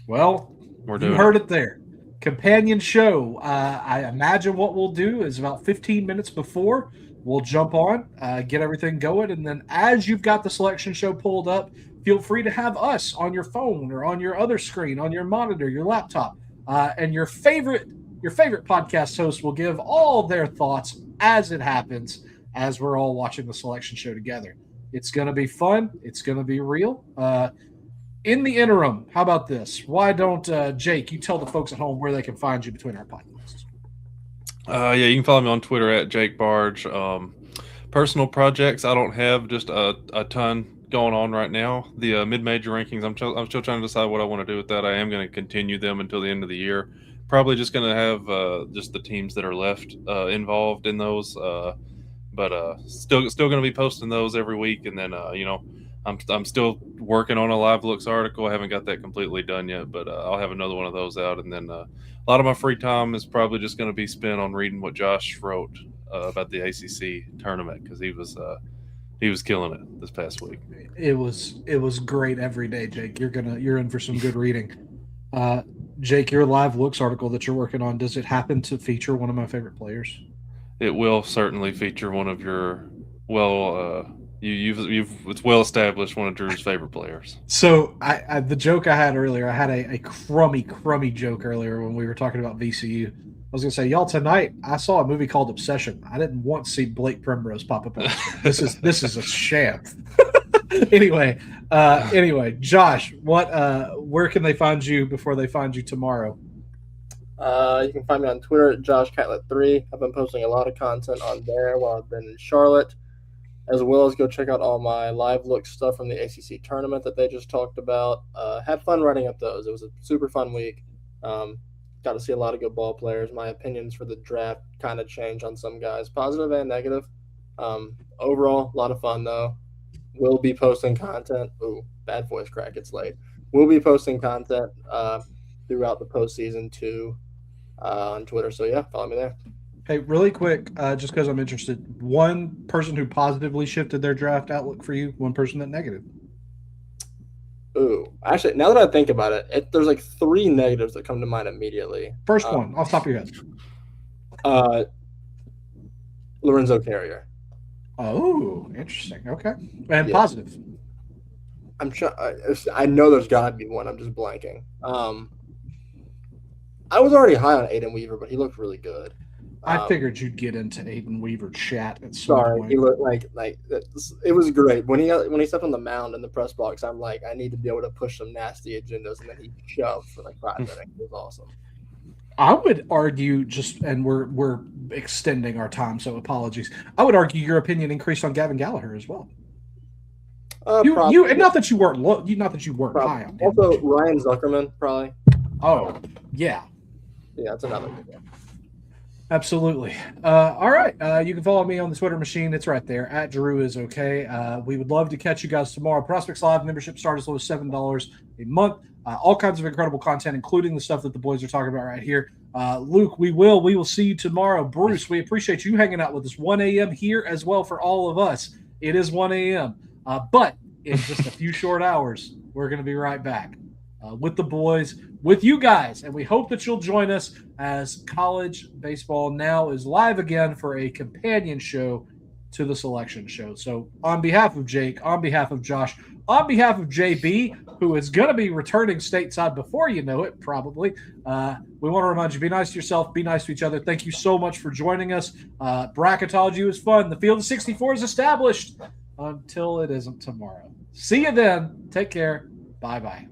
A: Well, you heard it there. Companion show. I imagine what we'll do is about 15 minutes before we'll jump on, get everything going, and then as you've got the selection show pulled up, feel free to have us on your phone or on your other screen, on your monitor, your laptop, and your favorite podcast host will give all their thoughts as it happens, as we're all watching the selection show together. It's going to be fun. It's going to be real. In the interim, how about this? Why don't, Jake, you tell the folks at home where they can find you between our podcasts?
D: You can follow me on Twitter at Jake Barge. Personal projects, I don't have just a ton going on right now. The mid-major rankings, I'm still trying to decide what I want to do with that. I am going to continue them until the end of the year. Probably just going to have just the teams that are left involved in those. But still going to be posting those every week. And then, I'm still working on a Live Looks article. I haven't got that completely done yet, but I'll have another one of those out. And then a lot of my free time is probably just going to be spent on reading what Josh wrote about the ACC tournament, because he was killing it this past week.
A: It was great every day, Jake. You're in for some good reading. Jake, your Live Looks article that you're working on, does it happen to feature one of my favorite players?
D: It will certainly feature one of your it's well established one of Drew's favorite players.
A: So I the joke I had earlier, I had a crummy joke earlier when we were talking about VCU. I was gonna say, y'all, tonight I saw a movie called Obsession. I didn't want to see Blake Primrose pop up. This is a sham. Anyway, Josh, where can they find you before they find you tomorrow?
E: You can find me on Twitter at JoshCatlett3. I've been posting a lot of content on there while I've been in Charlotte, as well as go check out all my Live Look stuff from the ACC tournament that they just talked about. Had fun writing up those. It was a super fun week. Got to see a lot of good ball players. My opinions for the draft kind of changed on some guys, positive and negative. Overall, a lot of fun, though. We'll be posting content. Ooh, bad voice crack. It's late. We'll be posting content throughout the postseason, too, on Twitter. So, yeah, follow me there.
A: Hey, really quick, just because I'm interested, one person who positively shifted their draft outlook for you, one person that negative.
E: Ooh, actually, now that I think about it, there's like 3 negatives that come to mind immediately.
A: First one, off the top of your head.
E: Lorenzo Carrier.
A: Oh, interesting. Okay. And positive.
E: I'm sure. I know there's got to be one. I'm just blanking. I was already high on Aiden Weaver, but he looked really good.
A: I figured you'd get into Aiden Weaver chat at some point.
E: He looked like it was great when he stepped on the mound in the press box. I'm like, I need to be able to push some nasty agendas, and then he shoved for like 5 minutes. It was awesome.
A: I would argue and we're extending our time, so apologies. I would argue your opinion increased on Gavin Gallagher as well. You and not that you weren't high on him.
E: Also, Ryan Zuckerman probably.
A: Oh yeah,
E: that's another good one.
A: Absolutely. All right. You can follow me on the Twitter machine. It's right there. At Drew is okay. We would love to catch you guys tomorrow. Prospects Live membership starts as low as $7 a month. All kinds of incredible content, including the stuff that the boys are talking about right here. Luke, we will see you tomorrow. Bruce, we appreciate you hanging out with us. 1 a.m. here as well for all of us. It is 1 a.m. But in just a few short hours, we're going to be right back with the boys, with you guys. And we hope that you'll join us as college baseball now is live again for a companion show to the selection show. So on behalf of Jake, on behalf of Josh, on behalf of JB, who is going to be returning stateside before you know it, probably, we want to remind you, be nice to yourself, be nice to each other. Thank you so much for joining us. Bracketology was fun. The Field of 64 is established until it isn't tomorrow. See you then. Take care. Bye-bye.